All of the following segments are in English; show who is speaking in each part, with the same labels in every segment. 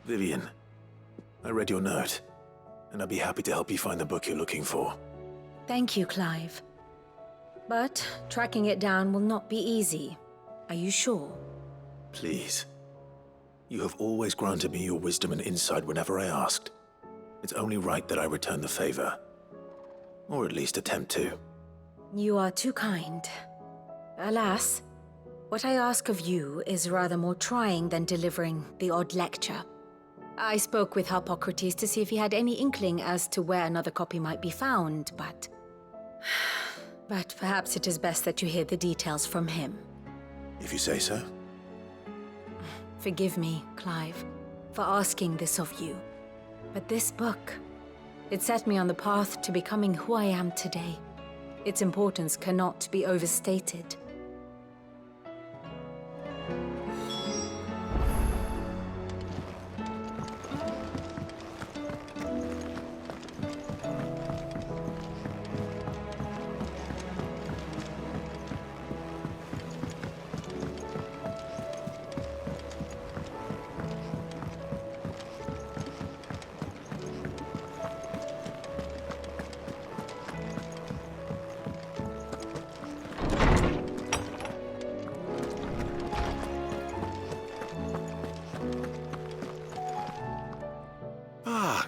Speaker 1: Vivian, I read your note, and I'd be happy to help you find the book you're looking for.
Speaker 2: Thank you, Clive. But tracking it down will not be easy. Are you sure?
Speaker 1: Please. You have always granted me your wisdom and insight whenever I asked. It's only right that I return the favor. Or at least attempt to.
Speaker 2: You are too kind. Alas, what I ask of you is rather more trying than delivering the odd lecture. I spoke with Harpocrates to see if he had any inkling as to where another copy might be found, but... But perhaps it is best that you hear the details from him.
Speaker 1: If you say so.
Speaker 2: Forgive me, Clive, for asking this of you. But this book, it set me on the path to becoming who I am today. Its importance cannot be overstated.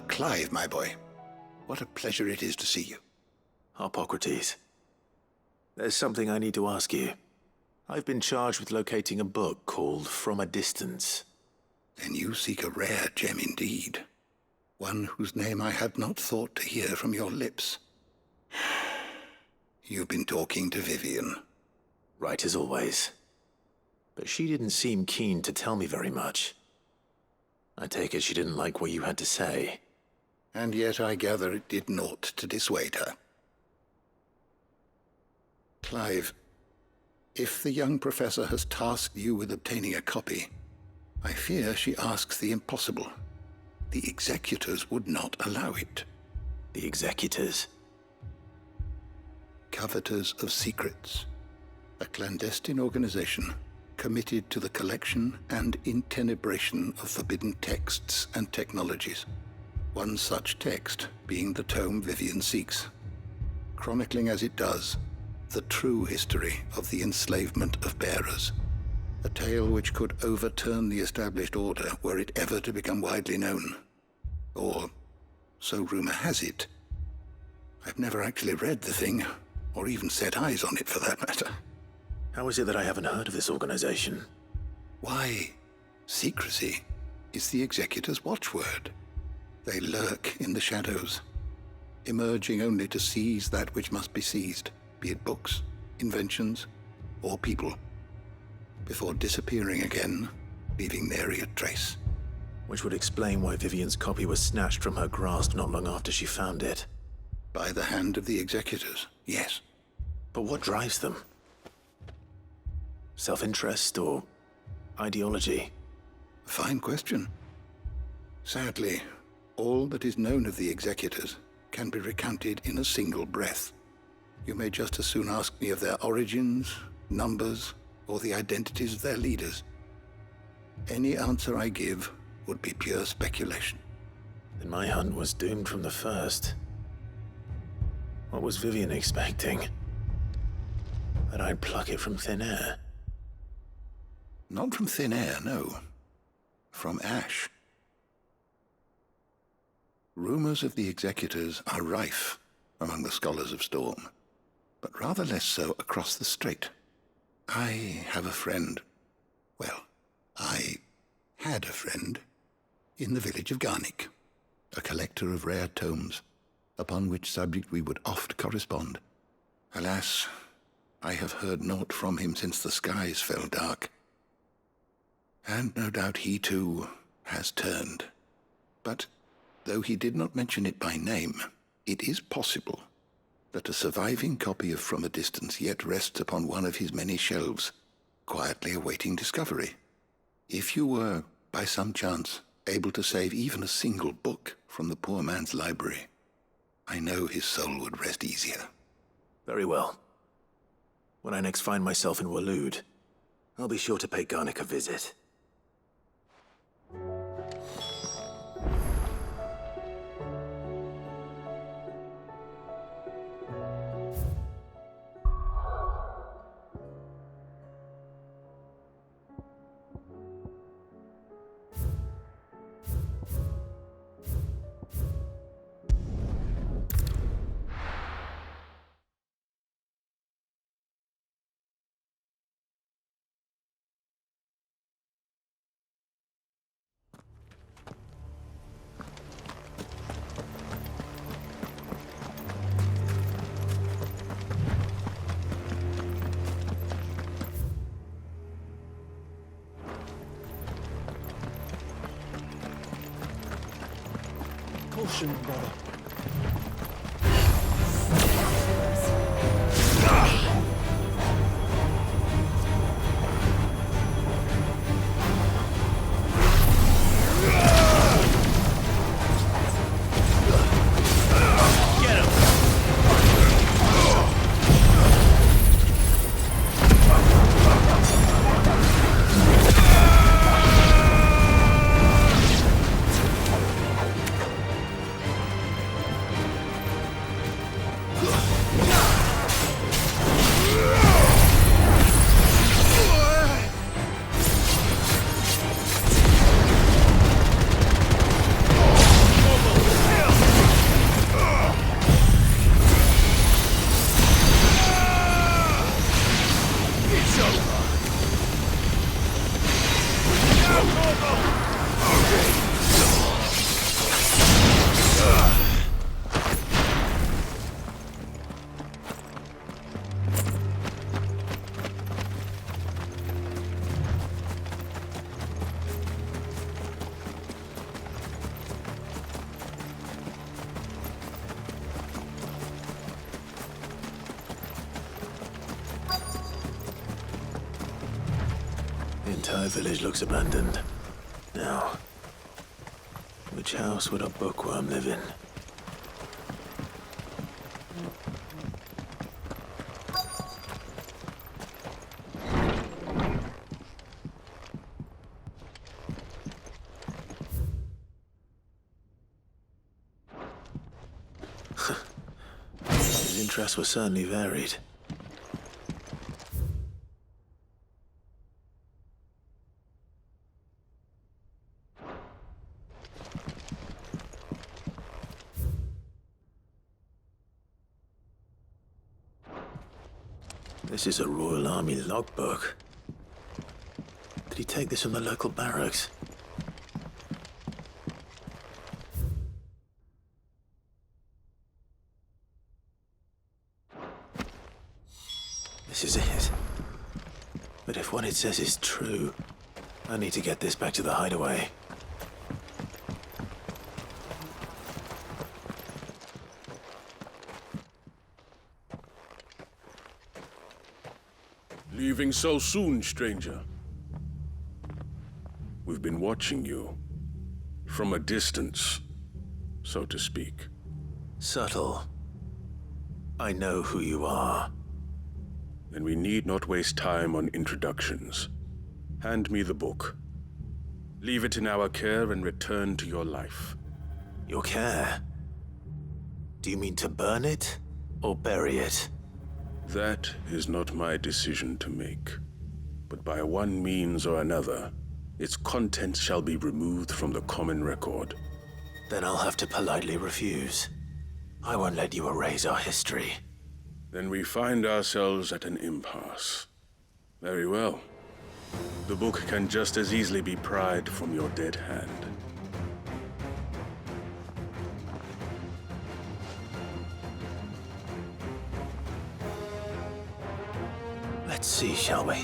Speaker 3: Clive, my boy. What a pleasure it is to see you.
Speaker 1: Harpocrates. There's something I need to ask you. I've been charged with locating a book called From a Distance.
Speaker 3: Then you seek a rare gem indeed. One whose name I had not thought to hear from your lips. You've been talking to Vivian.
Speaker 1: Right as always. But she didn't seem keen to tell me very much. I take it she didn't like what you had to say.
Speaker 3: And yet I gather it did naught to dissuade her. Clive, if the young professor has tasked you with obtaining a copy, I fear she asks the impossible. The executors would not allow it.
Speaker 1: The executors?
Speaker 3: Coveters of Secrets, a clandestine organization committed to the collection and intenebration of forbidden texts and technologies. One such text being the tome Vivian seeks, chronicling as it does the true history of the enslavement of bearers, a tale which could overturn the established order were it ever to become widely known. Or, so rumor has it. I've never actually read the thing, or even set eyes on it for that matter.
Speaker 1: How is it that I haven't heard of this organization?
Speaker 3: Why, secrecy is the executor's watchword. They lurk in the shadows, emerging only to seize that which must be seized, be it books, inventions, or people, before disappearing again, leaving nary a trace.
Speaker 1: Which would explain why Vivian's copy was snatched from her grasp not long after she found it.
Speaker 3: By the hand of the executors, yes.
Speaker 1: But what drives them? Self-interest or ideology?
Speaker 3: A fine question. Sadly, all that is known of the executors can be recounted in a single breath. You may just as soon ask me of their origins, numbers, or the identities of their leaders. Any answer I give would be pure speculation.
Speaker 1: Then my hunt was doomed from the first. What was Vivian expecting? That I'd pluck it from thin air?
Speaker 3: Not from thin air, no. From ash. Rumors of the executors are rife among the scholars of Storm, but rather less so across the strait. I have a friend. Well, I had a friend in the village of Garnick, a collector of rare tomes, upon which subject we would oft correspond. Alas, I have heard naught from him since the skies fell dark. And no doubt he, too, has turned. But, though he did not mention it by name, it is possible that a surviving copy of From a Distance yet rests upon one of his many shelves, quietly awaiting discovery. If you were, by some chance, able to save even a single book from the poor man's library, I know his soul would rest easier.
Speaker 1: Very well. When I next find myself in Waloed, I'll be sure to pay Garnick a visit.
Speaker 4: potion, brother.
Speaker 1: The entire village looks abandoned. Now, which house would a bookworm live in? His interests were certainly varied. This is a Royal Army logbook. Did he take this from the local barracks? This is it. But if what it says is true, I need to get this back to the hideaway.
Speaker 5: Leaving so soon, stranger? We've been watching you. From a distance, so to speak.
Speaker 1: Subtle. I know who you are.
Speaker 5: Then we need not waste time on introductions. Hand me the book. Leave it in our care and return to your life.
Speaker 1: Your care? Do you mean to burn it or bury it?
Speaker 5: That is not my decision to make. But by one means or another, its contents shall be removed from the common record.
Speaker 1: Then I'll have to politely refuse. I won't let you erase our history.
Speaker 5: Then we find ourselves at an impasse. Very well. The book can just as easily be pried from your dead hand.
Speaker 1: Let's see, shall we?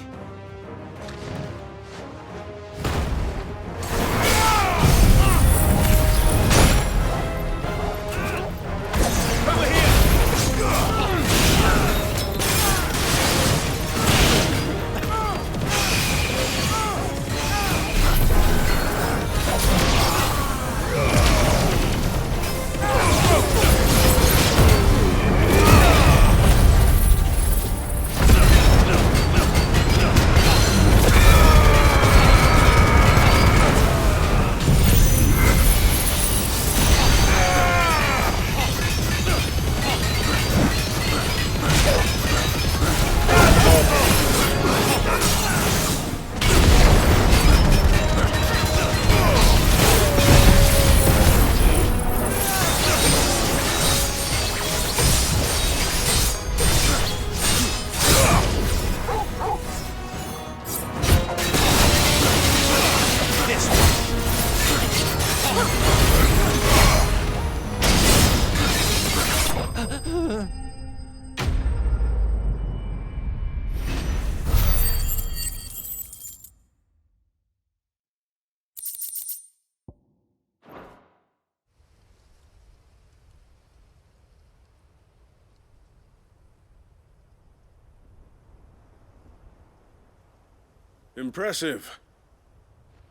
Speaker 5: Impressive.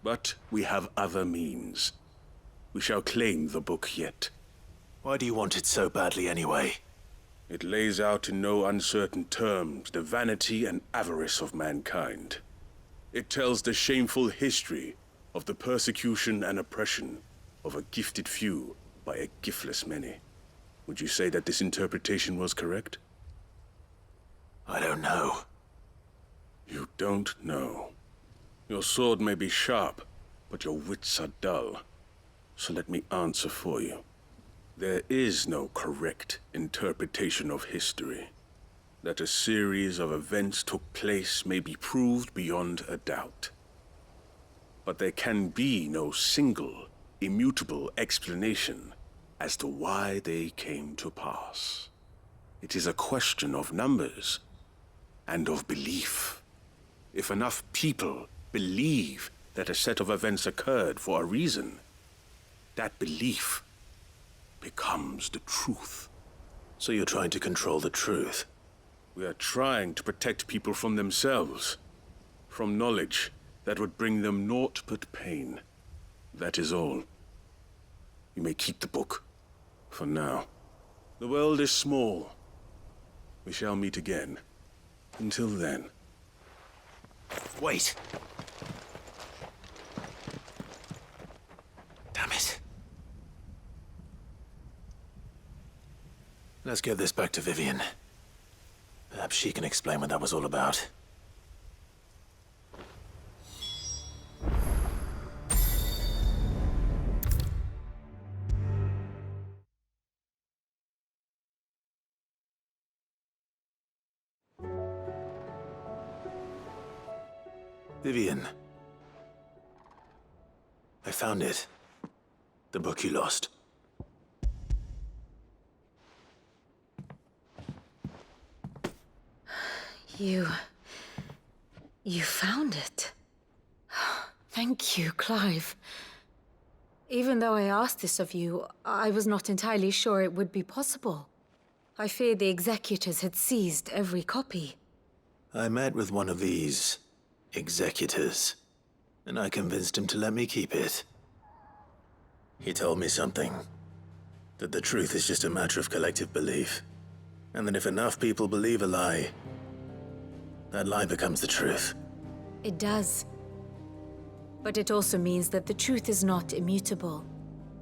Speaker 5: But we have other means. We shall claim the book yet.
Speaker 1: Why do you want it so badly anyway?
Speaker 5: It lays out in no uncertain terms the vanity and avarice of mankind. It tells the shameful history of the persecution and oppression of a gifted few by a giftless many. Would you say that this interpretation was correct?
Speaker 1: I don't know.
Speaker 5: You don't know. Your sword may be sharp, but your wits are dull. So let me answer for you. There is no correct interpretation of history. That a series of events took place may be proved beyond a doubt. But there can be no single, immutable explanation as to why they came to pass. It is a question of numbers and of belief. If enough people believe that a set of events occurred for a reason, that belief becomes the truth.
Speaker 1: So you're trying to control the truth?
Speaker 5: We are trying to protect people from themselves, from knowledge that would bring them naught but pain. That is all. You may keep the book, for now. The world is small. We shall meet again. Until then.
Speaker 1: Wait! Damn it. Let's get this back to Vivian. Perhaps she can explain what that was all about. Vivian. I found it. The book you lost.
Speaker 2: You found it. Thank you, Clive. Even though I asked this of you, I was not entirely sure it would be possible. I feared the executors had seized every copy.
Speaker 1: I met with one of these executors, and I convinced him to let me keep it. He told me something. That the truth is just a matter of collective belief. And that if enough people believe a lie, that lie becomes the truth.
Speaker 2: It does. But it also means that the truth is not immutable.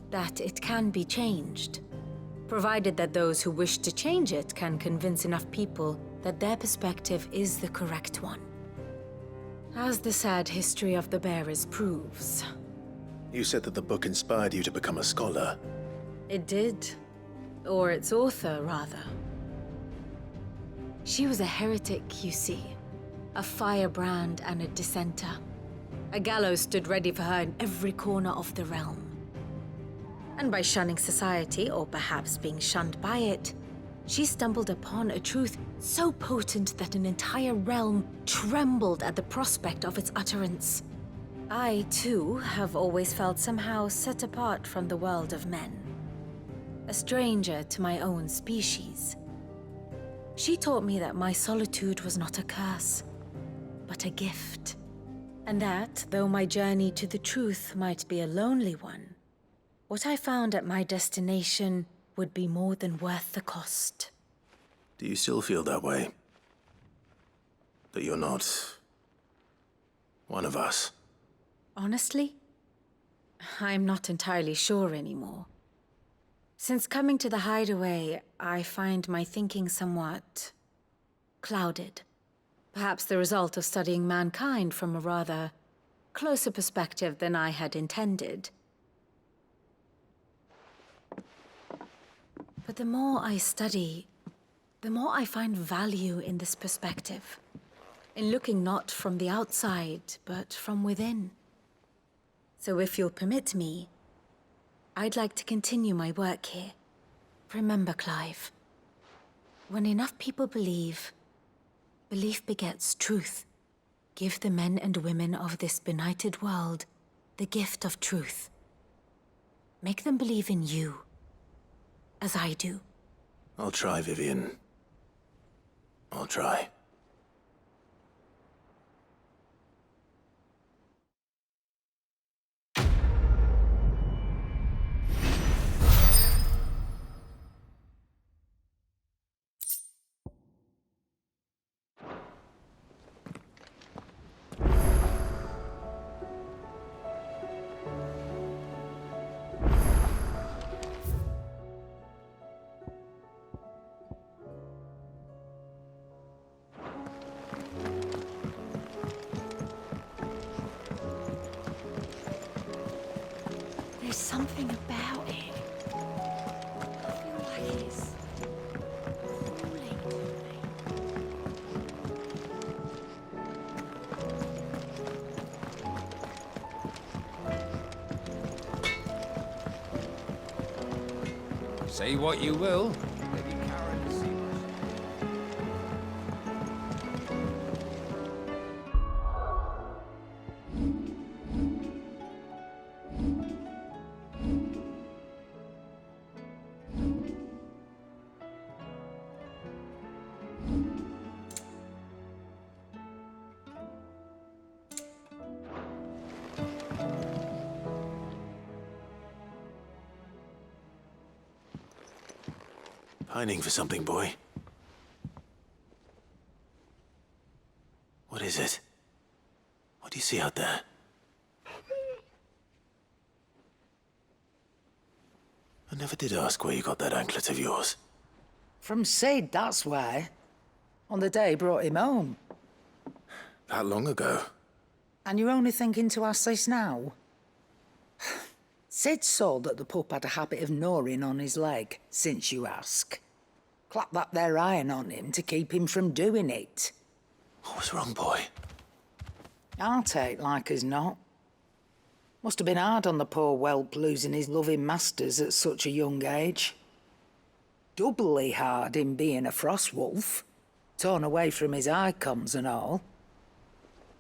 Speaker 2: That it can be changed. Provided that those who wish to change it can convince enough people that their perspective is the correct one. As the sad history of the bearers proves.
Speaker 1: You said that the book inspired you to become a scholar.
Speaker 2: It did. Or its author, rather. She was a heretic, you see. A firebrand and a dissenter. A gallows stood ready for her in every corner of the realm. And by shunning society, or perhaps being shunned by it, she stumbled upon a truth so potent that an entire realm trembled at the prospect of its utterance. I, too, have always felt somehow set apart from the world of men. A stranger to my own species. She taught me that my solitude was not a curse, but a gift. And that, though my journey to the truth might be a lonely one, what I found at my destination would be more than worth the cost.
Speaker 1: Do you still feel that way? That you're not one of us?
Speaker 2: Honestly, I'm not entirely sure anymore. Since coming to the hideaway, I find my thinking somewhat clouded. Perhaps the result of studying mankind from a rather closer perspective than I had intended. But the more I study, the more I find value in this perspective. In looking not from the outside, but from within. So if you'll permit me, I'd like to continue my work here. Remember, Clive, when enough people believe, belief begets truth. Give the men and women of this benighted world the gift of truth. Make them believe in you, as I do.
Speaker 1: I'll try, Vivian. I'll try.
Speaker 2: is something about it. I feel like it's calling to me.
Speaker 4: Say what you will. Lady Karen has seen
Speaker 1: Pining for something, boy. What is it? What do you see out there? I never did ask where you got that anklet of yours.
Speaker 6: From Sid, that's why. On the day he brought him home.
Speaker 1: That long ago?
Speaker 6: And you're only thinking to ask this now? Sid saw that the pup had a habit of gnawing on his leg, since you ask. Clap that there iron on him to keep him from doing it.
Speaker 1: What was wrong, boy?
Speaker 6: I'll take like as not. Must have been hard on the poor whelp losing his loving masters at such a young age. Doubly hard in being a frost wolf, torn away from his icons and all.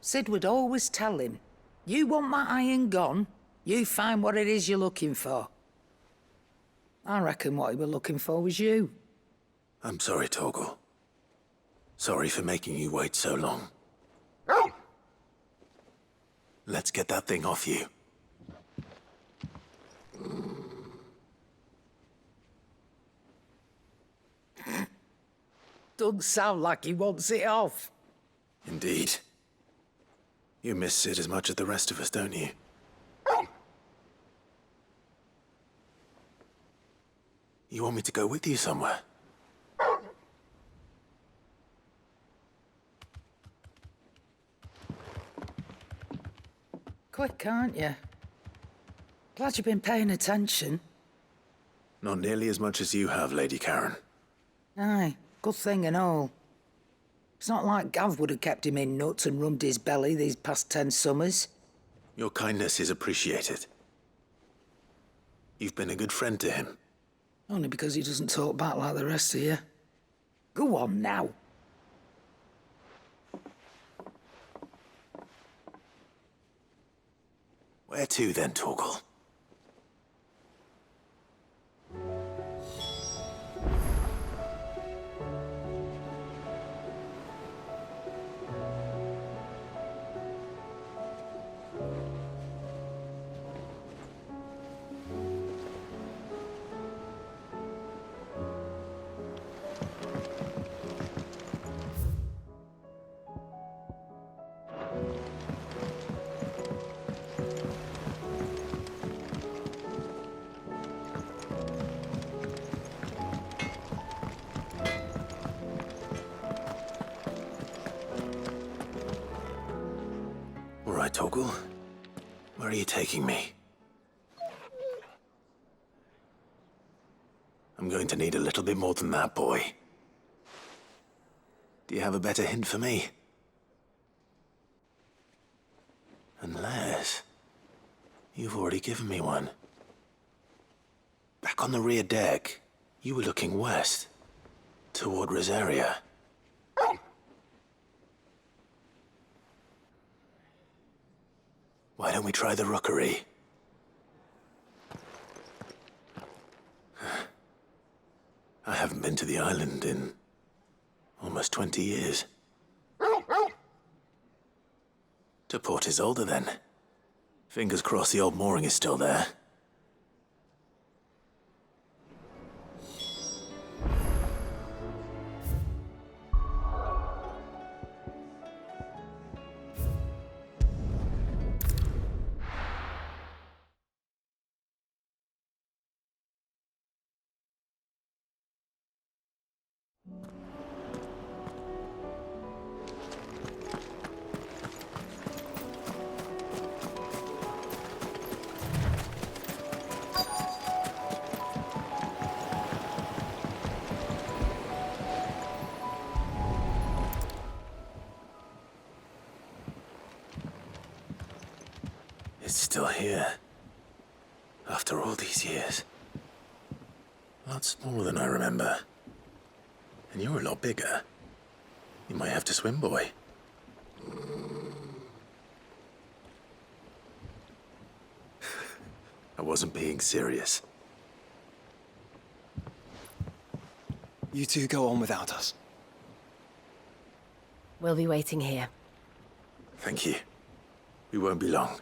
Speaker 6: Sid would always tell him, you want that iron gone, you find what it is you're looking for. I reckon what he were looking for was you.
Speaker 1: I'm sorry, Torgal. Sorry for making you wait so long. Let's get that thing off you.
Speaker 6: Doesn't sound like he wants it off.
Speaker 1: Indeed. You miss Sid as much as the rest of us, don't you? You want me to go with you somewhere?
Speaker 6: Quick, aren't you? Glad you've been paying attention.
Speaker 1: Not nearly as much as you have, Lady Karen.
Speaker 6: Aye, good thing and all. It's not like Gav would have kept him in nuts and rubbed his belly these past 10 summers.
Speaker 1: Your kindness is appreciated. You've been a good friend to him.
Speaker 6: Only because he doesn't talk back like the rest of you. Go on now.
Speaker 1: Where to then, Torgal? All right, Torgal. Where are you taking me? I'm going to need a little bit more than that, boy. Do you have a better hint for me? Unless... you've already given me one. Back on the rear deck, you were looking west, toward Rosaria. Why don't we try the rookery? I haven't been to the island in almost 20 years. To Port Isolde, then. Fingers crossed the old mooring is still there. still here. After all these years. Lots more than I remember. And you're a lot bigger. You might have to swim, boy. I wasn't being serious.
Speaker 7: You two go on without us.
Speaker 2: We'll be waiting here.
Speaker 1: Thank you. We won't be long.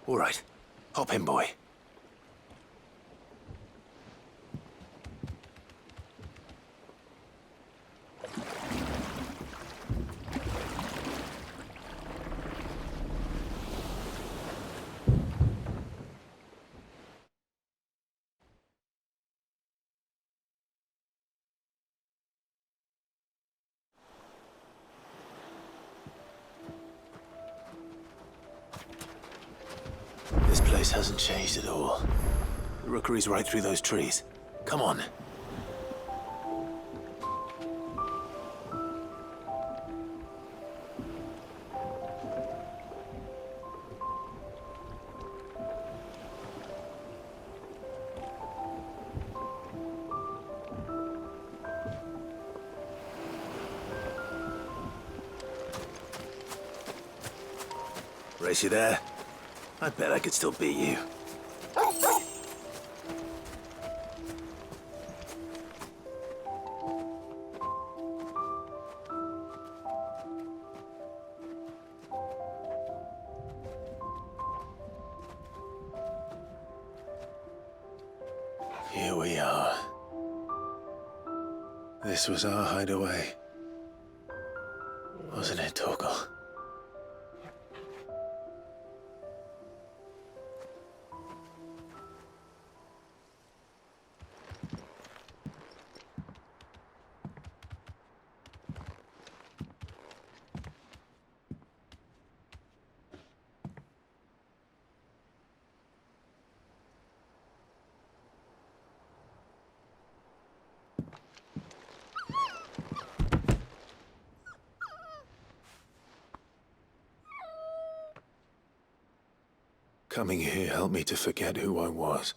Speaker 1: All right. Hop in, boy. This place hasn't changed at all. The rookery's right through those trees. Come on. Race you there? I bet I could still beat you. Here we are. This was our hideaway. Wasn't it, Torgal? Coming here helped me to forget who I was.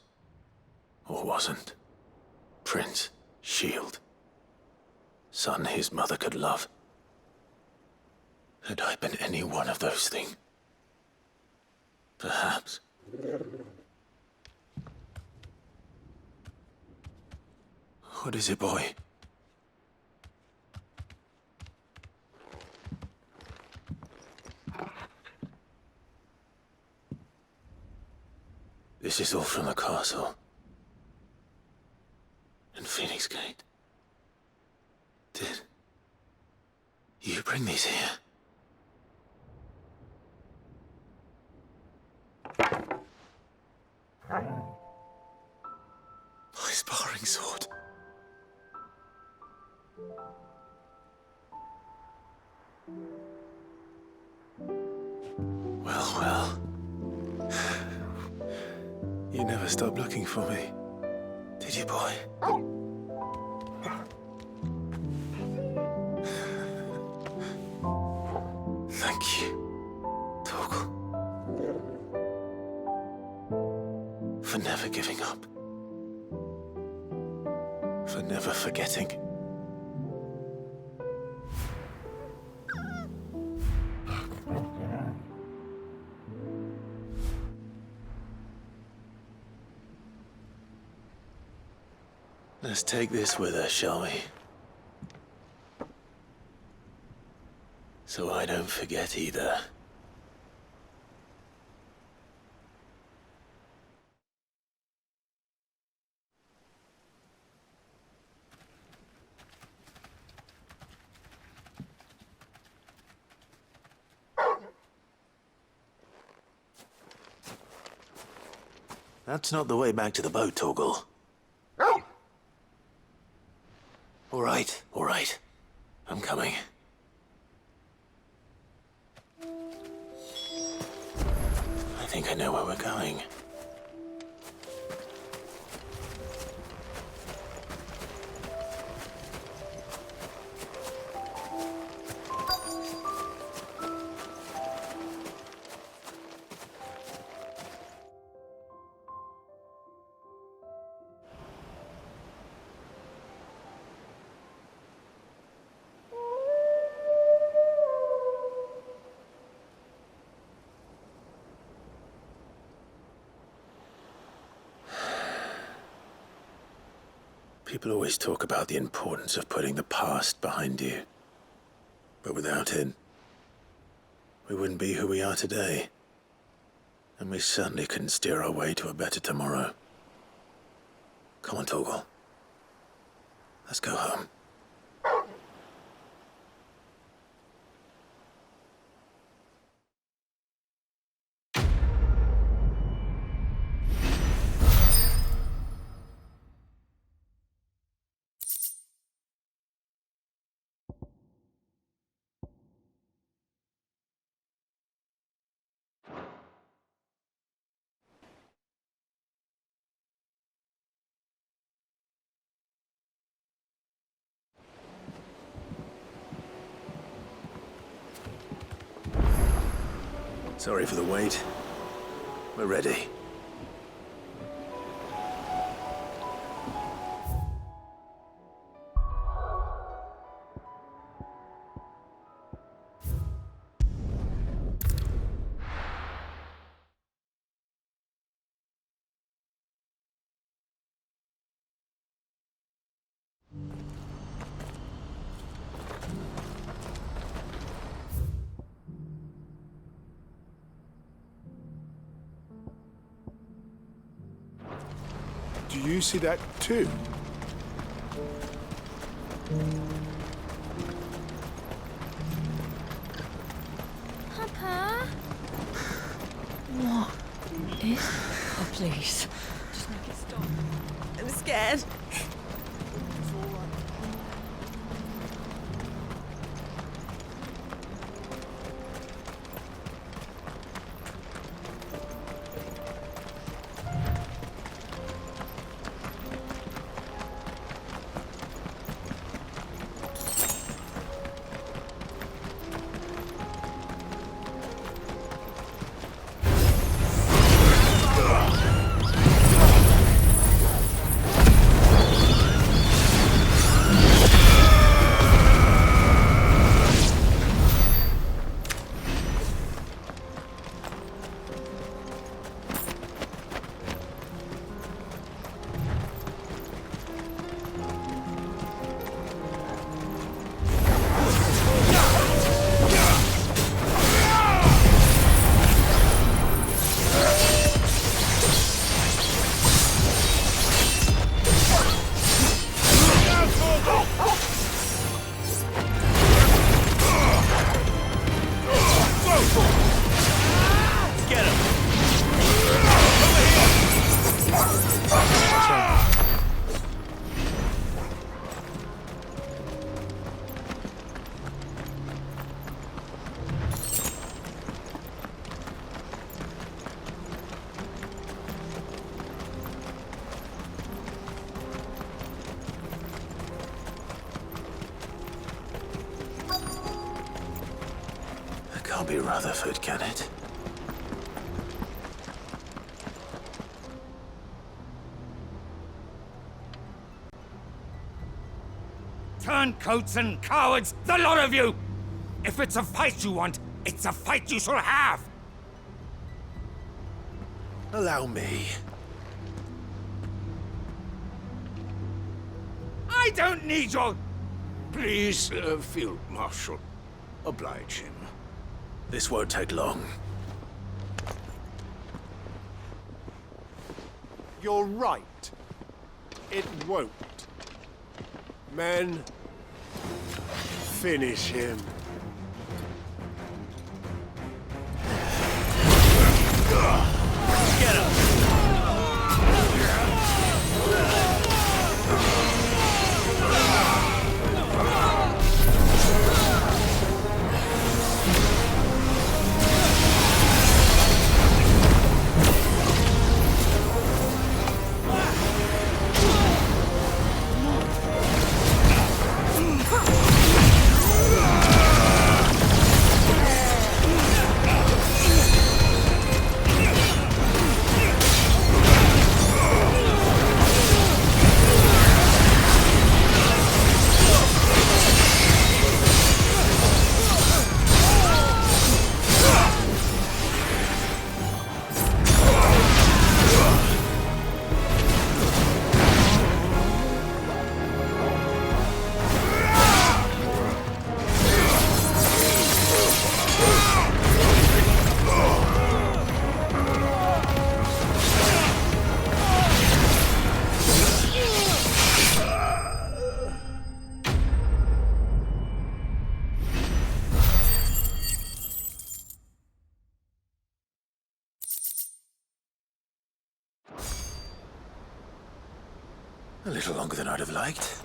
Speaker 1: Or wasn't. Prince, shield. Son his mother could love. Had I been any one of those things? Perhaps. What is it, boy? This is all from the castle. And Phoenix Gate. Did you bring these here? My sparring sword. Well, well. You never stopped looking for me, did you, boy? Thank you, Torgal. For never giving up. For never forgetting. Let's take this with us, shall we? So I don't forget either. That's not the way back to the boat, Torgal. All right. I'm coming. I think I know where we're going. People always talk about the importance of putting the past behind you. But without it, we wouldn't be who we are today. And we certainly couldn't steer our way to a better tomorrow. Come on, Torgal. Let's go home. Sorry for the wait. We're ready.
Speaker 8: Do you see that too?
Speaker 9: Papa? What is... Oh, please. Just make it stop. I'm scared.
Speaker 1: Can't be Rutherford, can it?
Speaker 4: Turncoats and cowards, the lot of you! If it's a fight you want, it's a fight you shall have!
Speaker 1: Allow me.
Speaker 4: I don't need your...
Speaker 5: Please, Field Marshal, oblige him.
Speaker 1: This won't take long.
Speaker 8: You're right. It won't. Men, finish him.
Speaker 1: Get up! A little longer than I'd have liked.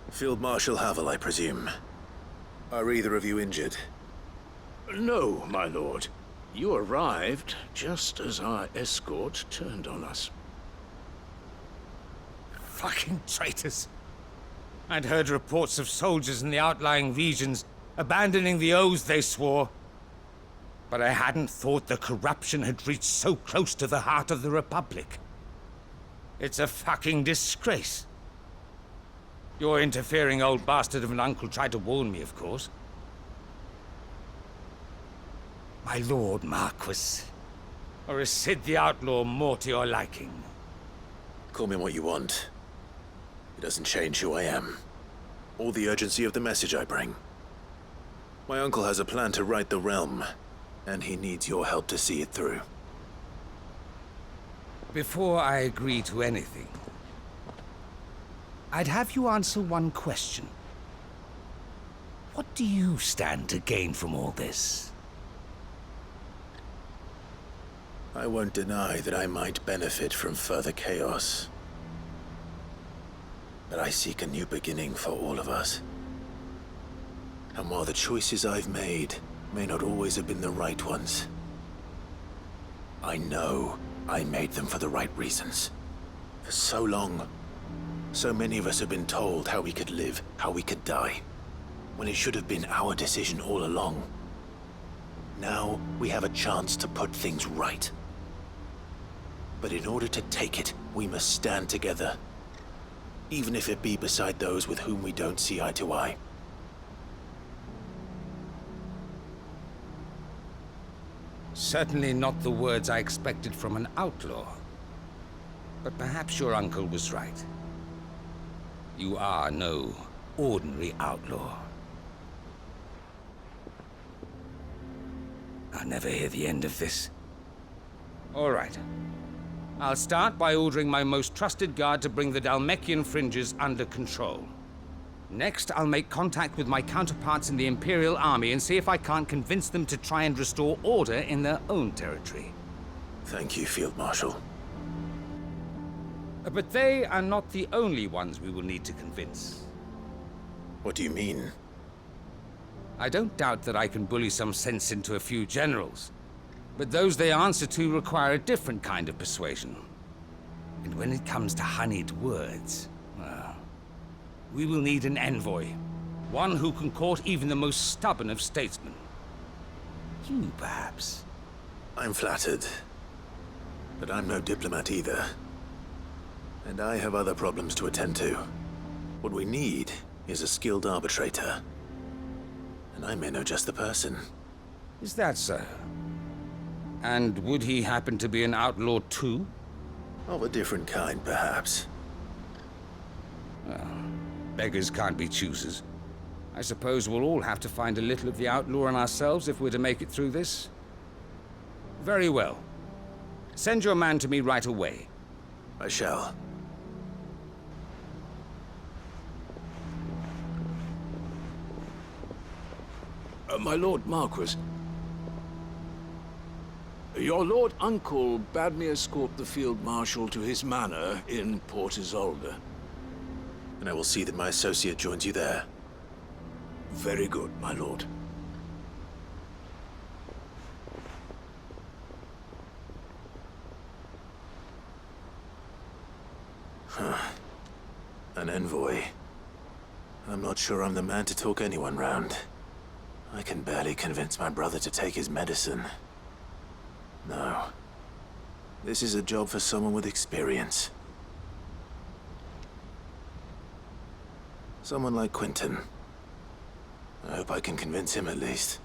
Speaker 1: Field Marshal Havel, I presume. Are either of you injured?
Speaker 10: No, my lord. You arrived just as our escort turned on us.
Speaker 4: Fucking traitors. I'd heard reports of soldiers in the outlying regions abandoning the oaths they swore. But I hadn't thought the corruption had reached so close to the heart of the Republic. It's a fucking disgrace. Your interfering old bastard of an uncle tried to warn me, of course. My lord Marquis. Or is Sid the Outlaw more to your liking?
Speaker 1: Call me what you want. It doesn't change who I am, or the urgency of the message I bring. My uncle has a plan to right the realm, and he needs your help to see it through.
Speaker 4: Before I agree to anything, I'd have you answer one question. What do you stand to gain from all this?
Speaker 1: I won't deny that I might benefit from further chaos. But I seek a new beginning for all of us. And while the choices I've made may not always have been the right ones, I know I made them for the right reasons. For so long, so many of us have been told how we could live, how we could die, when it should have been our decision all along. Now, we have a chance to put things right. But in order to take it, we must stand together. Even if it be beside those with whom we don't see eye to eye.
Speaker 4: Certainly not the words I expected from an outlaw. But perhaps your uncle was right. You are no ordinary outlaw. I'll never hear the end of this. All right. I'll start by ordering my most trusted guard to bring the Dalmekian fringes under control. Next, I'll make contact with my counterparts in the Imperial Army and see if I can't convince them to try and restore order in their own territory.
Speaker 1: Thank you, Field Marshal.
Speaker 4: But they are not the only ones we will need to convince.
Speaker 1: What do you mean?
Speaker 4: I don't doubt that I can bully some sense into a few generals. But those they answer to require a different kind of persuasion. And when it comes to honeyed words, well, we will need an envoy. One who can court even the most stubborn of statesmen. You, perhaps.
Speaker 1: I'm flattered. But I'm no diplomat either. And I have other problems to attend to. What we need is a skilled arbitrator. And I may know just the person.
Speaker 4: Is that so? And would he happen to be an outlaw too?
Speaker 1: Of a different kind, perhaps.
Speaker 4: Beggars can't be choosers. I suppose we'll all have to find a little of the outlaw in ourselves if we're to make it through this. Very well. Send your man to me right away.
Speaker 1: I shall.
Speaker 10: My lord Marquis. Your lord uncle bade me escort the field marshal to his manor in Port Isolde.
Speaker 1: And I will see that my associate joins you there.
Speaker 10: Very good, my lord.
Speaker 1: An envoy. I'm not sure I'm the man to talk anyone round. I can barely convince my brother to take his medicine. No. This is a job for someone with experience. Someone like Quentin. I hope I can convince him at least.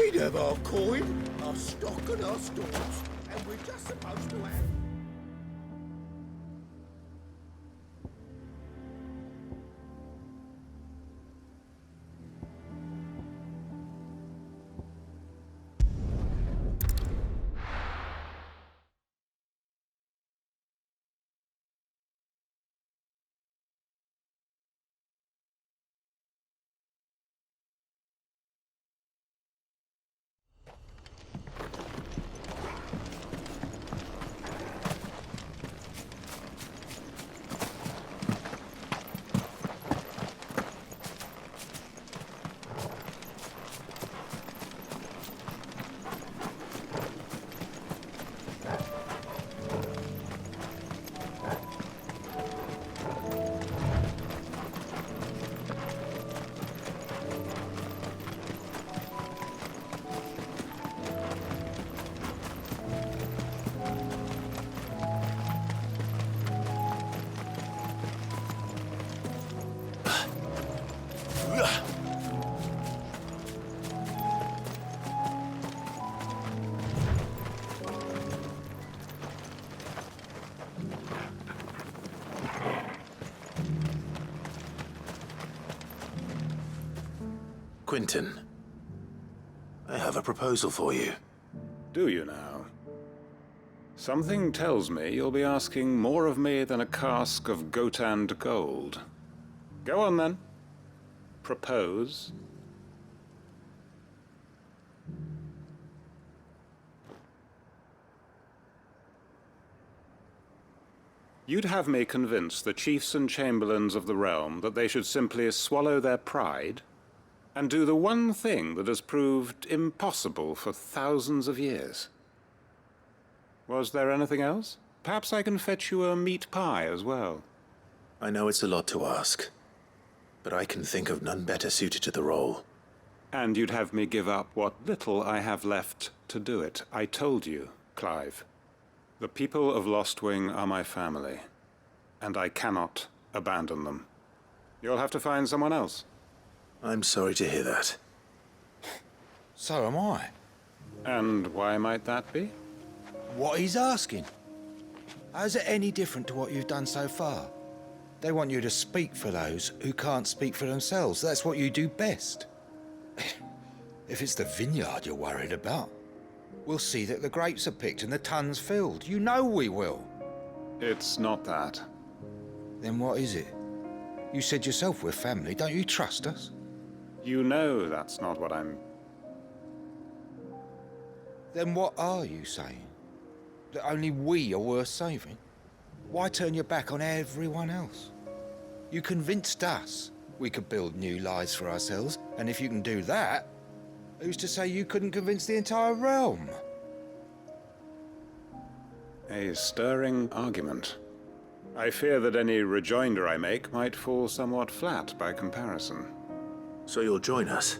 Speaker 11: He'd have our coin, our stock and our stores, and we're just supposed to have...
Speaker 1: Quentin, I have a proposal for you.
Speaker 12: Do you now? Something tells me you'll be asking more of me than a cask of Gotand gold. Go on then. Propose. You'd have me convince the chiefs and chamberlains of the realm that they should simply swallow their pride and do the one thing that has proved impossible for thousands of years. Was there anything else? Perhaps I can fetch you a meat pie as well.
Speaker 1: I know it's a lot to ask, but I can think of none better suited to the role.
Speaker 12: And you'd have me give up what little I have left to do it. I told you, Clive. The people of Lostwing are my family, and I cannot abandon them. You'll have to find someone else.
Speaker 1: I'm sorry to hear that.
Speaker 11: So am I.
Speaker 12: And why might that be?
Speaker 11: What he's asking. How's it any different to what you've done so far? They want you to speak for those who can't speak for themselves. That's what you do best. If it's the vineyard you're worried about, we'll see that the grapes are picked and the tons filled. You know we will.
Speaker 12: It's not that.
Speaker 11: Then what is it? You said yourself we're family. Don't you trust us?
Speaker 12: You know that's not what I'm...
Speaker 11: Then what are you saying? That only we are worth saving? Why turn your back on everyone else? You convinced us we could build new lives for ourselves, and if you can do that, who's to say you couldn't convince the entire realm?
Speaker 12: A stirring argument. I fear that any rejoinder I make might fall somewhat flat by comparison.
Speaker 1: So you'll join us?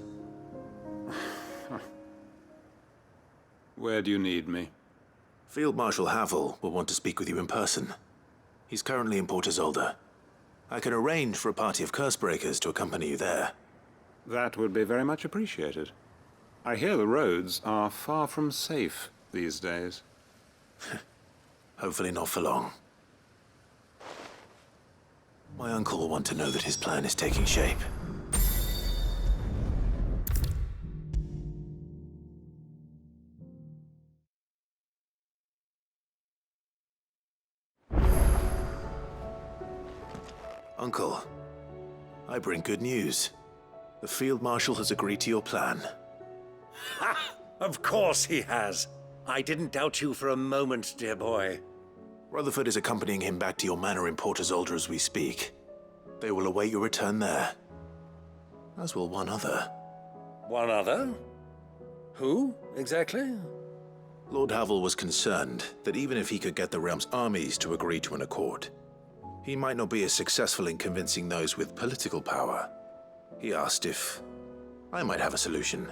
Speaker 12: Where do you need me?
Speaker 1: Field Marshal Havel will want to speak with you in person. He's currently in Port Isolde. I can arrange for a party of Cursebreakers to accompany you there.
Speaker 12: That would be very much appreciated. I hear the roads are far from safe these days.
Speaker 1: Hopefully not for long. My uncle will want to know that his plan is taking shape. Uncle, I bring good news. The Field Marshal has agreed to your plan.
Speaker 13: Ha! Of course he has. I didn't doubt you for a moment, dear boy.
Speaker 1: Rutherford is accompanying him back to your manor in Port Isolde as we speak. They will await your return there. As will one other.
Speaker 13: One other? Who, exactly?
Speaker 1: Lord Havel was concerned that even if he could get the realm's armies to agree to an accord, he might not be as successful in convincing those with political power. He asked if I might have a solution,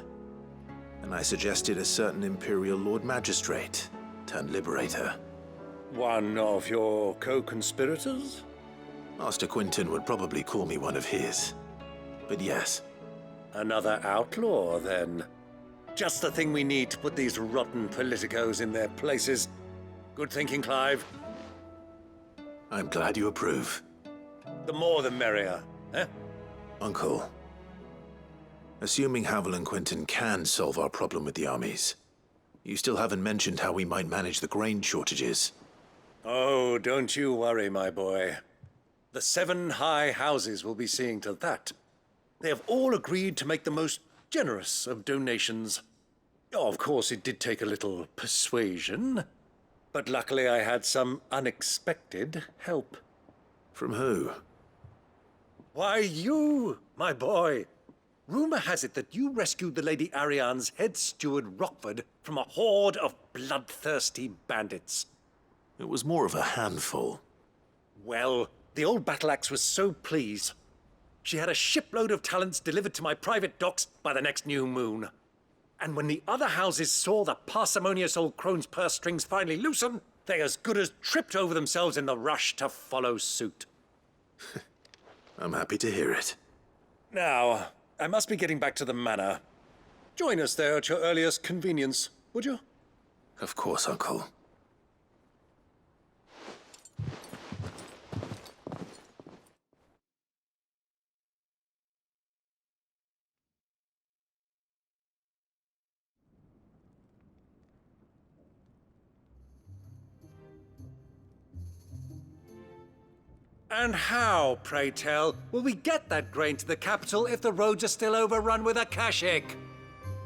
Speaker 1: and I suggested a certain Imperial Lord Magistrate turned Liberator.
Speaker 13: One of your co-conspirators?
Speaker 1: Master Quentin would probably call me one of his, but yes.
Speaker 13: Another outlaw, then? Just the thing we need to put these rotten politicos in their places. Good thinking, Clive.
Speaker 1: I'm glad you approve.
Speaker 13: The more the merrier, eh?
Speaker 1: Uncle, assuming Havel and Quentin can solve our problem with the armies, you still haven't mentioned how we might manage the grain shortages.
Speaker 13: Oh, don't you worry, my boy. The 7 high houses will be seeing to that. They have all agreed to make the most generous of donations. Oh, of course, it did take a little persuasion, but luckily I had some unexpected help.
Speaker 1: From who?
Speaker 13: Why, you, my boy. Rumor has it that you rescued the Lady Ariane's head steward Rockford from a horde of bloodthirsty bandits.
Speaker 1: It was more of a handful.
Speaker 13: Well, the old battle axe was so pleased. She had a shipload of talents delivered to my private docks by the next new moon. And when the other houses saw the parsimonious old crone's purse strings finally loosen, they as good as tripped over themselves in the rush to follow suit.
Speaker 1: I'm happy to hear it.
Speaker 13: Now, I must be getting back to the manor. Join us there at your earliest convenience, would you?
Speaker 1: Of course, Uncle.
Speaker 13: And how, pray tell, will we get that grain to the capital if the roads are still overrun with Akashic?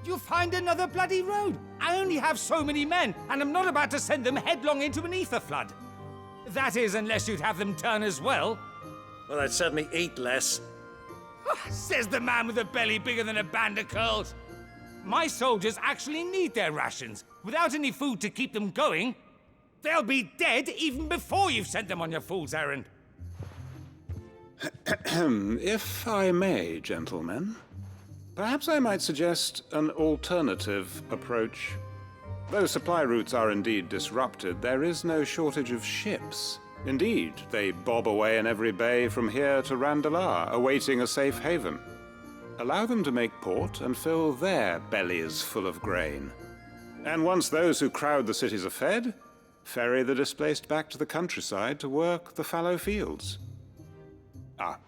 Speaker 4: You'll find another bloody road. I only have so many men, and I'm not about to send them headlong into an ether flood. That is, unless you'd have them turn as well.
Speaker 13: Well, I'd certainly eat less.
Speaker 4: Says the man with a belly bigger than a band of curls. My soldiers actually need their rations. Without any food to keep them going, they'll be dead even before you've sent them on your fool's errand.
Speaker 12: If I may, gentlemen, perhaps I might suggest an alternative approach. Though supply routes are indeed disrupted, there is no shortage of ships. Indeed, they bob away in every bay from here to Randalar, awaiting a safe haven. Allow them to make port and fill their bellies full of grain. And once those who crowd the cities are fed, ferry the displaced back to the countryside to work the fallow fields.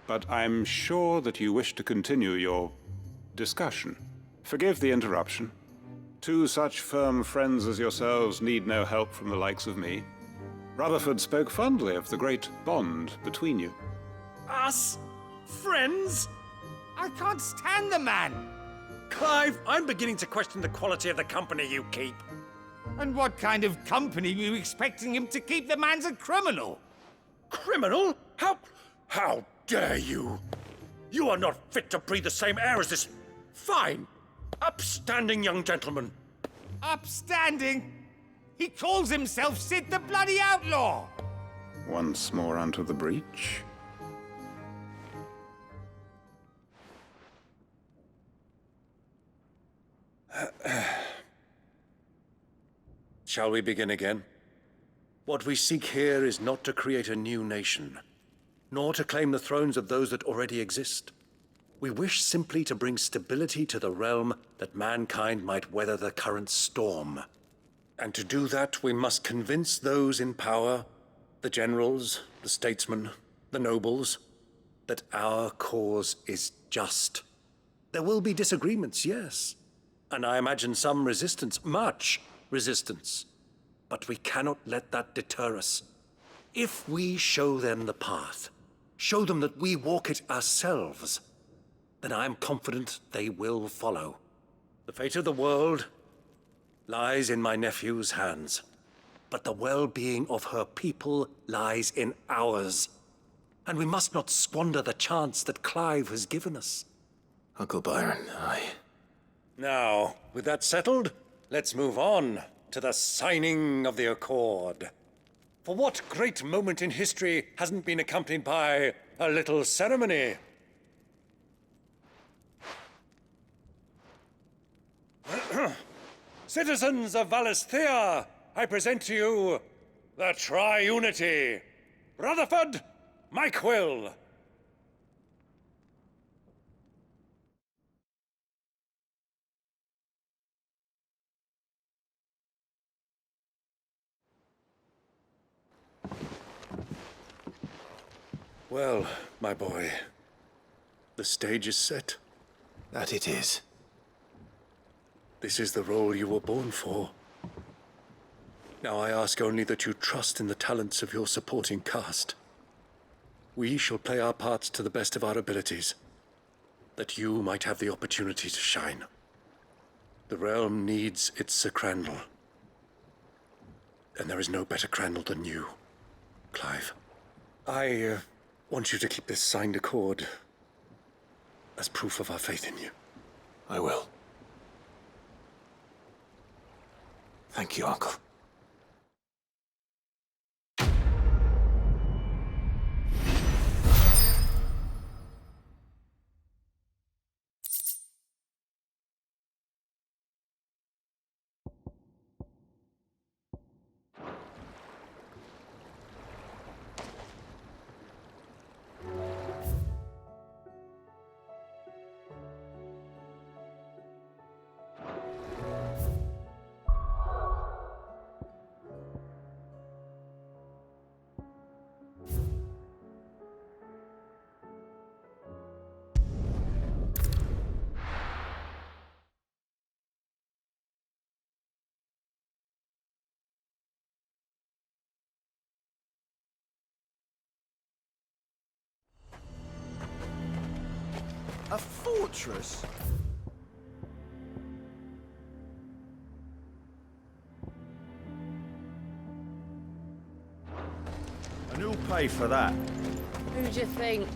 Speaker 12: But I'm sure that you wish to continue your discussion. Forgive the interruption. 2 such firm friends as yourselves need no help from the likes of me. Rutherford spoke fondly of the great bond between you.
Speaker 13: Us? Friends?
Speaker 4: I can't stand the man!
Speaker 13: Clive, I'm beginning to question the quality of the company you keep.
Speaker 4: And what kind of company were you expecting him to keep? The man's a criminal!
Speaker 13: Criminal? How dare you? You are not fit to breathe the same air as this fine, upstanding young gentleman.
Speaker 4: Upstanding? He calls himself Sid the Bloody Outlaw!
Speaker 12: Once more onto the breach.
Speaker 13: Shall we begin again? What we seek here is not to create a new nation, nor to claim the thrones of those that already exist. We wish simply to bring stability to the realm that mankind might weather the current storm. And to do that, we must convince those in power, the generals, the statesmen, the nobles, that our cause is just. There will be disagreements, yes, and I imagine some resistance, much resistance. But we cannot let that deter us. If we show them the path, show them that we walk it ourselves, then I am confident they will follow. The fate of the world lies in my nephew's hands, but the well-being of her people lies in ours. And we must not squander the chance that Clive has given us.
Speaker 1: Uncle Byron,
Speaker 13: Now, with that settled, let's move on to the signing of the Accord. For what great moment in history hasn't been accompanied by a little ceremony? Citizens of Valisthea, I present to you the Triunity. Rutherford, Mike Will. Well, my boy, the stage is set.
Speaker 1: That it is.
Speaker 13: This is the role you were born for. Now I ask only that you trust in the talents of your supporting cast. We shall play our parts to the best of our abilities, that you might have the opportunity to shine. The realm needs its Sir Crandall. And there is no better Crandall than you, Clive. I want you to keep this signed accord as proof of our faith in you.
Speaker 1: I will. Thank you, Uncle.
Speaker 7: A fortress?
Speaker 11: And who'll pay for that?
Speaker 9: Who do you think?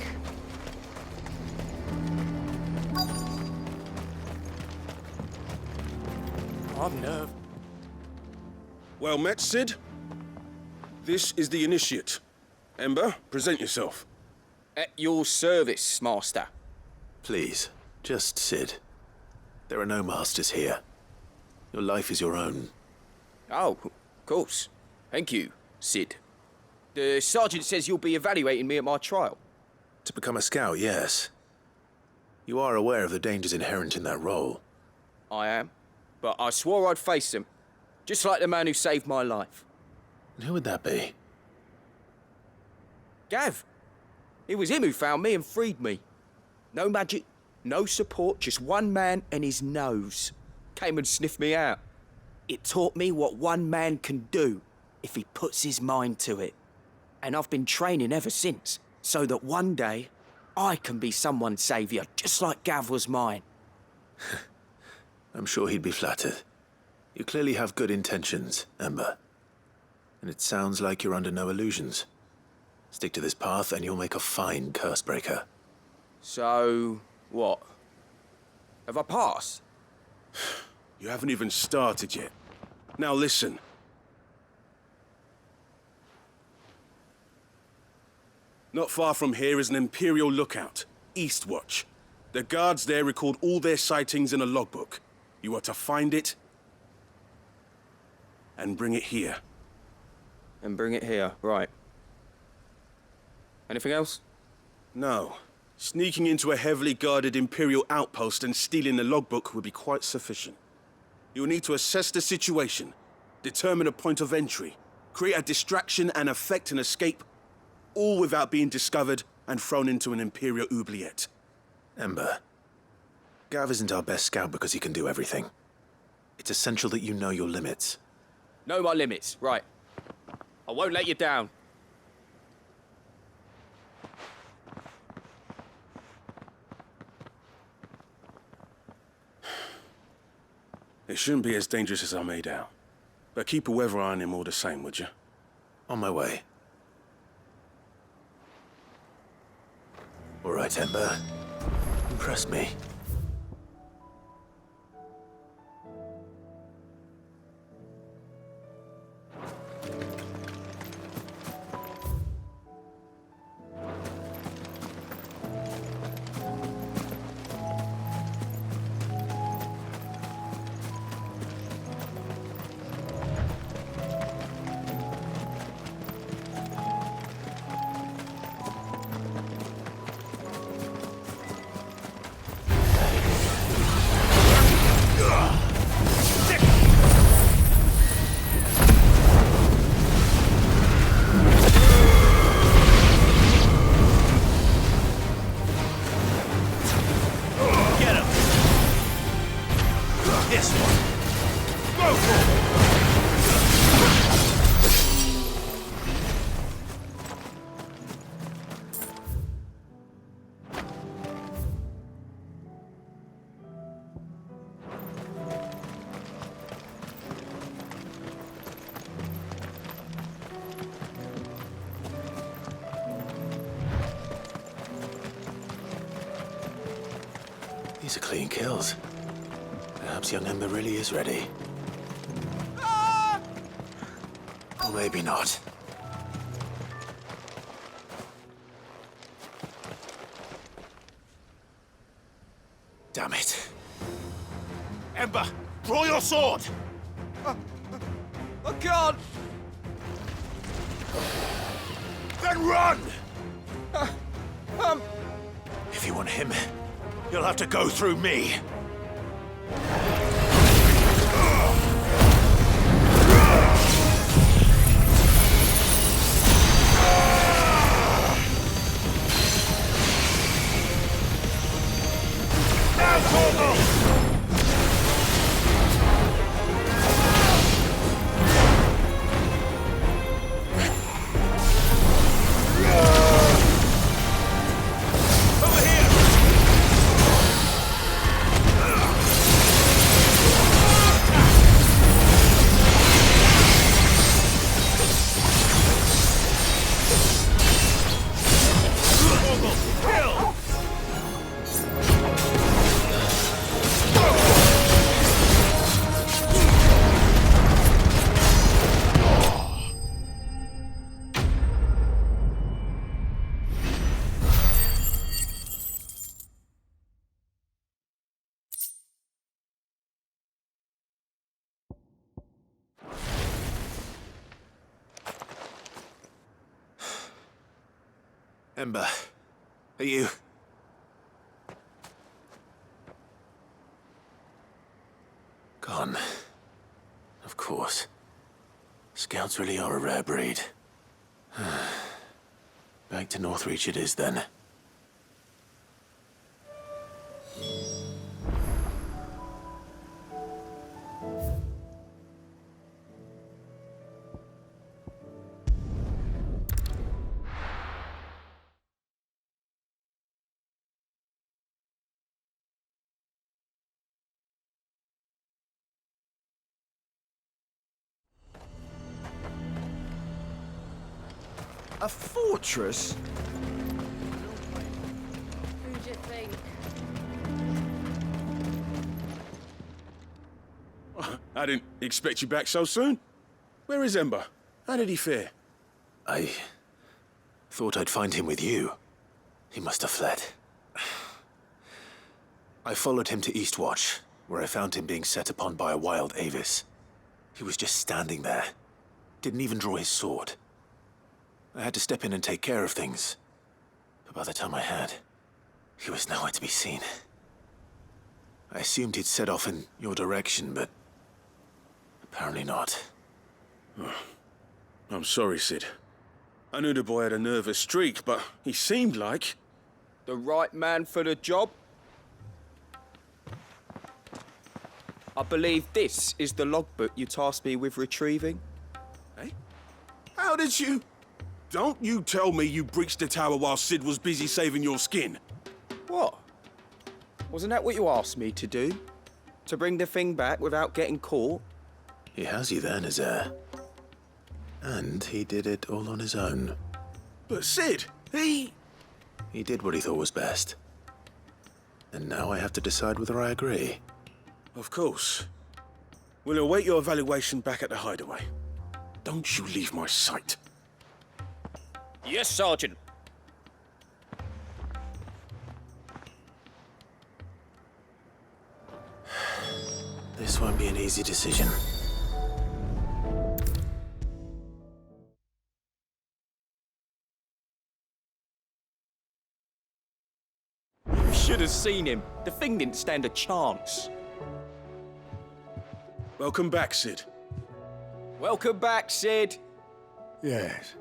Speaker 5: I'm nervous. Well met, Sid. This is the initiate. Ember, present yourself.
Speaker 14: At your service, Master.
Speaker 1: Please, just Sid. There are no masters here. Your life is your own.
Speaker 14: Oh, of course. Thank you, Sid. The sergeant says you'll be evaluating me at my trial.
Speaker 1: To become a scout, yes. You are aware of the dangers inherent in that role.
Speaker 14: I am. But I swore I'd face them. Just like the man who saved my life.
Speaker 1: And who would that be?
Speaker 14: Gav. It was him who found me and freed me. No magic, no support, just one man and his nose. Came and sniffed me out. It taught me what one man can do if he puts his mind to it. And I've been training ever since, so that one day I can be someone's saviour, just like Gav was mine.
Speaker 1: I'm sure he'd be flattered. You clearly have good intentions, Ember. And it sounds like you're under no illusions. Stick to this path and you'll make a fine curse-breaker.
Speaker 14: So, what? Have I passed?
Speaker 5: You haven't even started yet. Now listen. Not far from here is an Imperial lookout, Eastwatch. The guards there record all their sightings in a logbook. You are to find it and bring it here.
Speaker 14: And bring it here, right. Anything else?
Speaker 5: No. Sneaking into a heavily guarded Imperial outpost and stealing the logbook would be quite sufficient. You'll need to assess the situation, determine a point of entry, create a distraction and effect an escape, all without being discovered and thrown into an Imperial oubliette.
Speaker 1: Ember, Gav isn't our best scout because he can do everything. It's essential that you know your limits.
Speaker 14: Know my limits, right. I won't let you down.
Speaker 5: It shouldn't be as dangerous as I made out. But keep a weather eye on him all the same, would you?
Speaker 1: On my way. All right, Ember. Impress me.
Speaker 10: this one. Go for it!
Speaker 1: These are clean kills. Perhaps young Ember really is ready. Or maybe not. Damn it.
Speaker 10: Ember, draw your sword!
Speaker 14: I can't!
Speaker 10: Then run!
Speaker 1: If you want him,
Speaker 10: You'll have to go through me. Now, Torgal!
Speaker 1: Ember, are you... Gone. Of course. Scouts really are a rare breed. Back to Northreach it is, then.
Speaker 7: A fortress?
Speaker 9: Who do you think?
Speaker 5: I didn't expect you back so soon. Where is Ember? How did he fare?
Speaker 1: I thought I'd find him with you. He must have fled. I followed him to Eastwatch, where I found him being set upon by a wild Avis. He was just standing there. Didn't even draw his sword. I had to step in and take care of things. But by the time I had, he was nowhere to be seen. I assumed he'd set off in your direction, but apparently not.
Speaker 5: I'm sorry, Sid. I knew the boy had a nervous streak, but he seemed like...
Speaker 14: The right man for the job? I believe this is the logbook you tasked me with retrieving.
Speaker 5: Eh? How did you... Don't you tell me you breached the tower while Sid was busy saving your skin.
Speaker 14: What? Wasn't that what you asked me to do? To bring the thing back without getting caught?
Speaker 1: He has you then, his heir. And he did it all on his own.
Speaker 5: But Sid, he
Speaker 1: did what he thought was best. And now I have to decide whether I agree.
Speaker 5: Of course. We'll await your evaluation back at the hideaway. Don't you leave my sight.
Speaker 14: Yes, Sergeant.
Speaker 1: This won't be an easy decision.
Speaker 14: You should have seen him. The thing didn't stand a chance.
Speaker 5: Welcome back, Sid.
Speaker 14: Welcome back, Sid.
Speaker 15: Yes.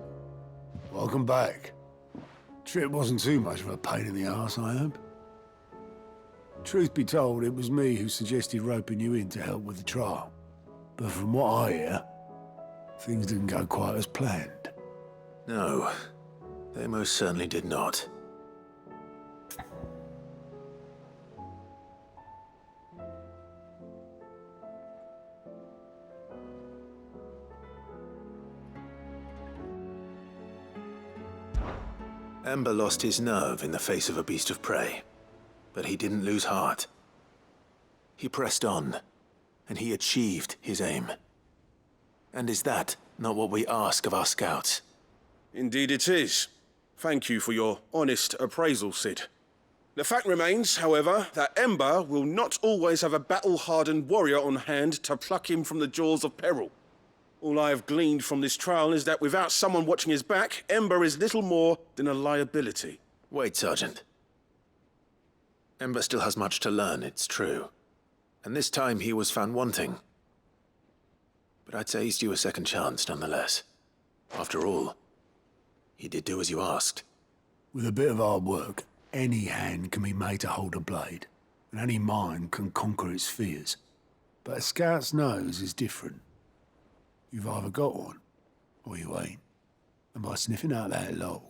Speaker 15: Welcome back. Trip wasn't too much of a pain in the arse, I hope. Truth be told, it was me who suggested roping you in to help with the trial. But from what I hear, things didn't go quite as planned.
Speaker 1: No, they most certainly did not. Ember lost his nerve in the face of a beast of prey, but he didn't lose heart. He pressed on, and he achieved his aim. And is that not what we ask of our scouts?
Speaker 5: Indeed it is. Thank you for your honest appraisal, Sid. The fact remains, however, that Ember will not always have a battle-hardened warrior on hand to pluck him from the jaws of peril. All I have gleaned from this trial is that without someone watching his back, Ember is little more than a liability.
Speaker 1: Wait, Sergeant. Ember still has much to learn, it's true. And this time he was found wanting. But I'd say he's due a second chance, nonetheless. After all, he did do as you asked.
Speaker 15: With a bit of hard work, any hand can be made to hold a blade, and any mind can conquer its fears. But a scout's nose is different. You've either got one, or you ain't. And by sniffing out that log,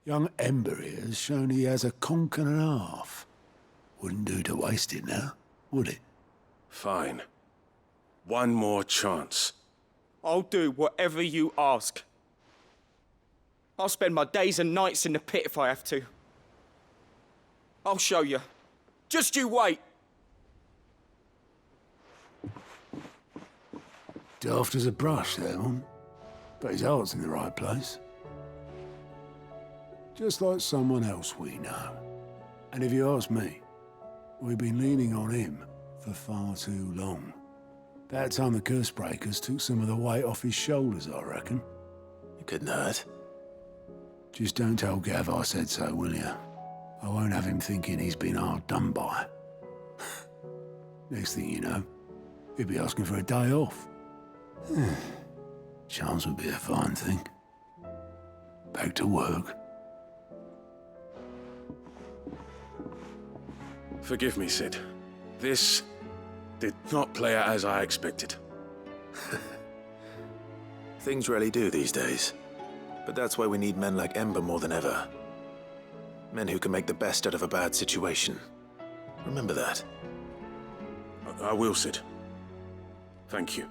Speaker 15: young Ember here has shown he has a conch and a half. Wouldn't do to waste it now, would it?
Speaker 5: Fine. One more chance.
Speaker 14: I'll do whatever you ask. I'll spend my days and nights in the pit if I have to. I'll show you. Just you wait.
Speaker 15: Daft as a brush, that one. But his heart's in the right place. Just like someone else we know. And if you ask me, we've been leaning on him for far too long. That time the Cursebreakers took some of the weight off his shoulders, I reckon.
Speaker 1: It couldn't hurt.
Speaker 15: Just don't tell Gav I said so, will you? I won't have him thinking he's been hard done by. Next thing you know, he'll be asking for a day off. Chance would be a fine thing. Back to work.
Speaker 5: Forgive me, Sid. This did not play out as I expected.
Speaker 1: Things rarely do these days. But that's why we need men like Ember more than ever. Men who can make the best out of a bad situation. Remember that.
Speaker 5: I will, Sid. Thank you.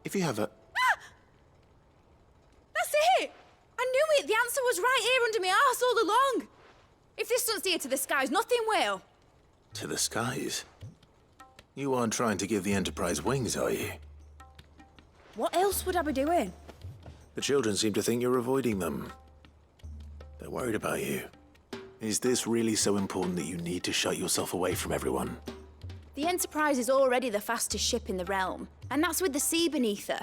Speaker 1: If you have a...
Speaker 9: That's it! I knew it! The answer was right here under my arse all along! If this doesn't steer to the skies, nothing will!
Speaker 1: To the skies? You aren't trying to give the Enterprise wings, are you?
Speaker 9: What else would I be doing?
Speaker 1: The children seem to think you're avoiding them. They're worried about you. Is this really so important that you need to shut yourself away from everyone?
Speaker 9: The Enterprise is already the fastest ship in the realm, and that's with the sea beneath her.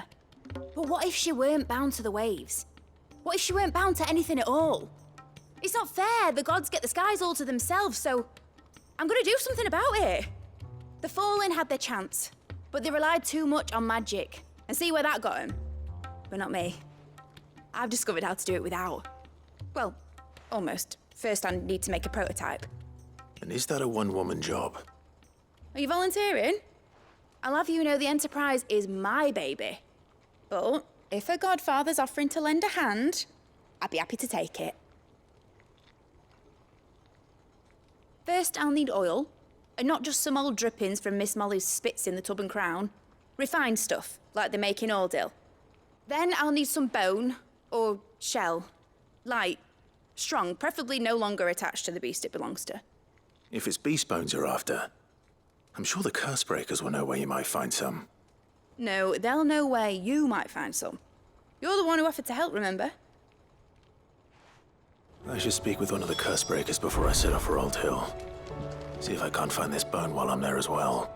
Speaker 9: But what if she weren't bound to the waves? What if she weren't bound to anything at all? It's not fair. The gods get the skies all to themselves, so I'm gonna do something about it. The Fallen had their chance, but they relied too much on magic. And see where that got them? But not me. I've discovered how to do it without. Well, almost. First I need to make a prototype.
Speaker 1: And is that a one-woman job?
Speaker 9: Are you volunteering? I'll have you know the Enterprise is my baby. But if her godfather's offering to lend a hand, I'd be happy to take it. First, I'll need oil, and not just some old drippings from Miss Molly's spits in the Tub and Crown. Refined stuff, like they make in Ordil. Then I'll need some bone, or shell. Light, strong, preferably no longer attached to the beast it belongs to.
Speaker 1: If it's beast bones you're after, I'm sure the curse breakers will know where you might find some.
Speaker 9: No, they'll know where you might find some. You're the one who offered to help, remember?
Speaker 1: I should speak with one of the curse breakers before I set off for Old Hill. See if I can't find this bone while I'm there as well.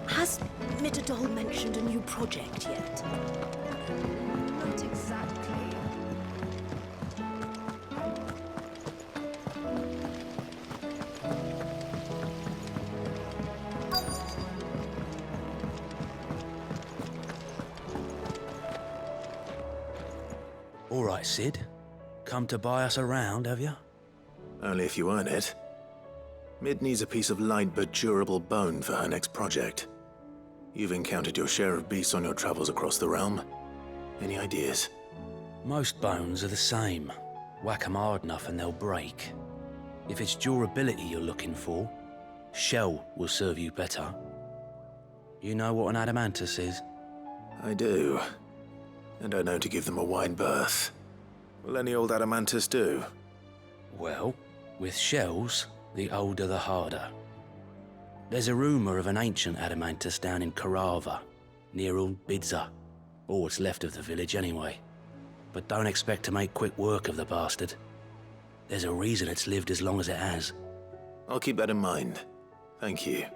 Speaker 16: Has Mitterdol mentioned a new project yet? Not exactly.
Speaker 17: All right, Sid. Come to buy us around, have you?
Speaker 1: Only if you earn it. Mid needs a piece of light but durable bone for her next project. You've encountered your share of beasts on your travels across the realm. Any ideas?
Speaker 17: Most bones are the same. Whack 'em hard enough and they'll break. If it's durability you're looking for, shell will serve you better. You know what an adamantus is?
Speaker 1: I do. And I know to give them a wide berth. Will any old adamantus do?
Speaker 17: Well, with shells, the older the harder. There's a rumour of an ancient adamantus down in Carava, near Old Bidza, or what's left of the village anyway. But don't expect to make quick work of the bastard. There's a reason it's lived as long as it has.
Speaker 1: I'll keep that in mind. Thank you.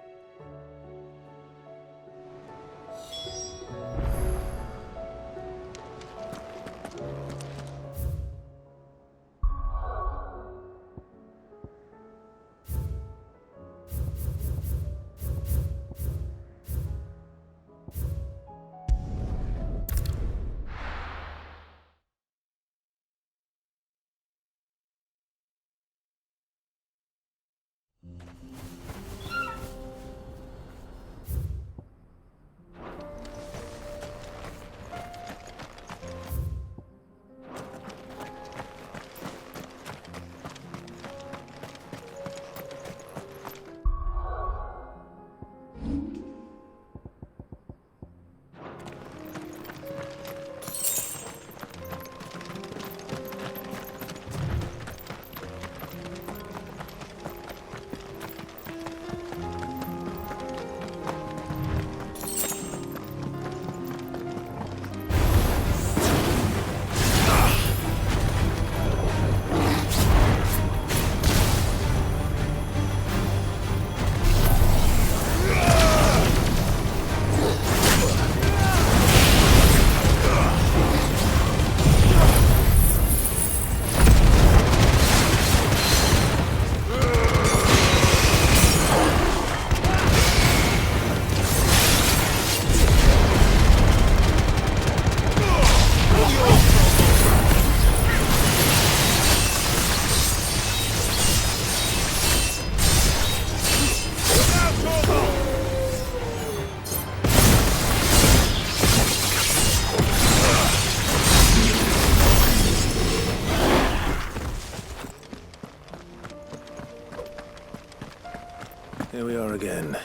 Speaker 1: Here we are again.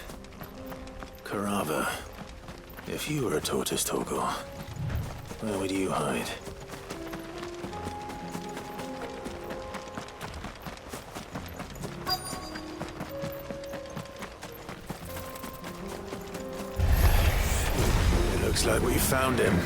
Speaker 1: Carava. If you were a tortoise, Torgor, where would you hide? It looks like we found him.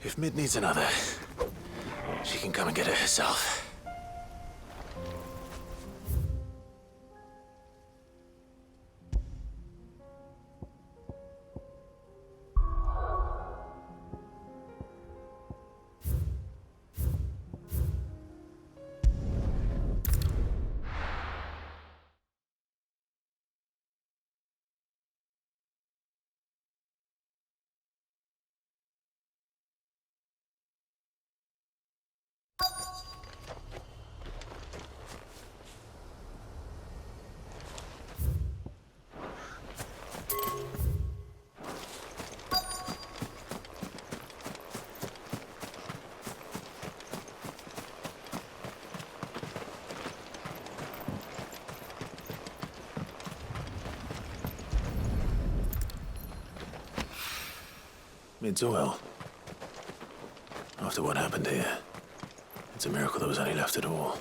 Speaker 1: If Mid needs another, she can come and get it herself. Mid's well. After what happened here, it's a miracle there was any left at all.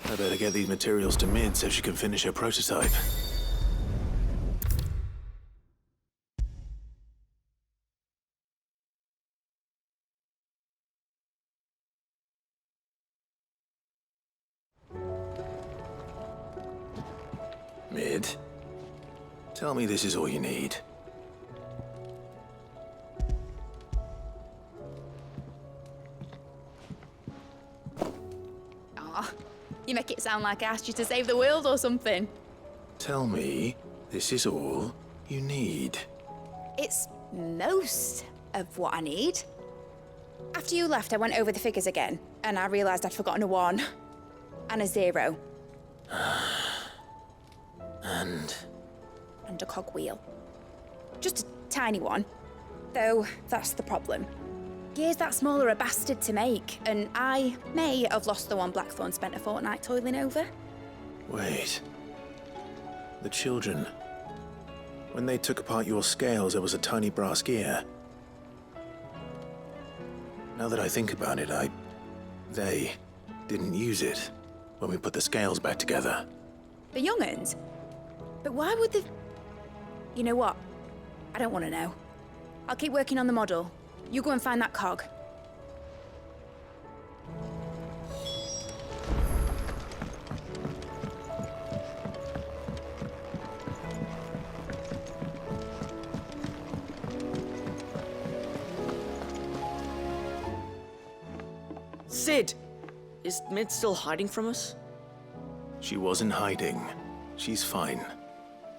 Speaker 1: I better get these materials to Mid so she can finish her prototype. Mid, tell me this is all you need.
Speaker 9: You make it sound like I asked you to save the world or something.
Speaker 1: Tell me this is all you need.
Speaker 9: It's most of what I need. After you left, I went over the figures again, and I realized I'd forgotten a 1 and a 0.
Speaker 1: And
Speaker 9: a cogwheel. Just a tiny one. Though, that's the problem. Gears that small are a bastard to make, and I may have lost the one Blackthorn spent a fortnight toiling over.
Speaker 1: wait. The children. When they took apart your scales, there was a tiny brass gear. Now that I think about it, they didn't use it when we put the scales back together.
Speaker 9: The young'uns? But why would the... You know what? I don't want to know. I'll keep working on the model. You go and find that cog.
Speaker 14: Is Mid still hiding from us?
Speaker 1: She wasn't hiding. She's fine.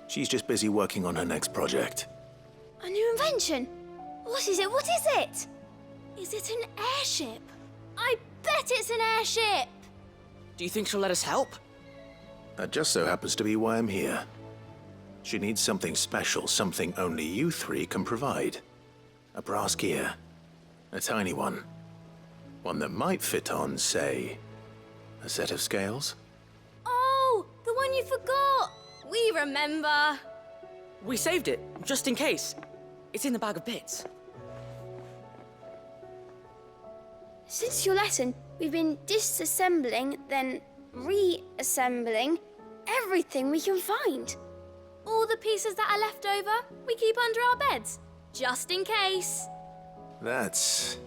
Speaker 1: She's just busy working on her next project.
Speaker 9: A new invention? What is it? What is it? Is it an airship? I bet it's an airship!
Speaker 14: Do you think she'll let us help?
Speaker 1: That just so happens to be why I'm here. She needs something special, something only you three can provide. A brass gear. A tiny one. One that might fit on, say, a set of scales?
Speaker 9: Oh, the one you forgot! We remember!
Speaker 14: We saved it, just in case. It's in the bag of bits.
Speaker 18: Since your lesson, we've been disassembling, then reassembling everything we can find.
Speaker 9: All the pieces that are left over, we keep under our beds, just in case.
Speaker 1: That's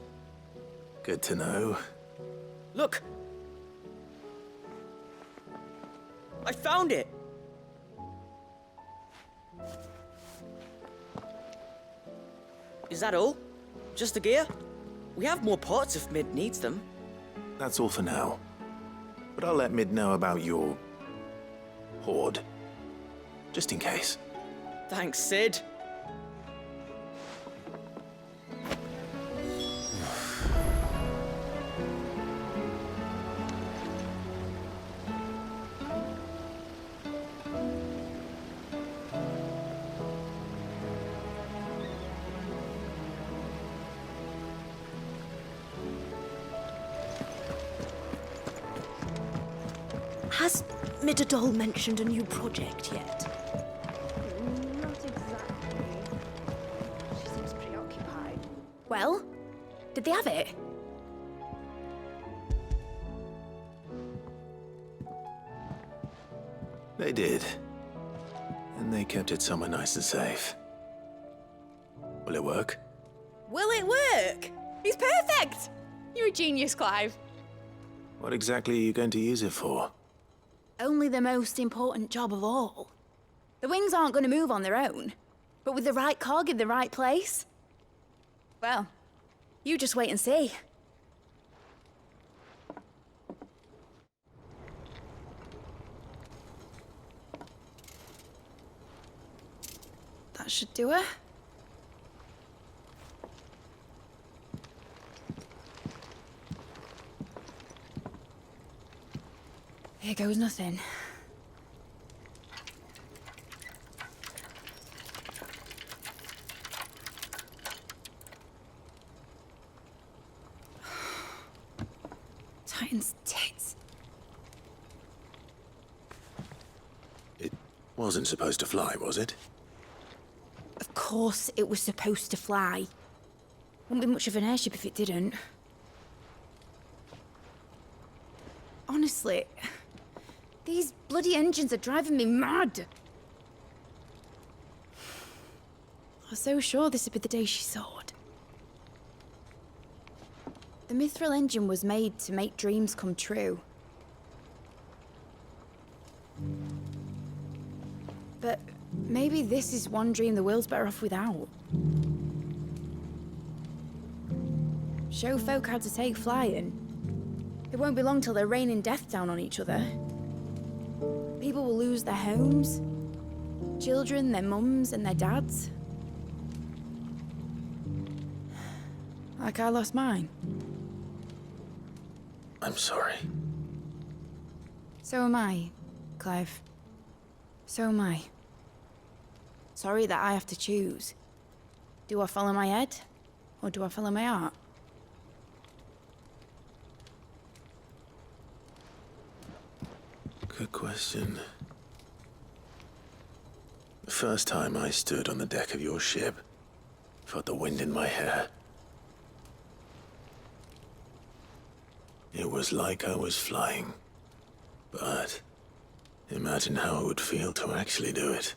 Speaker 1: good to know.
Speaker 14: Look! I found it! Is that all? Just the gear? We have more parts if Mid needs them.
Speaker 1: That's all for now. But I'll let Mid know about your hoard. Just in case.
Speaker 14: Thanks, Sid.
Speaker 16: Has Midadol mentioned a new project yet?
Speaker 18: Not exactly. She seems preoccupied.
Speaker 9: Well, did they have it?
Speaker 1: They did. And they kept it somewhere nice and safe. Will it work?
Speaker 9: Will it work? It's perfect! You're a genius, Clive.
Speaker 1: What exactly are you going to use it for?
Speaker 9: Only the most important job of all. The wings aren't going to move on their own, but with the right cog in the right place. Well, you just wait and see. That should do it. Here goes nothing. Titan's tits.
Speaker 1: It wasn't supposed to fly, was it?
Speaker 9: Of course it was supposed to fly. Wouldn't be much of an airship if it didn't. Honestly, these bloody engines are driving me mad. I was so sure this would be the day she soared. The Mithril engine was made to make dreams come true. But maybe this is one dream the world's better off without. Show folk how to take flying. It won't be long till they're raining death down on each other. People will lose their homes, children, their mums and their dads. Like I lost mine.
Speaker 1: I'm sorry.
Speaker 9: So am I, Clive. So am I. Sorry that I have to choose. Do I follow my head, or do I follow my heart?
Speaker 1: Good question. The first time I stood on the deck of your ship, felt the wind in my hair. It was like I was flying. But imagine how it would feel to actually do it.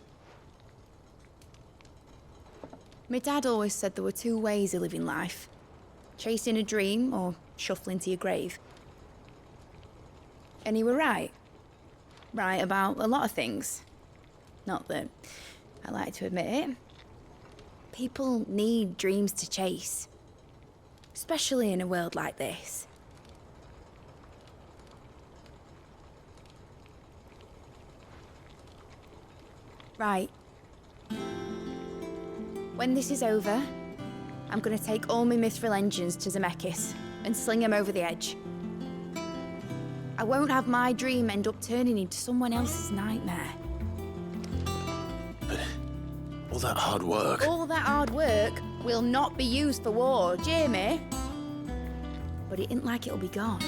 Speaker 9: My dad always said there were two ways of living life. Chasing a dream or shuffling to your grave. And he were right. Right about a lot of things. Not that I like to admit it. People need dreams to chase. Especially in a world like this. Right. When this is over, I'm gonna take all my mithril engines to Zemeckis and sling them over the edge. I won't have my dream end up turning into someone else's nightmare.
Speaker 1: But all that hard work...
Speaker 9: All that hard work will not be used for war, Jamie. But it ain't like it'll be gone.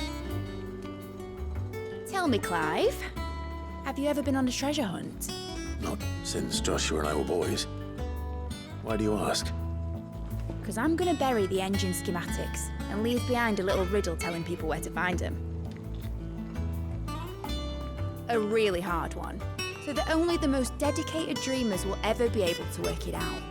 Speaker 9: Tell me, Clive, have you ever been on a treasure hunt?
Speaker 1: Not since Joshua and I were boys. Why do you ask?
Speaker 9: Because I'm gonna bury the engine schematics and leave behind a little riddle telling people where to find them. A really hard one, so that only the most dedicated dreamers will ever be able to work it out.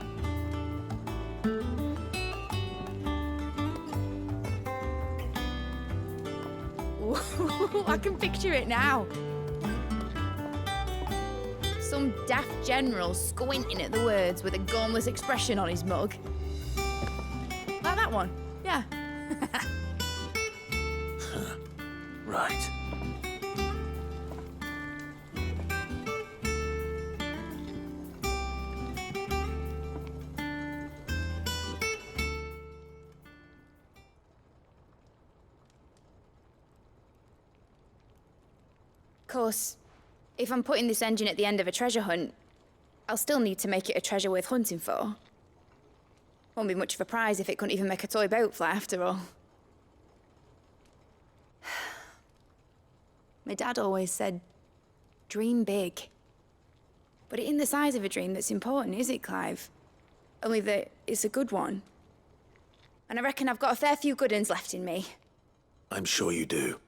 Speaker 9: Ooh, I can picture it now. Some daft general squinting at the words with a gormless expression on his mug. Like that one, yeah.
Speaker 1: Right.
Speaker 9: Of course, if I'm putting this engine at the end of a treasure hunt, I'll still need to make it a treasure worth hunting for. Won't be much of a prize if it couldn't even make a toy boat fly after all. My dad always said, dream big. But it ain't the size of a dream that's important, is it, Clive? Only that it's a good one. And I reckon I've got a fair few good uns left in me.
Speaker 1: I'm sure you do.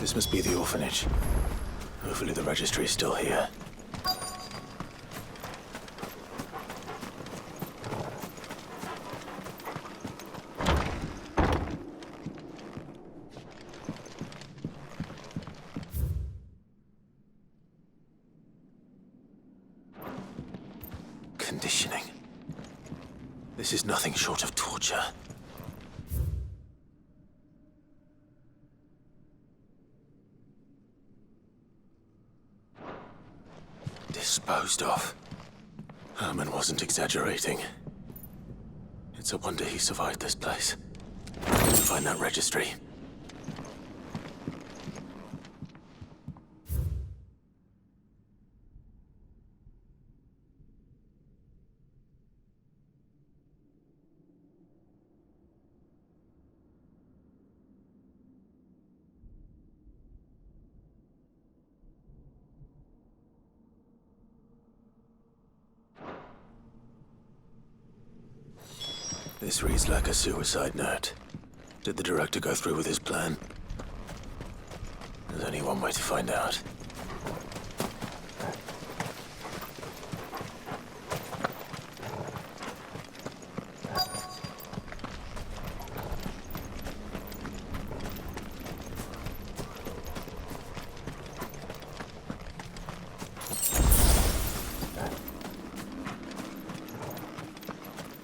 Speaker 1: This must be the orphanage. Hopefully the registry is still here. Conditioning. This is nothing short of torture. Disposed of. Herman wasn't exaggerating. It's a wonder he survived this place. Find that registry. This reads like a suicide note. Did the director go through with his plan? There's only one way to find out.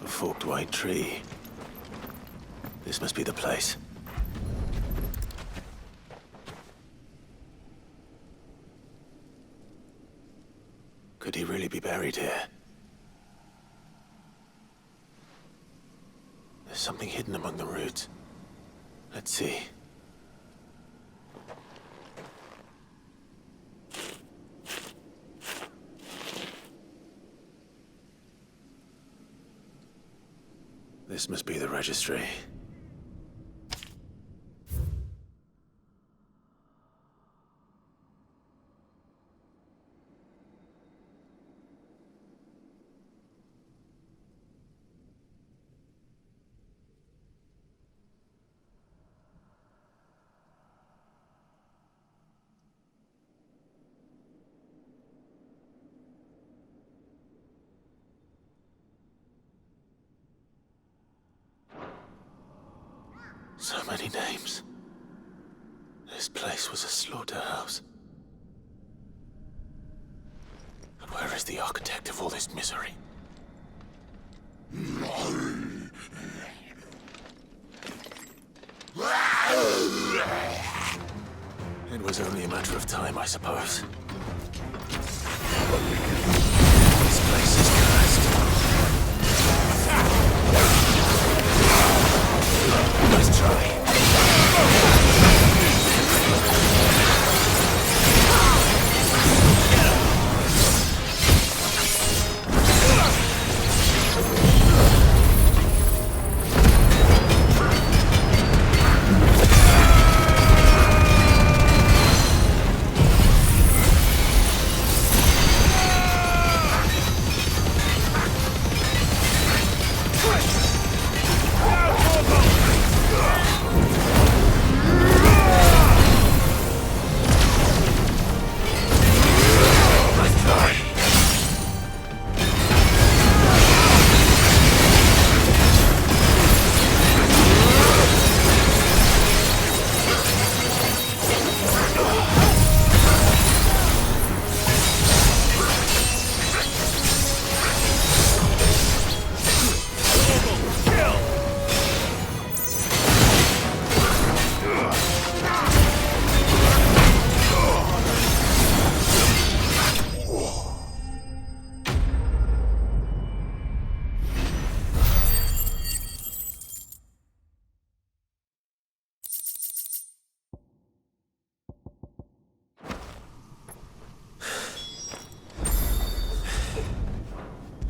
Speaker 1: Forked white tree. This must be the place. Could he really be buried here? There's something hidden among the roots. Let's see. This must be the registry. So many names. This place was a slaughterhouse. And where is the architect of all this misery? It was only a matter of time, I suppose. This place is cursed. Let's try.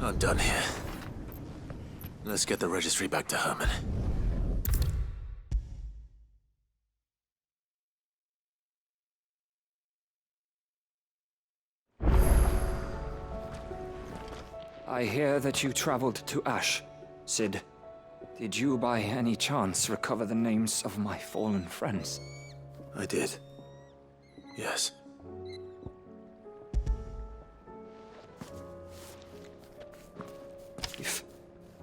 Speaker 1: I'm done here. Let's get the registry back to Herman.
Speaker 19: I hear that you traveled to Ash, Sid. Did you by any chance recover the names of my fallen friends?
Speaker 1: I did. Yes.
Speaker 20: If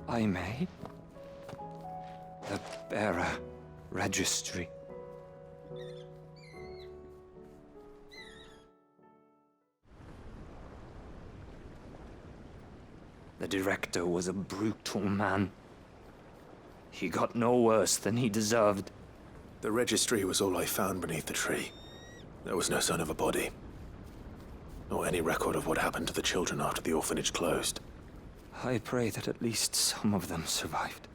Speaker 20: I may, the bearer registry. The director was a brutal man. He got no worse than he deserved.
Speaker 1: The registry was all I found beneath the tree. There was no sign of a body. Or any record of what happened to the children after the orphanage closed.
Speaker 20: I pray that at least some of them survived.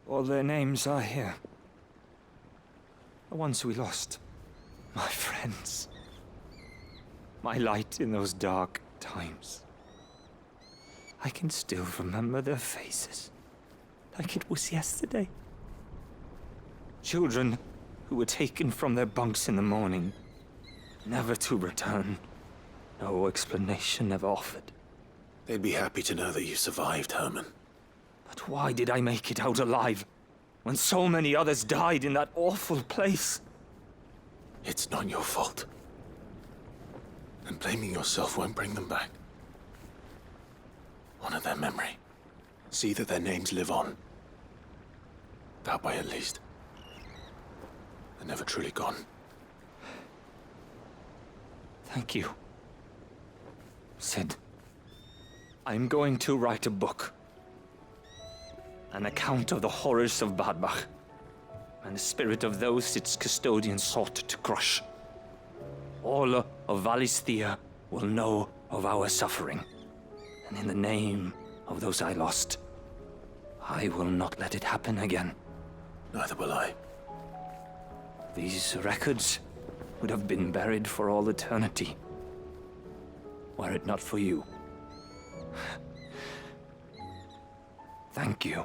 Speaker 20: All their names are here. The ones we lost. My friends. My light in those dark times. I can still remember their faces, like it was yesterday. Children who were taken from their bunks in the morning, never to return. No explanation ever offered.
Speaker 1: They'd be happy to know that you survived, Herman.
Speaker 20: But why did I make it out alive, when so many others died in that awful place?
Speaker 1: It's not your fault. And blaming yourself won't bring them back. Honor their memory. See that their names live on. That way, at least. They're never truly gone.
Speaker 20: Thank you. Sid, I'm going to write a book. An account of the horrors of Badbach, and the spirit of those its custodian sought to crush. All of Valisthea will know of our suffering. And in the name of those I lost, I will not let it happen again.
Speaker 1: Neither will I.
Speaker 20: These records would have been buried for all eternity, were it not for you. Thank you.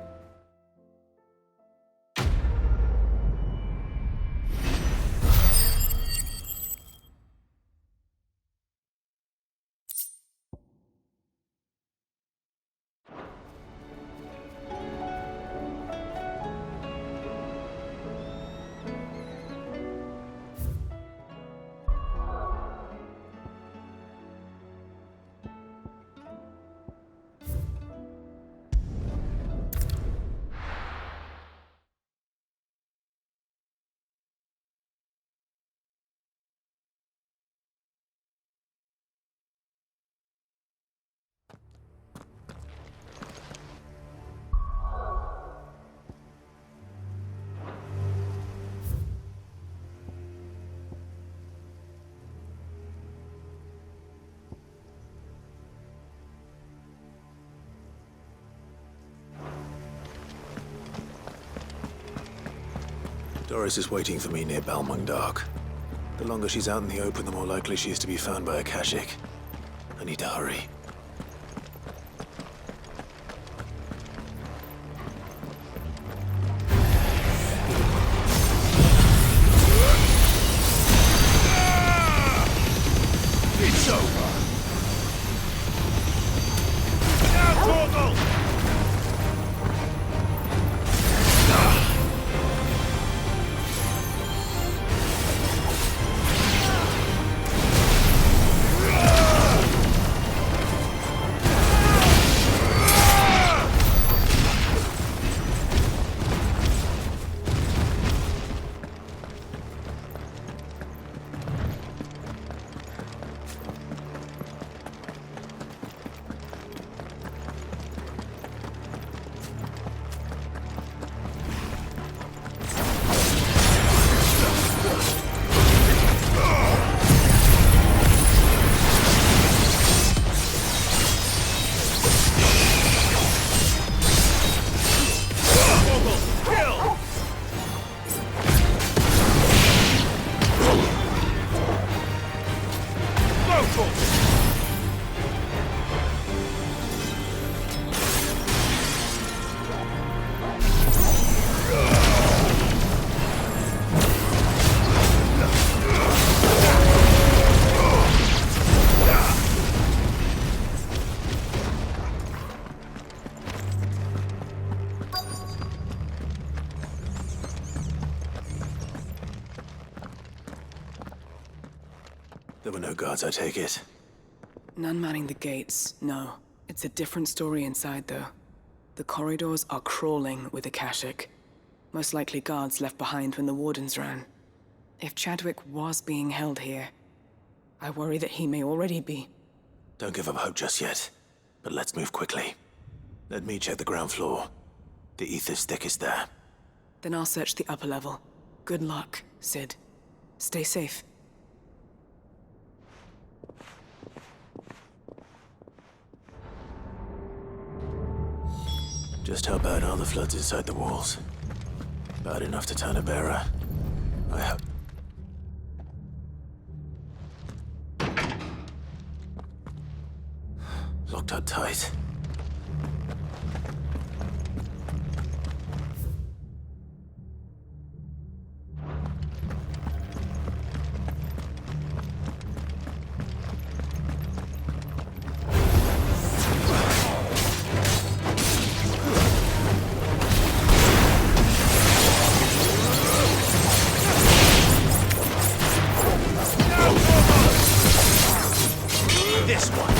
Speaker 1: Doris is waiting for me near Balmung. The longer she's out in the open, the more likely she is to be found by a Kashik. I need to hurry.
Speaker 8: It's over! Now, Torgal!
Speaker 1: There were no guards, I take it.
Speaker 21: None manning the gates, no. It's a different story inside, though. The corridors are crawling with Akashic. Most likely guards left behind when the Wardens ran. If Chadwick was being held here, I worry that he may already be.
Speaker 1: Don't give up hope just yet, but let's move quickly. Let me check the ground floor. The ether's thickest there.
Speaker 21: Then I'll search the upper level. Good luck, Sid. Stay safe.
Speaker 1: Just how bad are the floods inside the walls? Bad enough to turn a bearer. I hope. Locked up tight.
Speaker 8: This one.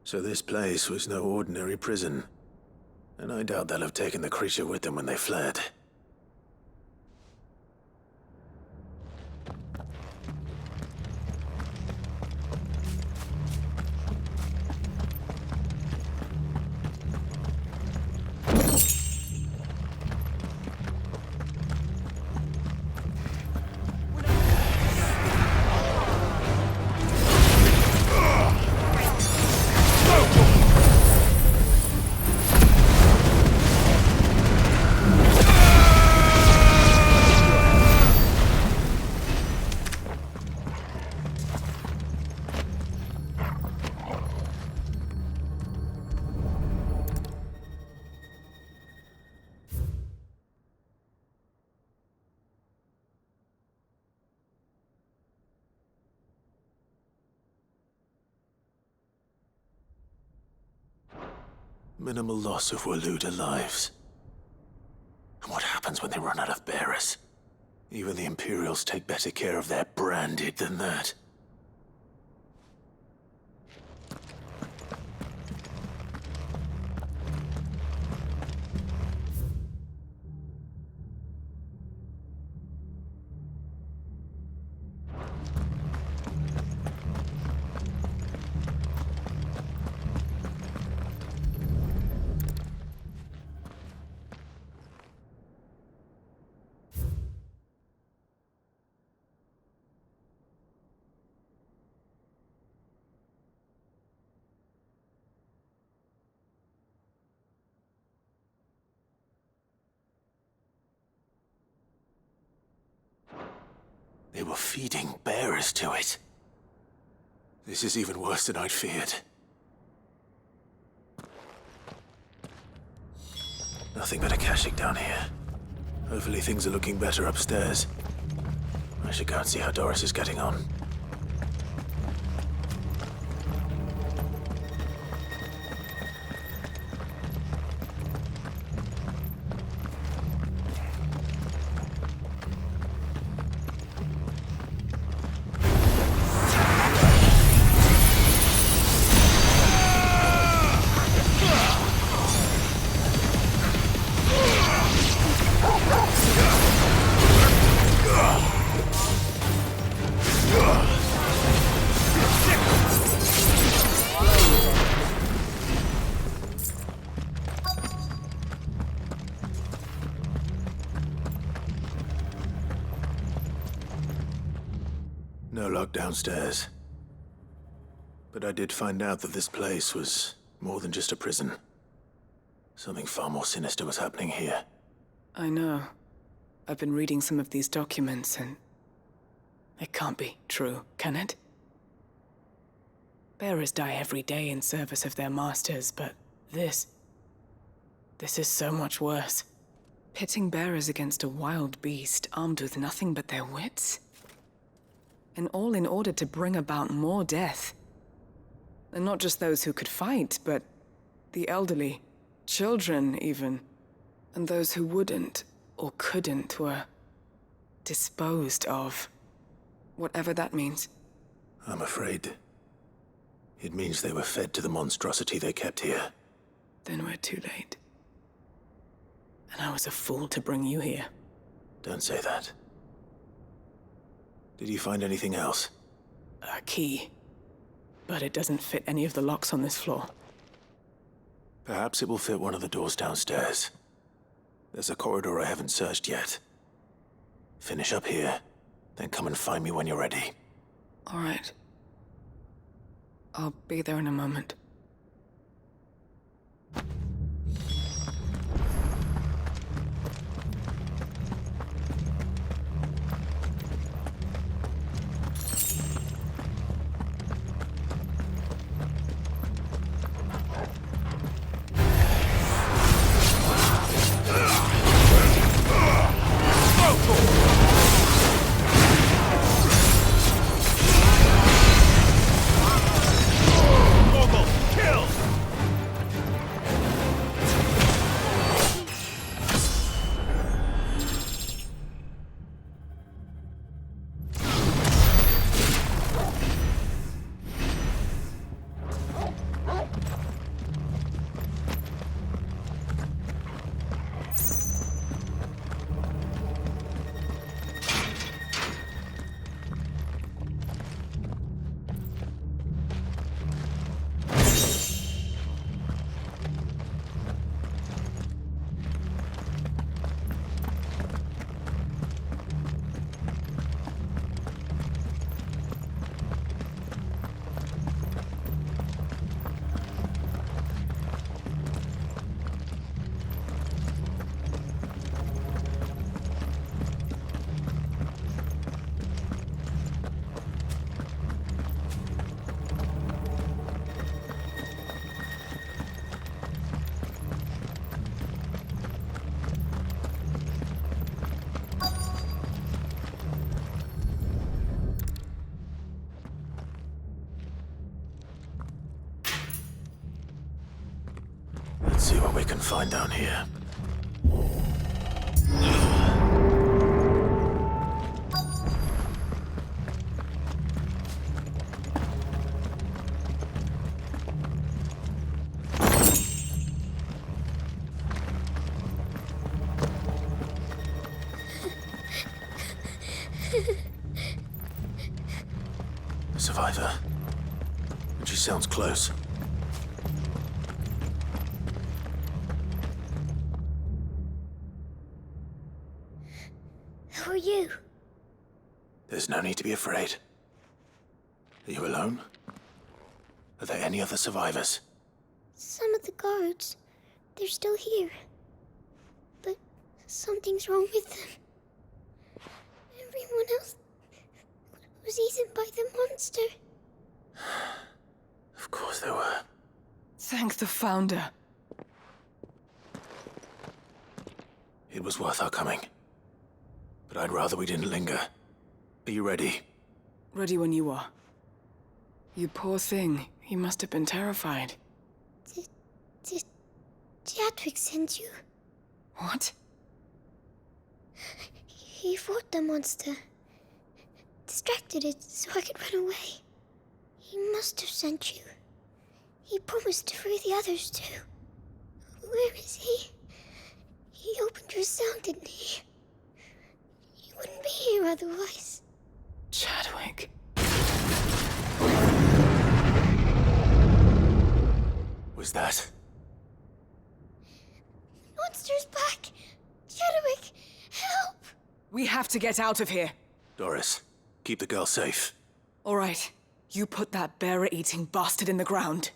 Speaker 1: So this place was no ordinary prison. And I doubt they'll have taken the creature with them when they fled. Minimal loss of Waluda lives. And what happens when they run out of bearers? Even the Imperials take better care of their branded than that. They were feeding bearers to it. This is even worse than I'd feared. Nothing but Akashic down here. Hopefully things are looking better upstairs. I should go and see how Doris is getting on. No lock downstairs. But I did find out that this place was more than just a prison. Something far more sinister was happening here.
Speaker 21: I know. I've been reading some of these documents and... it can't be true, can it? Bearers die every day in service of their masters, but this is so much worse. Pitting bearers against a wild beast armed with nothing but their wits? And all in order to bring about more death. And not just those who could fight, but the elderly, children even. And those who wouldn't or couldn't were disposed of. Whatever that means.
Speaker 1: I'm afraid it means they were fed to the monstrosity they kept here.
Speaker 21: Then we're too late. And I was a fool to bring you here.
Speaker 1: Don't say that. Did you find anything else?
Speaker 21: A key. But it doesn't fit any of the locks on this floor.
Speaker 1: Perhaps it will fit one of the doors downstairs. There's a corridor I haven't searched yet. Finish up here, then come and find me when you're ready.
Speaker 21: All right. I'll be there in a moment.
Speaker 1: Let's see what we can find down here. A survivor. And she sounds close.
Speaker 18: Who are you?
Speaker 1: There's no need to be afraid. Are you alone? Are there any other survivors?
Speaker 18: Some of the guards. They're still here. But something's wrong with them. Everyone else was eaten by the monster.
Speaker 1: Of course there were.
Speaker 21: Thank the Founder.
Speaker 1: It was worth our coming. But I'd rather we didn't linger. Are you ready?
Speaker 21: Ready when you are. You poor thing. You must have been terrified.
Speaker 18: Did Chadwick send you?
Speaker 21: What?
Speaker 18: He fought the monster. Distracted it so I could run away. He must have sent you. He promised to free the others too. Where is he? He opened your cell, didn't he? He wouldn't be here otherwise.
Speaker 21: Chadwick.
Speaker 1: Was that?
Speaker 18: Monster's back! Chadwick, help!
Speaker 21: We have to get out of here.
Speaker 1: Doris, keep the girl safe.
Speaker 21: All right. You put that bearer-eating bastard in the ground.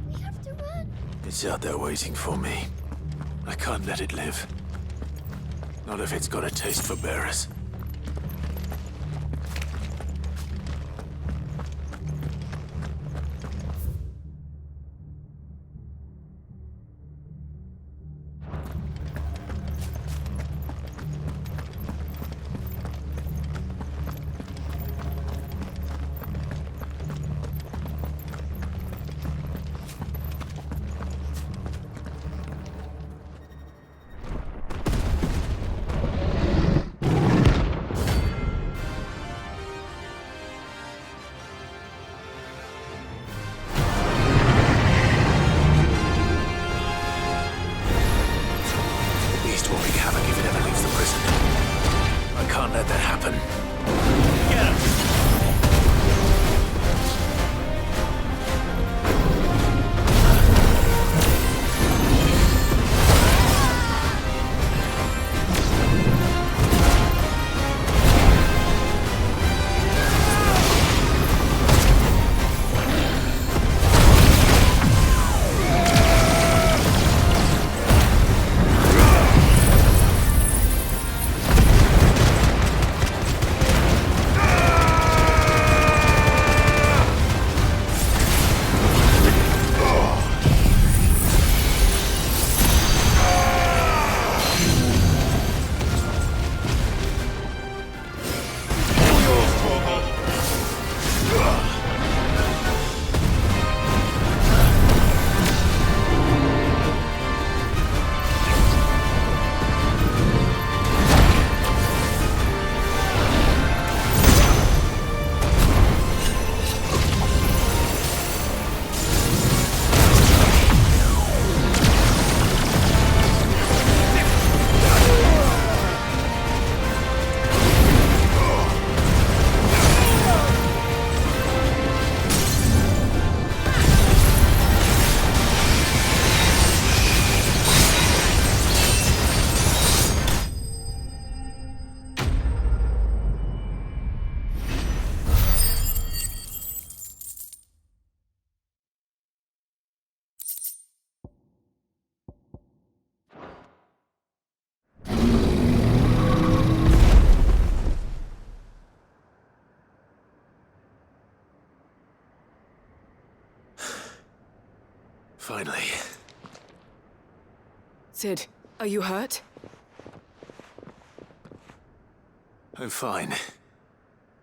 Speaker 18: We have to run.
Speaker 1: It's out there waiting for me. I can't let it live. Not if it's got a taste for bearers. Finally.
Speaker 21: Sid, are you hurt?
Speaker 1: I'm fine.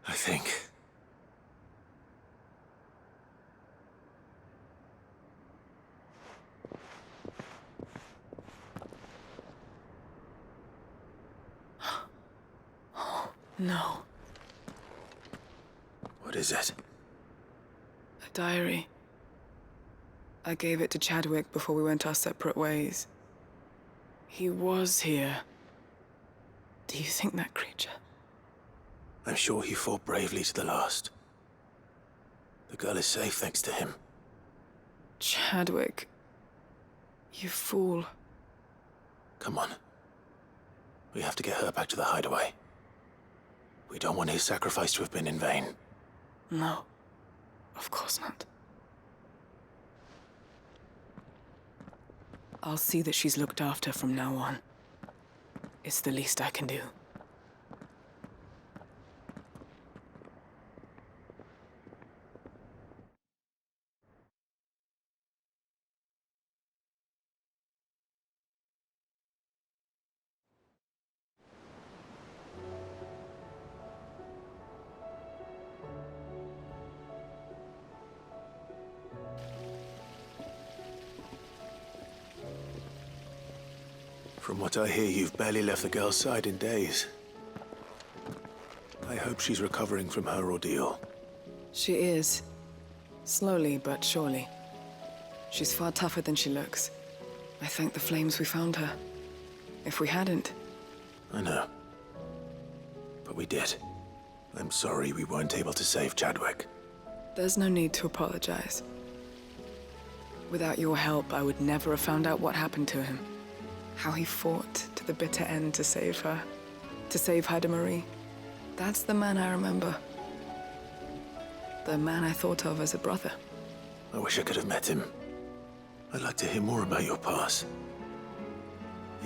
Speaker 1: I think.
Speaker 21: No.
Speaker 1: What is it?
Speaker 21: A diary. I gave it to Chadwick before we went our separate ways. He was here. Do you think that creature?
Speaker 1: I'm sure he fought bravely to the last. The girl is safe thanks to him.
Speaker 21: Chadwick. You fool.
Speaker 1: Come on. We have to get her back to the hideaway. We don't want his sacrifice to have been in vain.
Speaker 21: No. Of course not. I'll see that she's looked after from now on. It's the least I can do.
Speaker 1: From what I hear, you've barely left the girl's side in days. I hope she's recovering from her ordeal.
Speaker 21: She is. Slowly but surely. She's far tougher than she looks. I thank the flames we found her. If we hadn't...
Speaker 1: I know. But we did. I'm sorry we weren't able to save Chadwick.
Speaker 21: There's no need to apologize. Without your help, I would never have found out what happened to him. How he fought to the bitter end to save her. To save Haida Marie. That's the man I remember. The man I thought of as a brother.
Speaker 1: I wish I could have met him. I'd like to hear more about your past.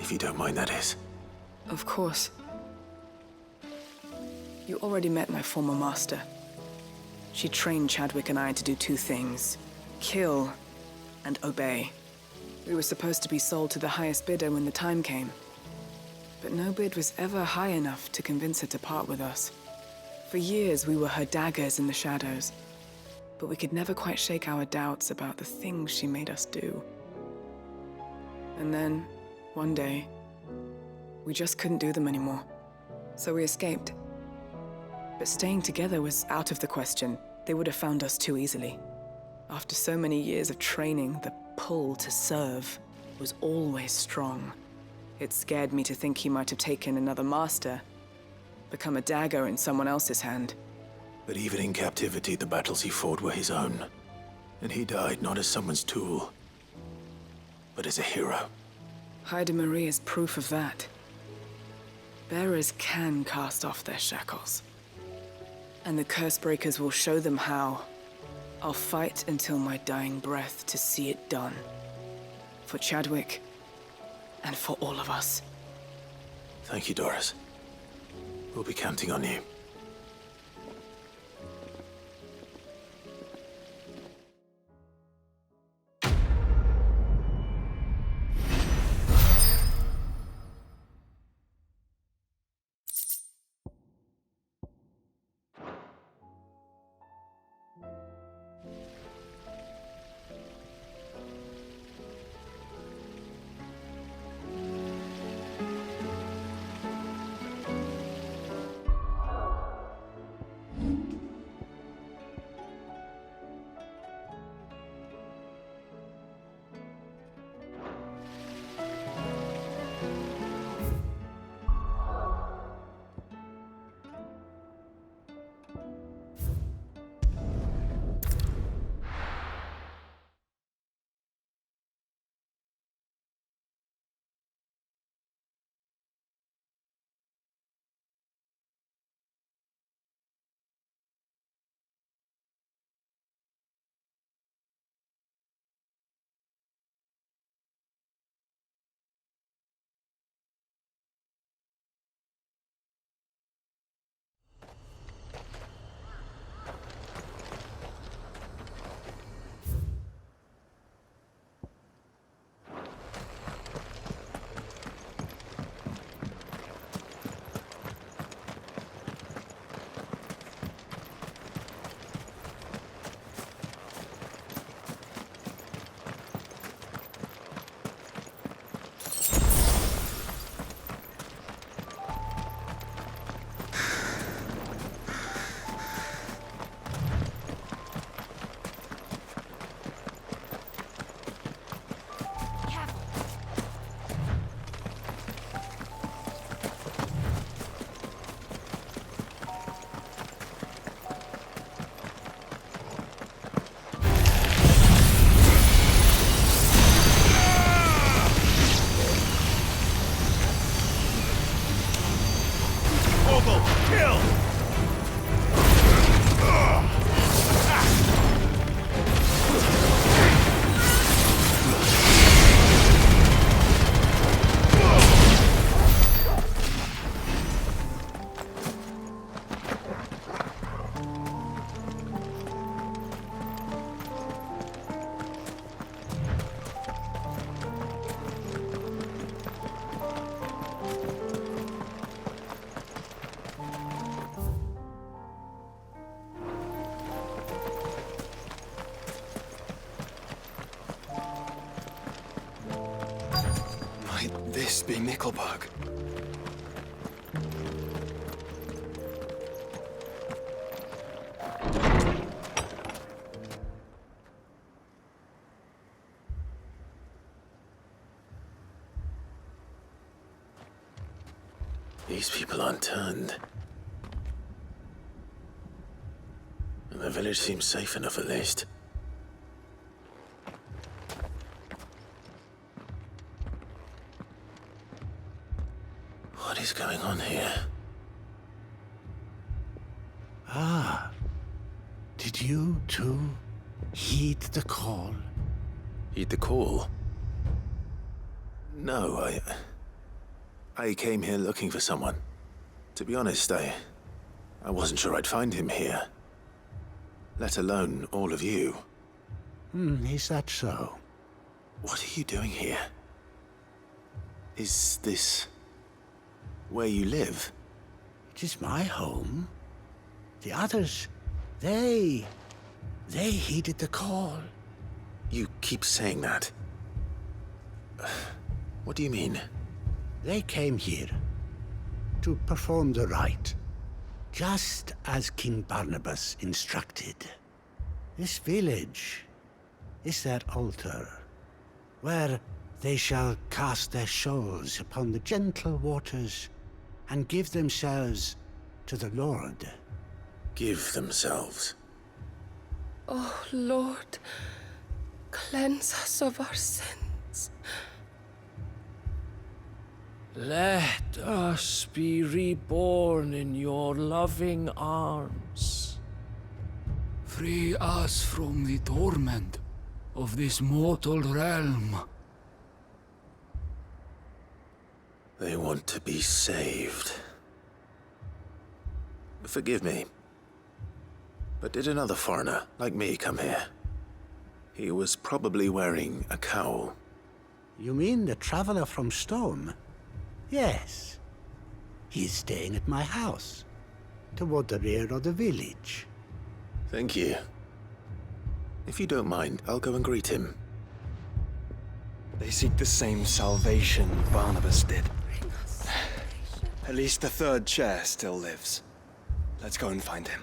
Speaker 1: If you don't mind, that is.
Speaker 21: Of course. You already met my former master. She trained Chadwick and I to do two things. Kill and obey. We were supposed to be sold to the highest bidder when the time came. But no bid was ever high enough to convince her to part with us. For years, we were her daggers in the shadows. But we could never quite shake our doubts about the things she made us do. And then, one day, we just couldn't do them anymore. So we escaped. But staying together was out of the question. They would have found us too easily. After so many years of training, the pull to serve was always strong. It scared me to think he might have taken another master, become a dagger in someone else's hand.
Speaker 1: But even in captivity, the battles he fought were his own. And he died not as someone's tool, but as a hero.
Speaker 21: Haida Marie is proof of that. Bearers can cast off their shackles. And the Cursebreakers will show them how. I'll fight until my dying breath to see it done. For Chadwick, and for all of us.
Speaker 1: Thank you, Doris. We'll be counting on you.
Speaker 7: this be Nickelberg?
Speaker 1: These people aren't turned. And the village seems safe enough at least. What is going on here?
Speaker 15: Ah, did you too heed the call?
Speaker 1: Heed the call? No, I came here looking for someone. To be honest, I wasn't sure I'd find him here. Let alone all of you.
Speaker 15: Is that so?
Speaker 1: What are you doing here? Is this where you live?
Speaker 15: It is my home. The others, they heeded the call.
Speaker 1: You keep saying that. What do you mean?
Speaker 15: They came here to perform the rite, just as King Barnabas instructed. This village is their altar, where they shall cast their shoals upon the gentle waters and give themselves to the Lord.
Speaker 1: Give themselves?
Speaker 3: Oh, Lord, cleanse us of our sins.
Speaker 10: Let us be reborn in your loving arms.
Speaker 22: Free us from the torment of this mortal realm.
Speaker 1: They want to be saved. Forgive me, but did another foreigner like me come here? He was probably wearing a cowl.
Speaker 15: You mean the traveler from Stone? Yes. He's staying at my house, toward the rear of the village.
Speaker 1: Thank you. If you don't mind, I'll go and greet him.
Speaker 7: They seek the same salvation Barnabas did. At least the third chair still lives. Let's go and find him.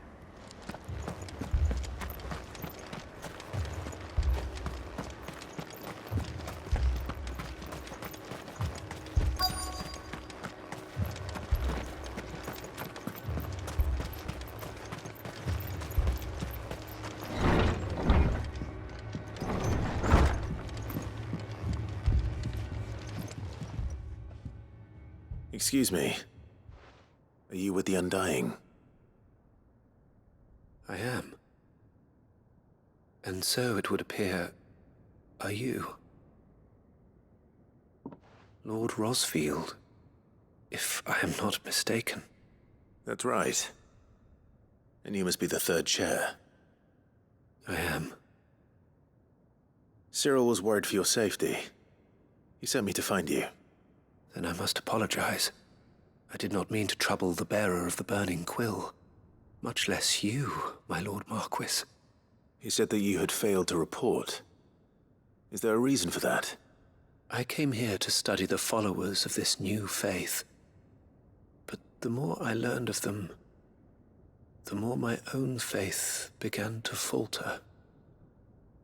Speaker 1: Excuse me. Are you with the Undying?
Speaker 23: I am. And so it would appear, are you? Lord Rosfield, if I am not mistaken.
Speaker 1: That's right. And you must be the third chair.
Speaker 23: I am.
Speaker 1: Cyril was worried for your safety. He sent me to find you.
Speaker 23: Then I must apologize. I did not mean to trouble the bearer of the burning quill. Much less you, my Lord Marquis.
Speaker 1: He said that you had failed to report. Is there a reason for that?
Speaker 23: I came here to study the followers of this new faith. But the more I learned of them, the more my own faith began to falter.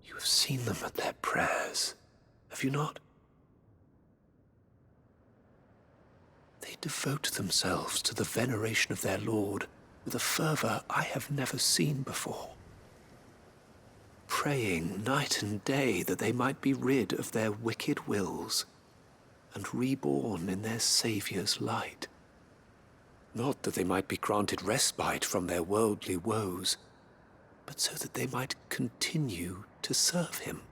Speaker 23: You have seen them at their prayers, have you not? They devote themselves to the veneration of their Lord with a fervor I have never seen before. Praying night and day that they might be rid of their wicked wills and reborn in their Saviour's light. Not that they might be granted respite from their worldly woes, but so that they might continue to serve him.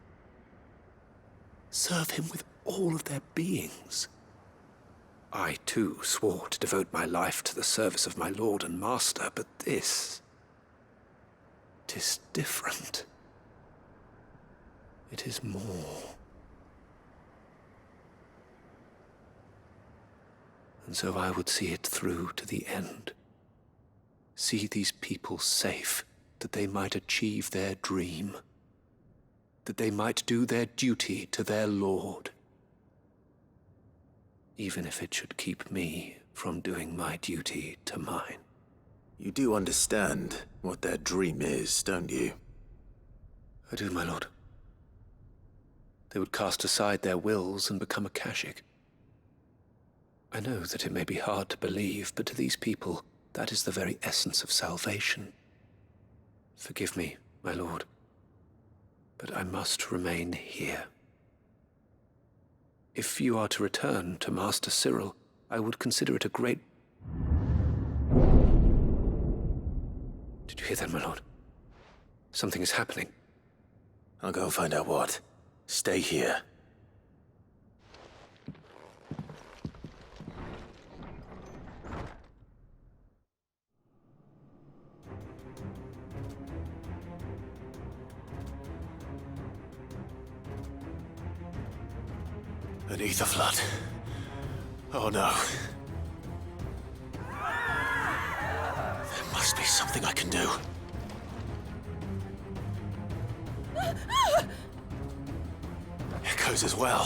Speaker 23: Serve him with all of their beings. I, too, swore to devote my life to the service of my Lord and Master, but this... 'tis different. It is more. And so I would see it through to the end. See these people safe, that they might achieve their dream. That they might do their duty to their Lord. even if it should keep me from doing my duty to mine.
Speaker 1: You do understand what their dream is, don't you?
Speaker 23: I do, my lord. They would cast aside their wills and become Akashic. I know that it may be hard to believe, but to these people, that is the very essence of salvation. Forgive me, my lord, but I must remain here. If you are to return to Master Cyril, I would consider it a great... Did you hear that, my lord? Something is happening.
Speaker 1: I'll go and find out what. Stay here. An ether flood. Oh no. There must be something I can do. Echoes as well.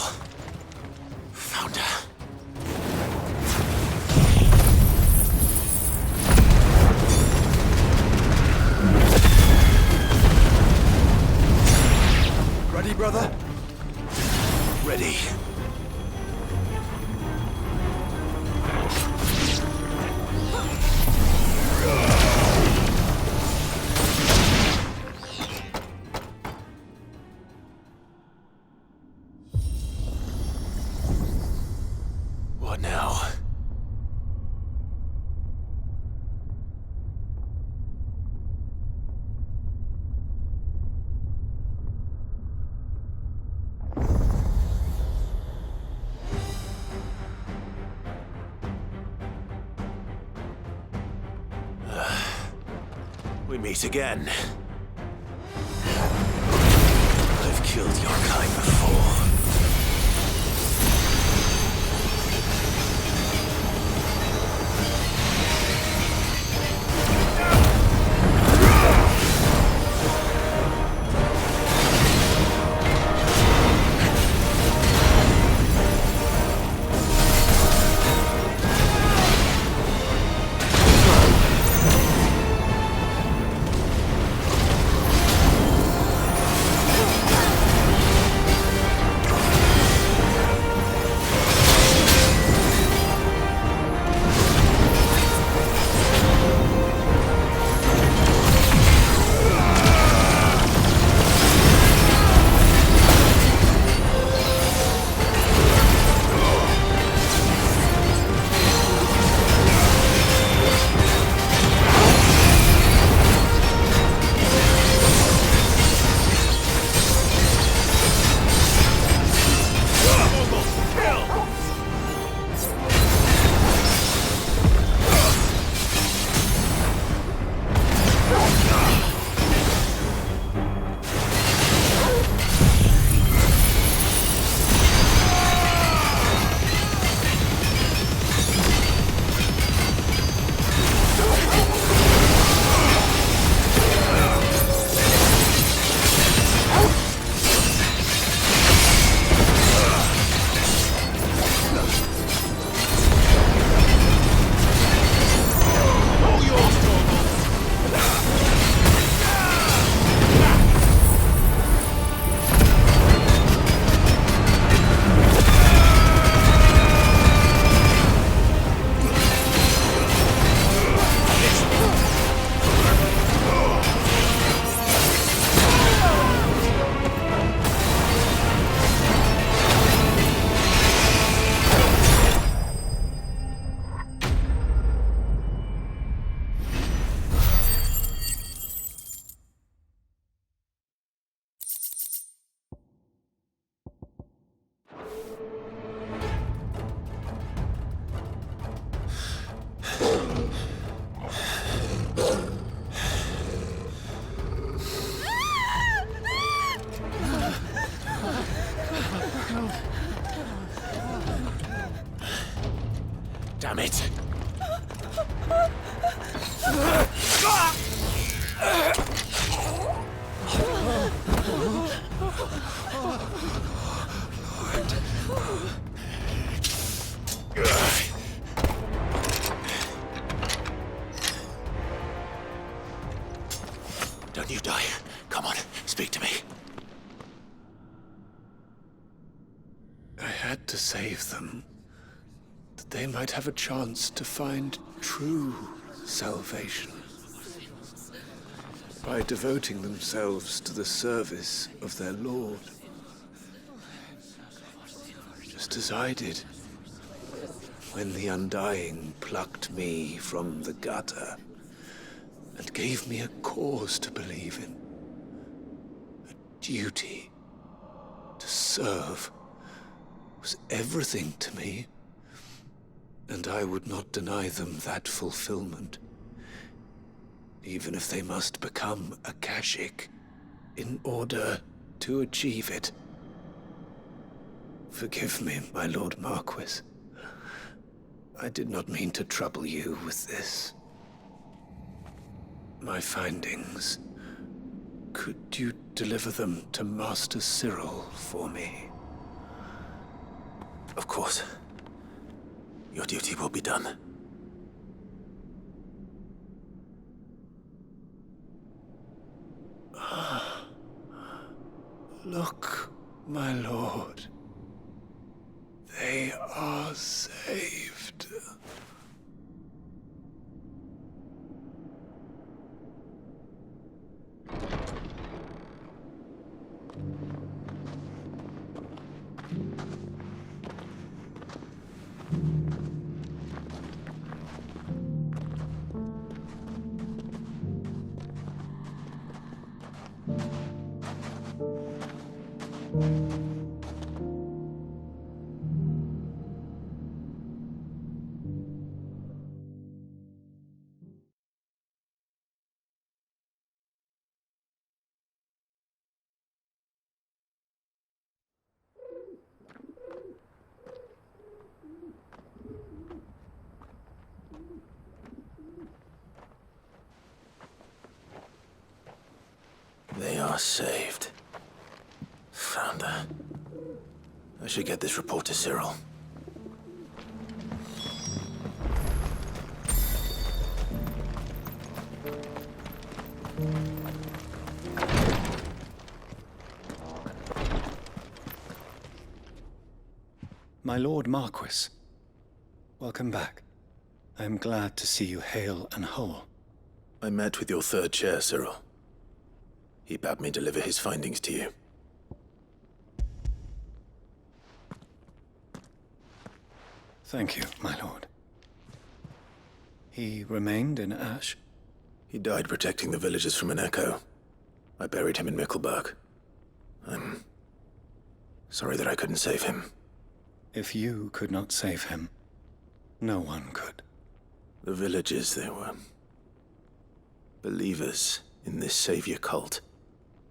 Speaker 1: Found her.
Speaker 7: Ready, brother?
Speaker 1: Ready. What now? We meet again. I've killed your kind before. Damn it!
Speaker 23: I had to save them, that they might have a chance to find true salvation. By devoting themselves to the service of their Lord. Just as I did, when the Undying plucked me from the gutter and gave me a cause to believe in. A duty to serve was everything to me, and I would not deny them that fulfillment, even if they must become a Kashik in order to achieve it. Forgive me, my Lord Marquis. I did not mean to trouble you with this. My findings. Could you deliver them to Master Cyril for me?
Speaker 1: Of course. Your duty will be done.
Speaker 23: Look, my lord. They are saved.
Speaker 1: They are saved. Founder. I should get this report to Cyril.
Speaker 2: My Lord Marquis, welcome back. I am glad to see you hale and whole.
Speaker 1: I met with your third chair, Cyril. He bade me deliver his findings to you.
Speaker 2: Thank you, my lord. He remained in Ash?
Speaker 1: He died protecting the villagers from an echo. I buried him in Mickelberg. I'm sorry that I couldn't save him.
Speaker 2: If you could not save him, no one could.
Speaker 1: The villagers, they were believers in this savior cult.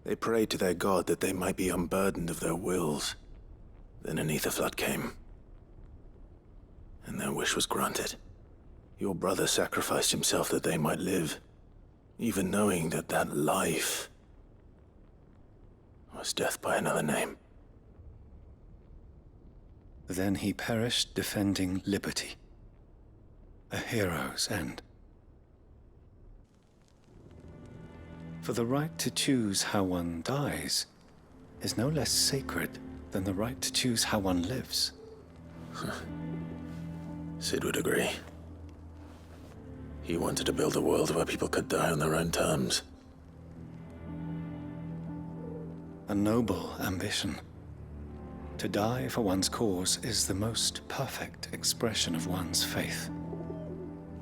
Speaker 1: They prayed to their god that they might be unburdened of their wills. Then an ether flood came, and their wish was granted. Your brother sacrificed himself that they might live, even knowing that that life was death by another name.
Speaker 2: Then he perished defending liberty. A hero's end. For the right to choose how one dies is no less sacred than the right to choose how one lives.
Speaker 1: Sid would agree. He wanted to build a world where people could die on their own terms.
Speaker 2: A noble ambition. To die for one's cause is the most perfect expression of one's faith.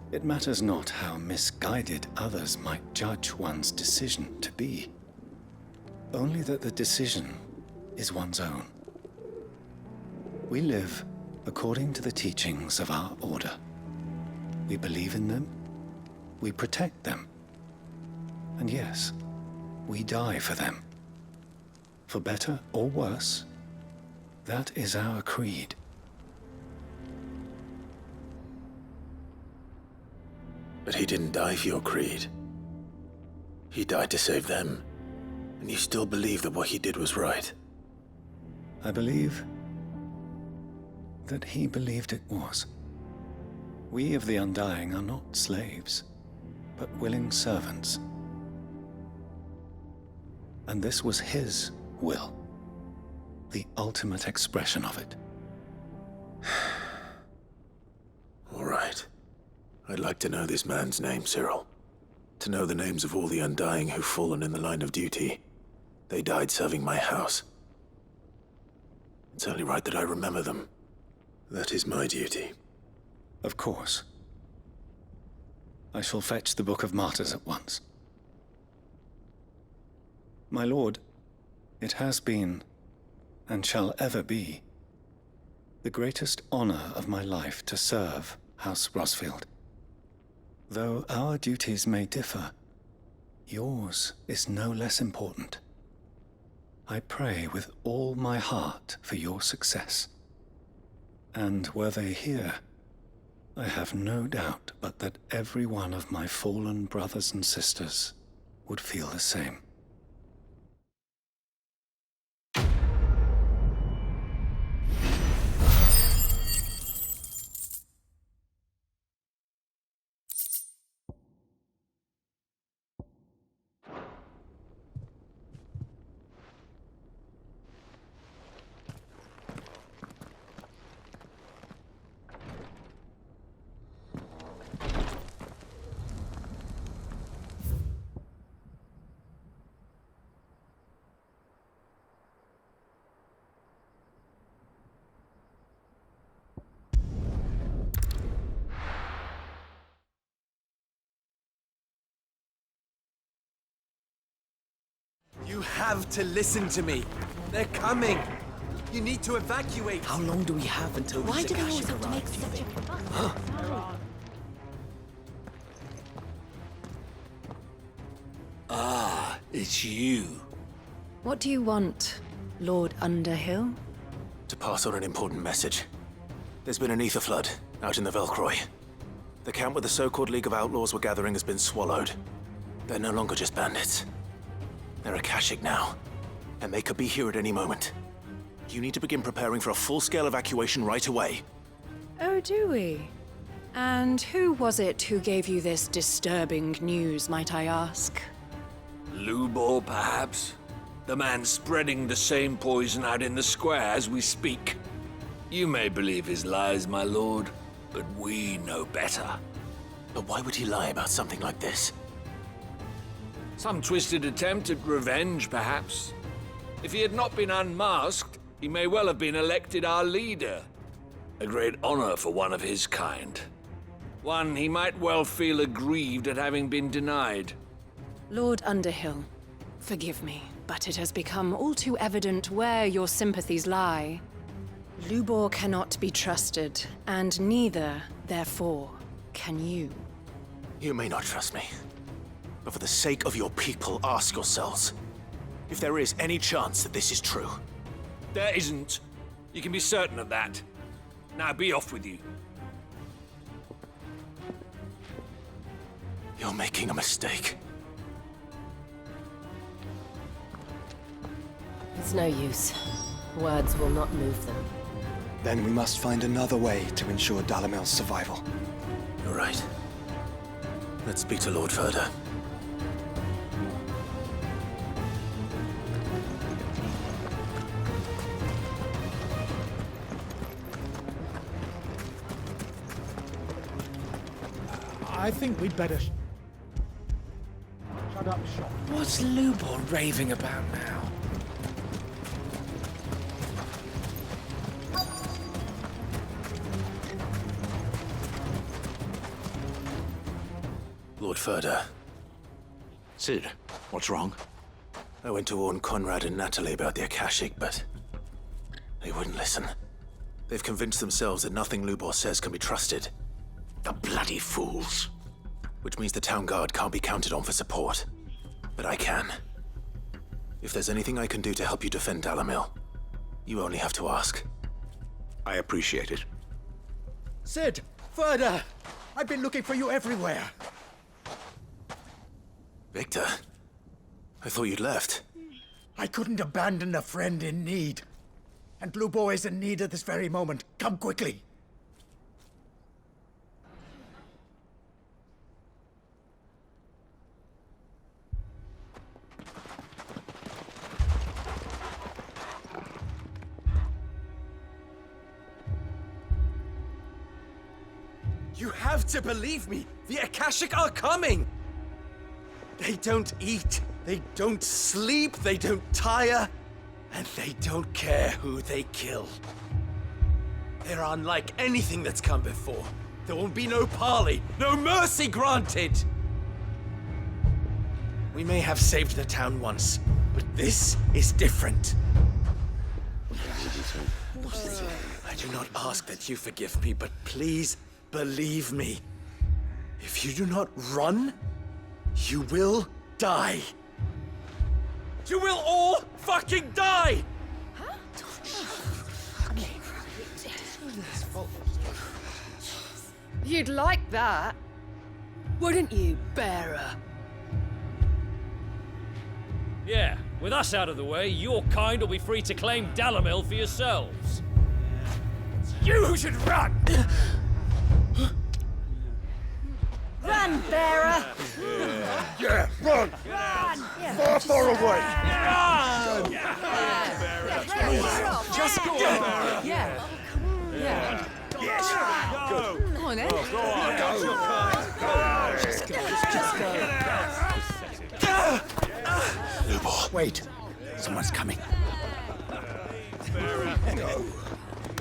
Speaker 2: It matters not how misguided others might judge one's decision to be. Only that the decision is one's own. We live according to the teachings of our order. We believe in them, we protect them, and yes, we die for them. For better or worse, that is our creed.
Speaker 1: But he didn't die for your creed. He died to save them. And you still believe that what he did was right.
Speaker 2: I believe that he believed it was. We of the Undying are not slaves, but willing servants. And this was his will, the ultimate expression of it.
Speaker 1: I'd like to know this man's name, Cyril. To know the names of all the Undying who've fallen in the line of duty. They died serving my house. It's only right that I remember them. That is my duty.
Speaker 2: Of course. I shall fetch the Book of Martyrs at once. My lord, it has been, and shall ever be, the greatest honor of my life to serve House Rosfield. Though our duties may differ, yours is no less important. I pray with all my heart for your success. And were they here, I have no doubt but that every one of my fallen brothers and sisters would feel the same.
Speaker 7: You have to listen to me. They're coming. You need to evacuate.
Speaker 4: How long do we have until
Speaker 9: Why
Speaker 4: these
Speaker 9: do they always
Speaker 4: Akashic
Speaker 9: have to
Speaker 4: arrive,
Speaker 9: make
Speaker 4: do you
Speaker 9: such
Speaker 4: think?
Speaker 9: a
Speaker 4: Ah, it's you.
Speaker 6: What do you want, Lord Underhill?
Speaker 1: To pass on an important message. There's been an ether flood out in the Velcroy. The camp where the so-called League of Outlaws were gathering has been swallowed. They're no longer just bandits. They're Akashic now, and they could be here at any moment. You need to begin preparing for a full-scale evacuation right away.
Speaker 6: Oh, do we? And who was it who gave you this disturbing news, might I ask?
Speaker 23: Lubor, perhaps? The man spreading the same poison out in the square as we speak. You may believe his lies, my lord, but we know better.
Speaker 1: But why would he lie about something like this?
Speaker 23: Some twisted attempt at revenge, perhaps. If he had not been unmasked, he may well have been elected our leader. A great honor for one of his kind. One he might well feel aggrieved at having been denied.
Speaker 6: Lord Underhill, forgive me, but it has become all too evident where your sympathies lie. Lubor cannot be trusted, and neither, therefore, can you.
Speaker 1: You may not trust me, but for the sake of your people, ask yourselves if there is any chance that this is true.
Speaker 23: There isn't. You can be certain of that. Now be off with you.
Speaker 1: You're making a mistake.
Speaker 3: It's no use. Words will not move them.
Speaker 7: Then we must find another way to ensure Dalamil's survival.
Speaker 1: You're right. Let's speak to Lord Ferda.
Speaker 22: I think we'd better shut up shop.
Speaker 10: What's Lubor raving about now?
Speaker 1: Lord Ferda.
Speaker 10: Sid, what's wrong?
Speaker 1: I went to warn Conrad and Natalie about the Akashic, but they wouldn't listen. They've convinced themselves that nothing Lubor says can be trusted.
Speaker 10: The bloody fools.
Speaker 1: Which means the town guard can't be counted on for support. But I can. If there's anything I can do to help you defend Dalamil, you only have to ask.
Speaker 10: I appreciate it.
Speaker 12: Sid! Ferda! I've been looking for you everywhere.
Speaker 1: Victor? I thought you'd left.
Speaker 12: I couldn't abandon a friend in need. And Lubor is in need at this very moment. Come quickly.
Speaker 14: You have to believe me! The Akashic are coming! They don't eat, they don't sleep, they don't tire, and they don't care who they kill. They're unlike anything that's come before. There will be no parley, no mercy granted! We may have saved the town once, but this is different. I do not ask that you forgive me, but please believe me. If you do not run, you will die. You will all fucking die!
Speaker 6: You'd like that, wouldn't you, bearer?
Speaker 5: Yeah, with us out of the way, your kind will be free to claim Dalamil for yourselves.
Speaker 12: You should run!
Speaker 6: Run, bearer!
Speaker 12: Yeah, run!
Speaker 6: Run!
Speaker 12: Far, far away!
Speaker 5: Run!
Speaker 6: Just go on. Yeah. Yeah.
Speaker 12: Yes!
Speaker 5: Go!
Speaker 6: Come on, then.
Speaker 5: Go on, go!
Speaker 6: Just go.
Speaker 12: Lubor, wait. Someone's coming.
Speaker 5: Go!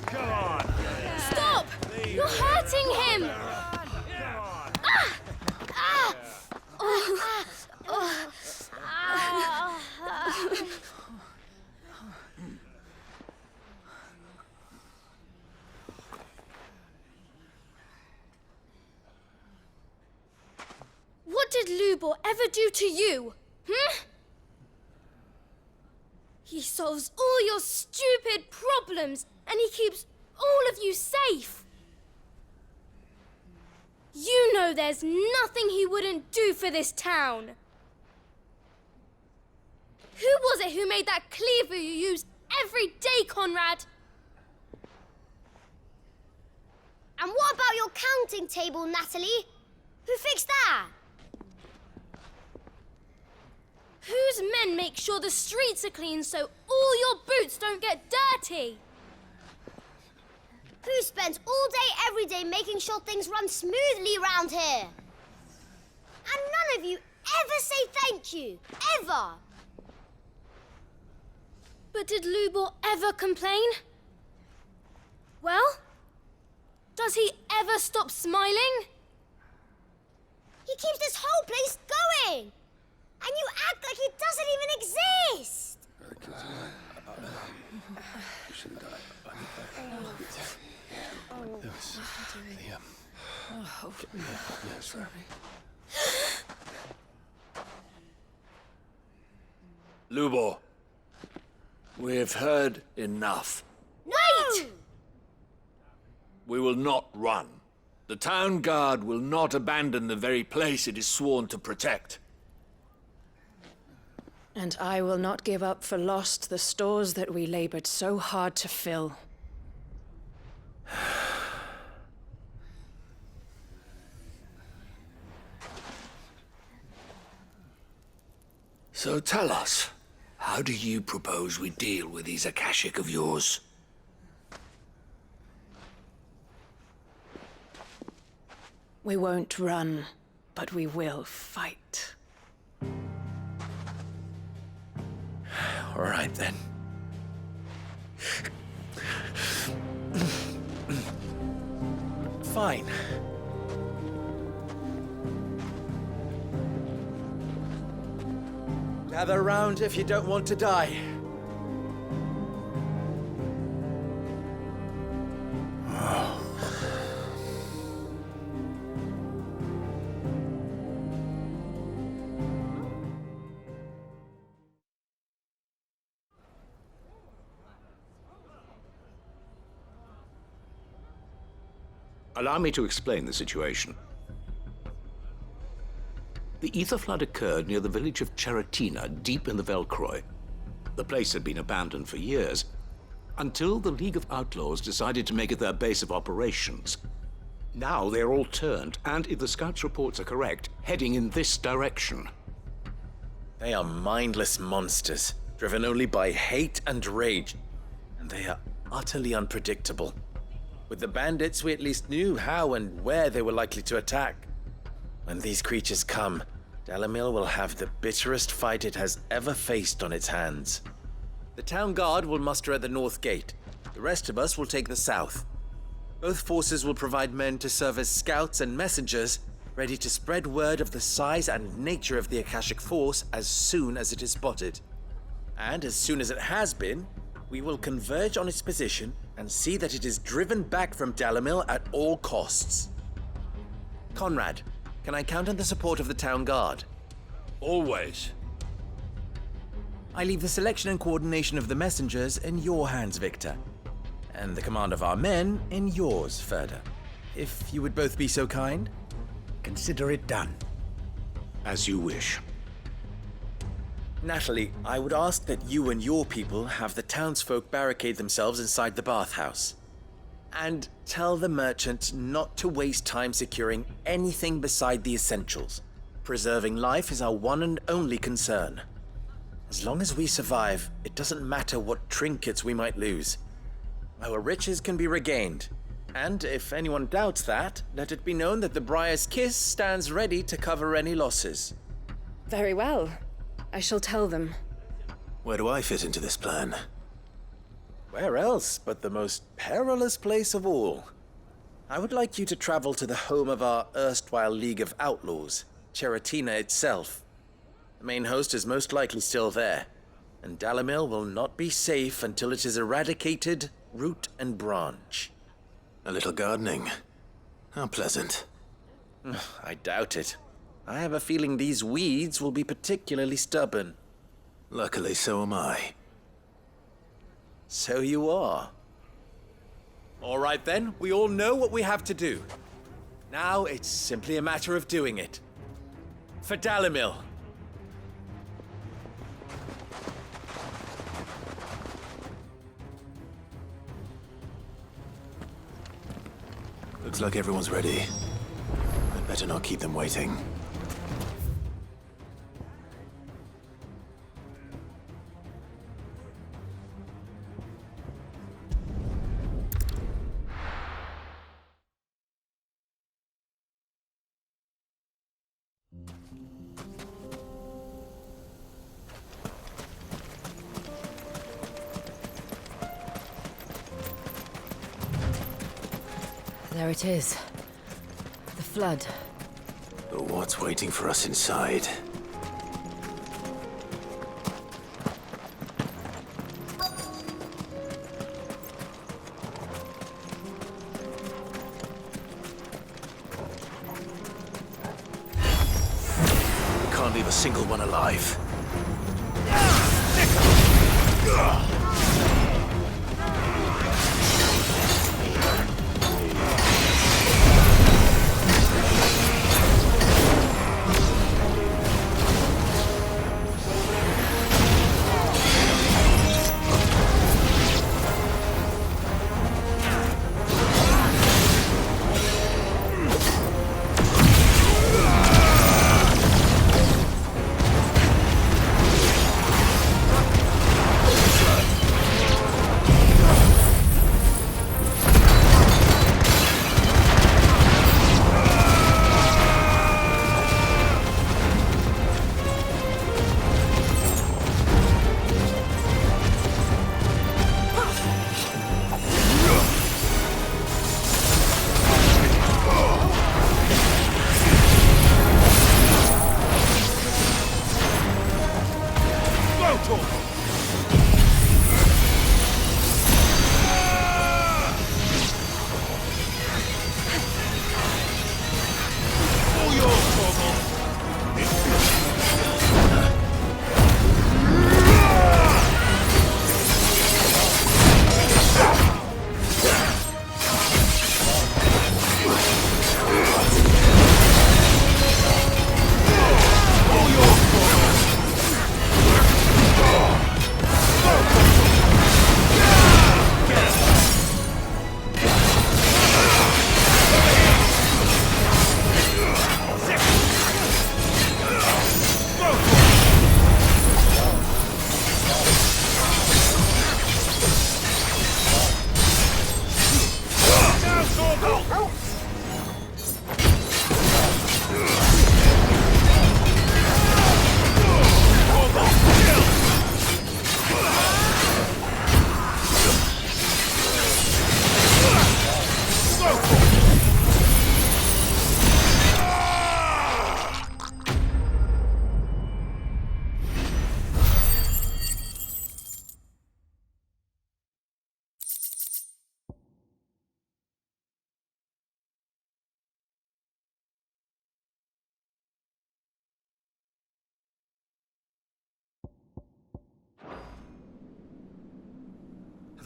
Speaker 5: Come on!
Speaker 18: Stop! You're hurting him! What did Lubor ever do to you? He solves all your stupid problems, and he keeps all of you safe. You know there's nothing he wouldn't do for this town. Who was it who made that cleaver you use every day, Conrad? And what about your counting table, Natalie? Who fixed that? Whose men make sure the streets are clean so all your boots don't get dirty? Who spends all day, every day making sure things run smoothly around here? And none of you ever say thank you, ever. But did Lubor ever complain? Well, does he ever stop smiling? He keeps this whole place going. And you act like it doesn't even exist!
Speaker 10: Lubor, we've heard enough.
Speaker 18: Wait!
Speaker 10: We will not run. The town guard will not abandon the very place it is sworn to protect.
Speaker 6: And I will not give up for lost the stores that we labored so hard to fill.
Speaker 10: So tell us, how do you propose we deal with these Akashic of yours?
Speaker 6: We won't run, but we will fight.
Speaker 10: All right, then.
Speaker 14: Fine. Gather around if you don't want to die.
Speaker 10: Allow me to explain the situation. The ether flood occurred near the village of Cheratina, deep in the Velcroy. The place had been abandoned for years, until the League of Outlaws decided to make it their base of operations. Now they're all turned, and if the scouts' reports are correct, heading in this direction.
Speaker 14: They are mindless monsters, driven only by hate and rage, and they are utterly unpredictable.
Speaker 11: With the bandits, we at least knew how and where they were likely to attack. When these creatures come, Dalamil will have the bitterest fight it has ever faced on its hands. The town guard will muster at the north gate. The rest of us will take the south. Both forces will provide men to serve as scouts and messengers, ready to spread word of the size and nature of the Akashic force as soon as it is spotted. And as soon as it has been, we will converge on its position and see that it is driven back from Dalamil at all costs. Conrad, can I count on the support of the town guard?
Speaker 5: Always.
Speaker 11: I leave the selection and coordination of the messengers in your hands, Victor. And the command of our men in yours, Ferda. If you would both be so kind.
Speaker 12: Consider it done.
Speaker 10: As you wish.
Speaker 11: Natalie, I would ask that you and your people have the townsfolk barricade themselves inside the bathhouse. And tell the merchant not to waste time securing anything beside the essentials. Preserving life is our one and only concern. As long as we survive, it doesn't matter what trinkets we might lose. Our riches can be regained. And if anyone doubts that, let it be known that the Briar's Kiss stands ready to cover any losses.
Speaker 6: Very well. I shall tell them.
Speaker 1: Where do I fit into this plan?
Speaker 11: Where else but the most perilous place of all? I would like you to travel to the home of our erstwhile League of Outlaws, Cheratina itself. The main host is most likely still there, and Dalamil will not be safe until it is eradicated, root and branch.
Speaker 1: A little gardening. How pleasant.
Speaker 11: I doubt it. I have a feeling these weeds will be particularly stubborn.
Speaker 1: Luckily, so am I.
Speaker 11: So you are. All right then, we all know what we have to do. Now it's simply a matter of doing it. For Dalamil.
Speaker 1: Looks like everyone's ready. I'd better not keep them waiting.
Speaker 3: There it is. The flood.
Speaker 1: But what's waiting for us inside? We can't leave a single one alive.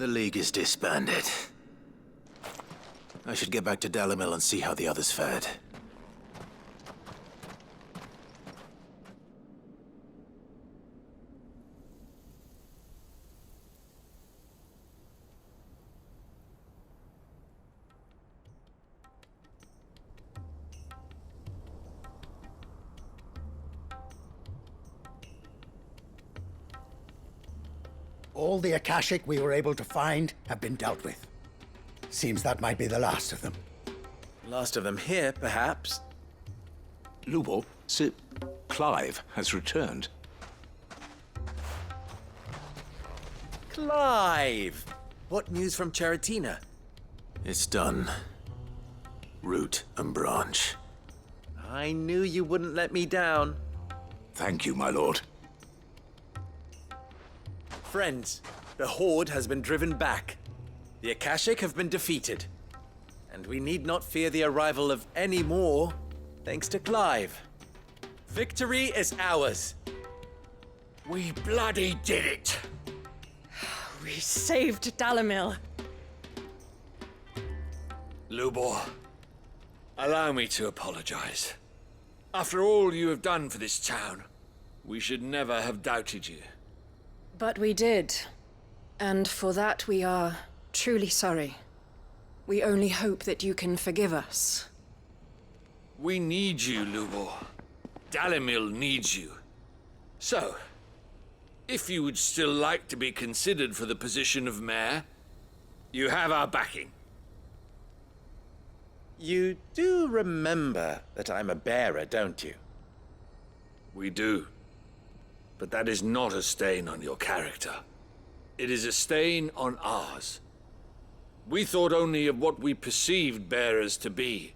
Speaker 1: The League is disbanded. I should get back to Dalimil and see how the others fared.
Speaker 12: All the Akashic we were able to find have been dealt with. Seems that might be the last of them.
Speaker 11: Last of them here, perhaps.
Speaker 10: Lubor, Sir Clive has returned.
Speaker 11: Clive! What news from Charatina?
Speaker 1: It's done. Root and branch.
Speaker 11: I knew you wouldn't let me down.
Speaker 10: Thank you, my lord.
Speaker 11: Friends, the Horde has been driven back. The Akashic have been defeated. And we need not fear the arrival of any more, thanks to Clive. Victory is ours.
Speaker 8: We bloody did it!
Speaker 6: We saved Dalimil.
Speaker 8: Lubor, allow me to apologize. After all you have done for this town, we should never have doubted you.
Speaker 6: But we did. And for that we are truly sorry. We only hope that you can forgive us.
Speaker 8: We need you, Lubor. Dalimil needs you. So, if you would still like to be considered for the position of mayor, you have our backing.
Speaker 11: You do remember that I'm a bearer, don't you?
Speaker 8: We do. But that is not a stain on your character. It is a stain on ours. We thought only of what we perceived bearers to be,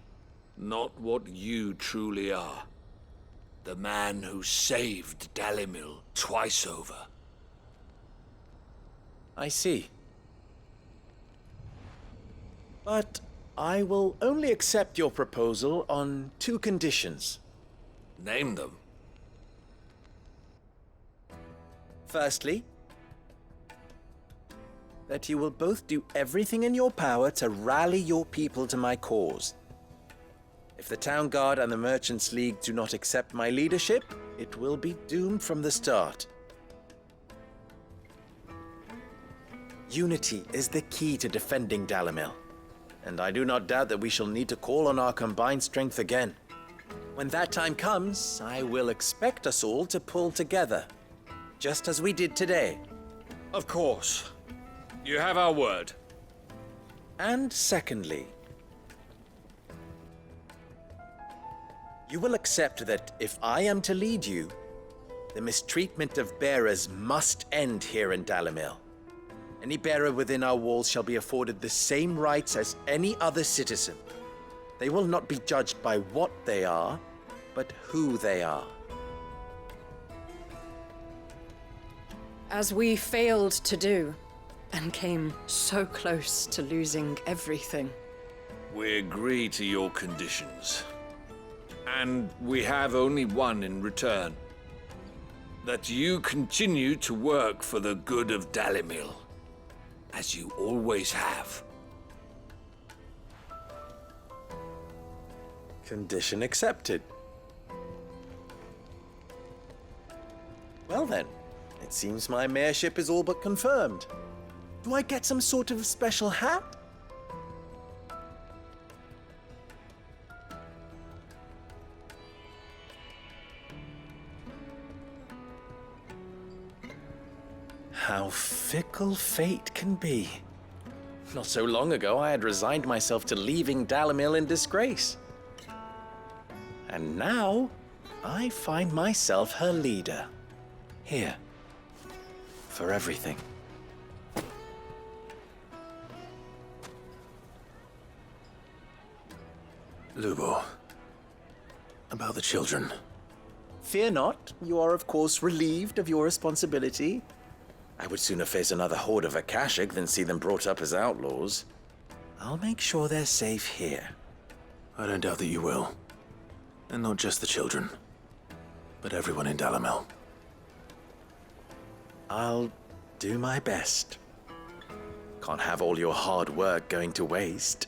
Speaker 8: not what you truly are. The man who saved Dalimil twice over.
Speaker 11: I see. But I will only accept your proposal on 2 conditions.
Speaker 8: Name them.
Speaker 11: Firstly, that you will both do everything in your power to rally your people to my cause. If the Town Guard and the Merchants League do not accept my leadership, it will be doomed from the start. Unity is the key to defending Dalimil, and I do not doubt that we shall need to call on our combined strength again. When that time comes, I will expect us all to pull together, just as we did today.
Speaker 8: Of course. You have our word.
Speaker 11: And secondly, you will accept that if I am to lead you, the mistreatment of bearers must end here in Dalimil. Any bearer within our walls shall be afforded the same rights as any other citizen. They will not be judged by what they are, but who they are.
Speaker 6: As we failed to do, and came so close to losing everything.
Speaker 8: We agree to your conditions. And we have only one in return. That you continue to work for the good of Dalimil, as you always have.
Speaker 11: Condition accepted. Well then, it seems my mayorship is all but confirmed. Do I get some sort of special hat? How fickle fate can be. Not so long ago, I had resigned myself to leaving Dalimil in disgrace. And now, I find myself her leader. Here. For everything.
Speaker 1: Lubor, about the children.
Speaker 11: Fear not, you are of course relieved of your responsibility. I would sooner face another horde of Akashic than see them brought up as outlaws. I'll make sure they're safe here.
Speaker 1: I don't doubt that you will. And not just the children, but everyone in Dalimil.
Speaker 11: I'll do my best. Can't have all your hard work going to waste.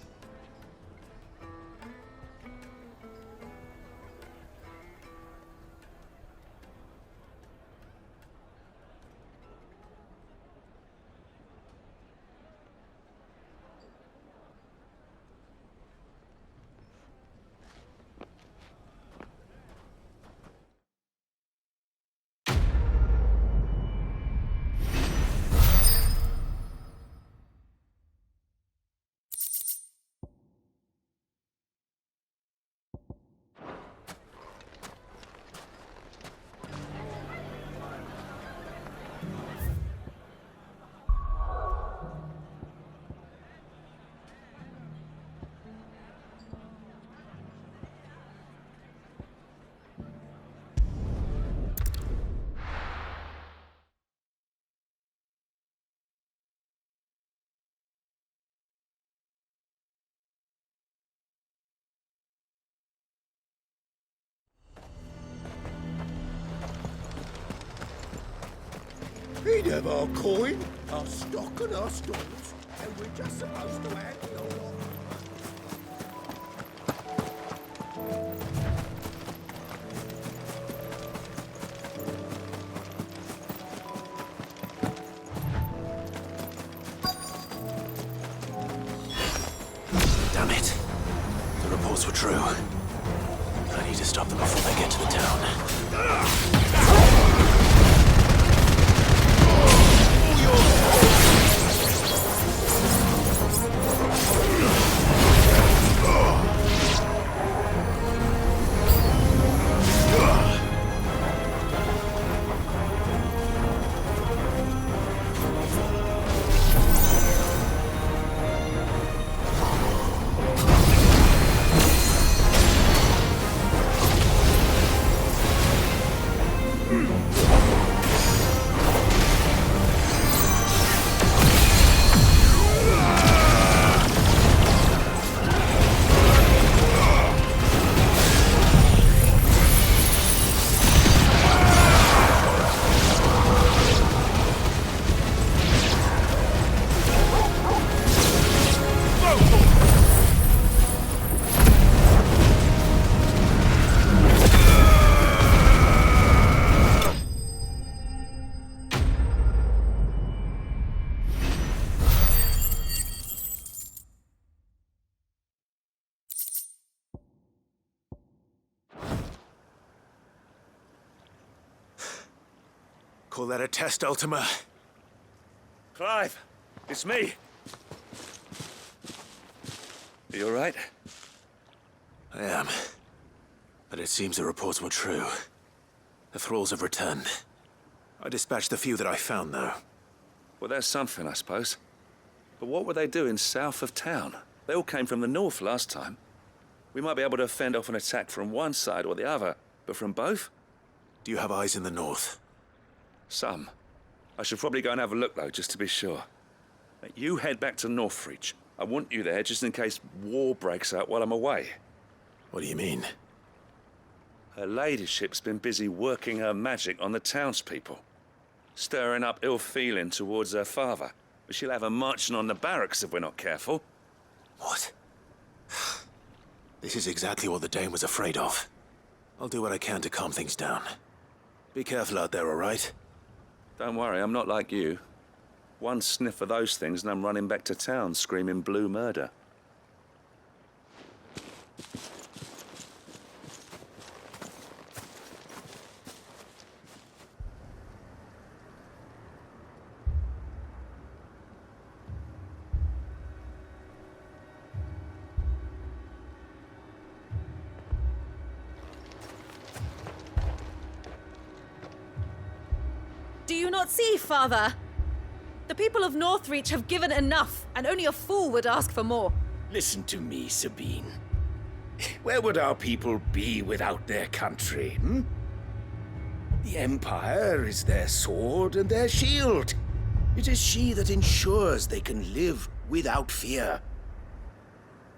Speaker 13: He'd have our coin, our stock and our stores, and we're just supposed to act no longer.
Speaker 1: Damn it. The reports were true. I need to stop them before they get to the town.
Speaker 10: Call that a test, Ultima?
Speaker 8: Clive, it's me. Are you all right?
Speaker 1: I am. But it seems the reports were true. The thralls have returned. I dispatched the few that I found, though.
Speaker 8: Well, that's something, I suppose. But what were they doing south of town? They all came from the north last time. We might be able to fend off an attack from one side or the other, but from both?
Speaker 1: Do you have eyes in the north?
Speaker 8: Some. I should probably go and have a look, though, just to be sure. You head back to Northreach. I want you there just in case war breaks out while I'm away.
Speaker 1: What do you mean?
Speaker 8: Her ladyship's been busy working her magic on the townspeople, stirring up ill feeling towards her father. She'll have her marching on the barracks if we're not careful.
Speaker 1: What? This is exactly what the Dane was afraid of. I'll do what I can to calm things down. Be careful out there, all right?
Speaker 8: Don't worry, I'm not like you. One sniff of those things and I'm running back to town screaming blue murder.
Speaker 16: Do you not see, Father? The people of Northreach have given enough, and only a fool would ask for more.
Speaker 13: Listen to me, Sabine. Where would our people be without their country, hmm? The Empire is their sword and their shield. It is she that ensures they can live without fear.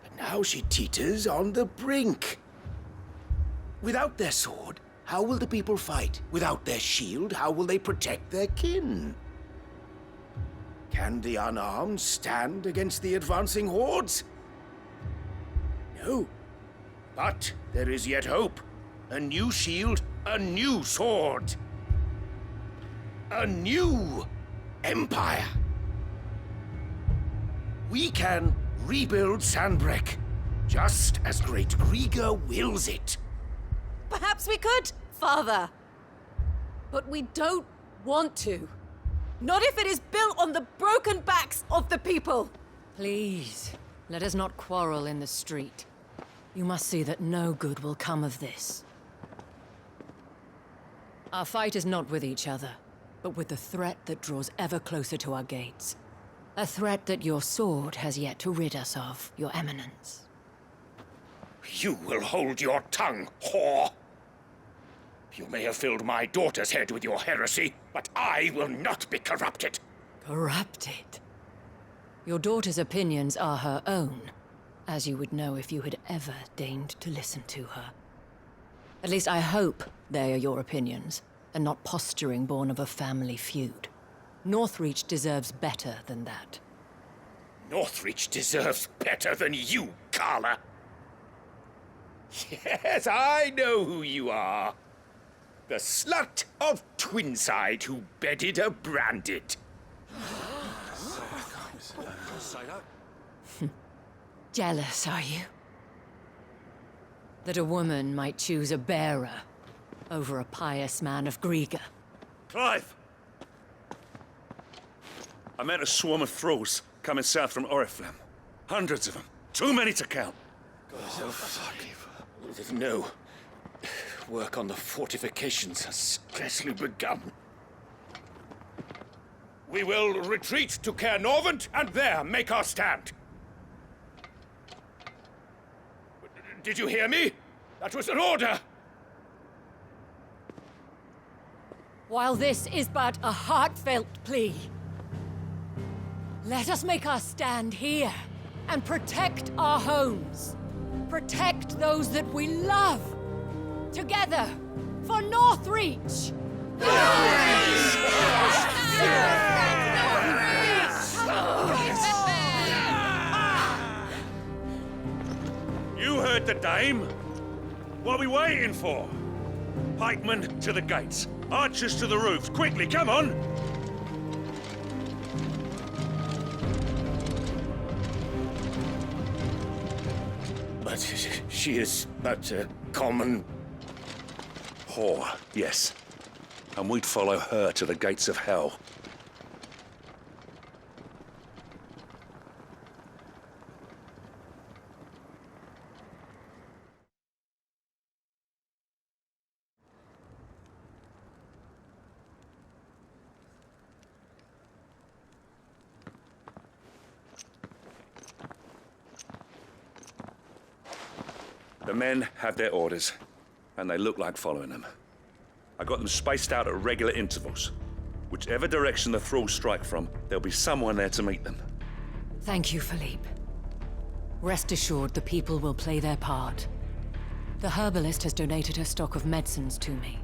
Speaker 13: And now she teeters on the brink. Without their sword, how will the people fight? Without their shield, how will they protect their kin? Can the unarmed stand against the advancing hordes? No. But there is yet hope. A new shield, a new sword. A new empire. We can rebuild Sandbreck, just as Great Grieger wills it.
Speaker 16: Perhaps we could, Father. But we don't want to. Not if it is built on the broken backs of the people.
Speaker 3: Please, let us not quarrel in the street. You must see that no good will come of this. Our fight is not with each other, but with the threat that draws ever closer to our gates. A threat that your sword has yet to rid us of, Your Eminence.
Speaker 13: You will hold your tongue, whore! You may have filled my daughter's head with your heresy, but I will not be corrupted.
Speaker 3: Corrupted? Your daughter's opinions are her own, as you would know if you had ever deigned to listen to her. At least I hope they are your opinions, and not posturing born of a family feud. Northreach deserves better than that.
Speaker 13: Northreach deserves better than you, Carla. Yes, I know who you are. The slut of Twinside who bedded a branded.
Speaker 3: Jealous, are you? That a woman might choose a bearer over a pious man of Grieger.
Speaker 17: Clive! I met a swarm of thralls coming south from Oriflamme. Hundreds of them. Too many to count.
Speaker 13: No. Work on the fortifications has scarcely begun. We will retreat to Caer Norvent and there make our stand. Did you hear me? That was an order!
Speaker 3: While this is but a heartfelt plea, let us make our stand here and protect our homes. Protect those that we love. Together, for Northreach!
Speaker 17: You heard the dame. What are we waiting for? Pikemen to the gates. Archers to the roofs. Quickly, come on!
Speaker 13: But she is but a common...
Speaker 17: whore, yes. And we'd follow her to the gates of hell. The men have their orders, and they look like following them. I got them spaced out at regular intervals. Whichever direction the thralls strike from, there'll be someone there to meet them.
Speaker 3: Thank you, Philippe. Rest assured the people will play their part. The herbalist has donated her stock of medicines to me.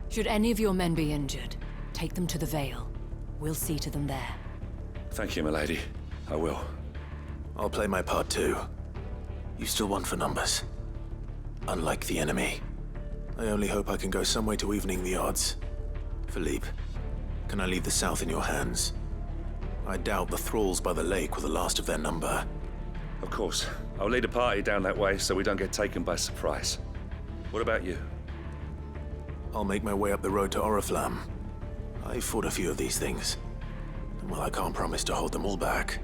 Speaker 3: Should any of your men be injured, take them to the Vale. We'll see to them there.
Speaker 17: Thank you, milady. I will.
Speaker 1: I'll play my part too. You still want for numbers. Unlike the enemy. I only hope I can go some way to evening the odds. Philippe, can I leave the south in your hands? I doubt the thralls by the lake were the last of their number.
Speaker 17: Of course. I'll lead a party down that way so we don't get taken by surprise. What about you?
Speaker 1: I'll make my way up the road to Oriflamme. I've fought a few of these things. And while I can't promise to hold them all back,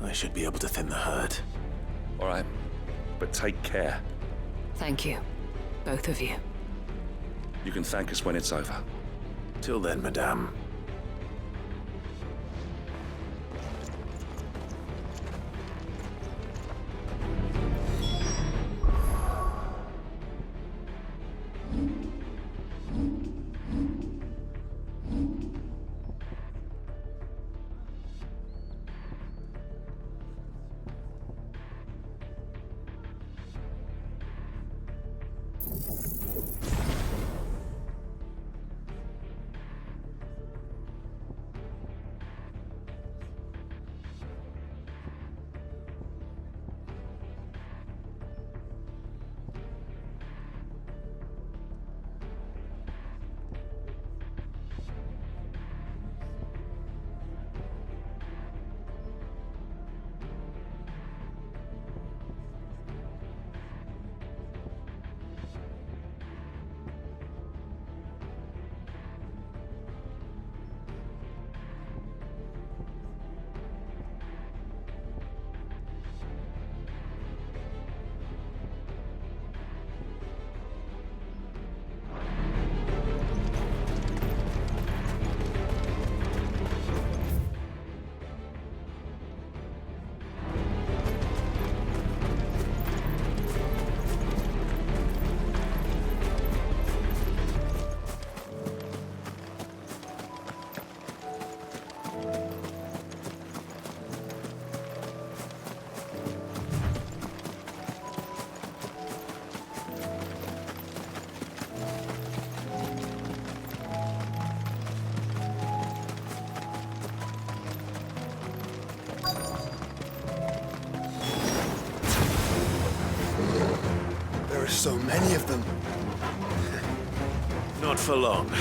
Speaker 1: I should be able to thin the herd.
Speaker 17: All right. But take care.
Speaker 3: Thank you. Both of you.
Speaker 17: You can thank us when it's over.
Speaker 1: Till then, madame.
Speaker 7: are so many of them.
Speaker 1: Not for long.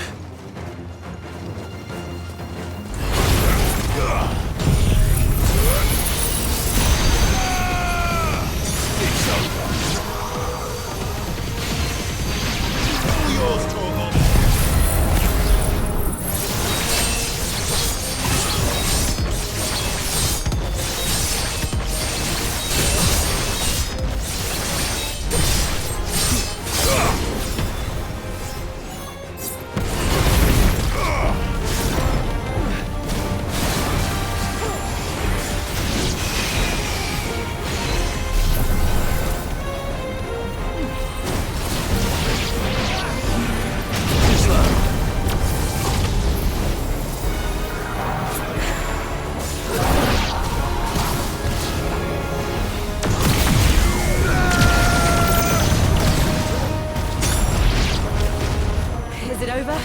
Speaker 16: Is it over?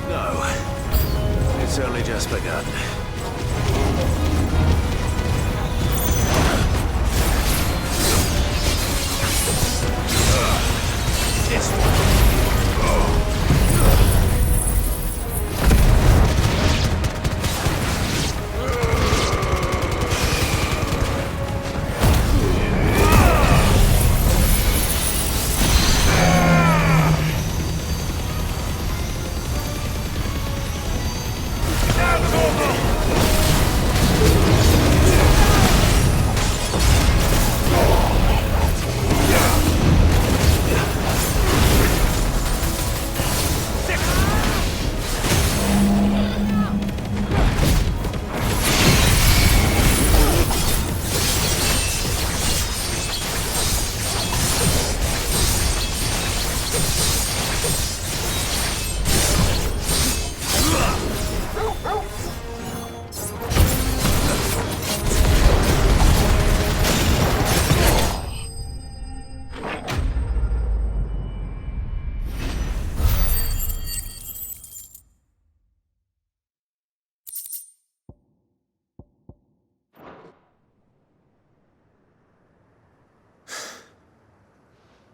Speaker 1: No. It's only just begun. This one.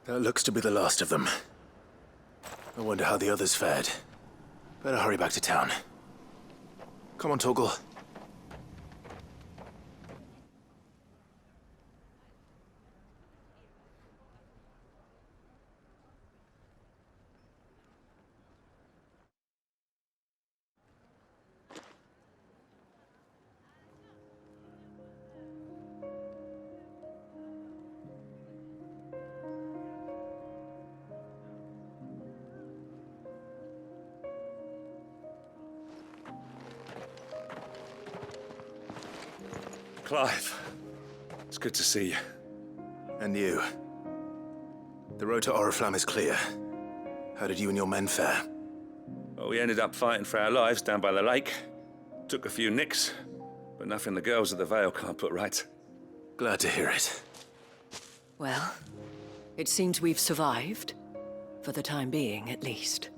Speaker 1: That looks to be the last of them. I wonder how the others fared. Better hurry back to town. Come on, Torgal.
Speaker 17: Clive, it's good to see you.
Speaker 1: And you. The road to Oriflamme is clear. How did you and your men fare?
Speaker 17: Well, we ended up fighting for our lives down by the lake. Took a few nicks, but nothing the girls of the Vale can't put right.
Speaker 1: Glad to hear it.
Speaker 3: Well, it seems we've survived. For the time being, at least.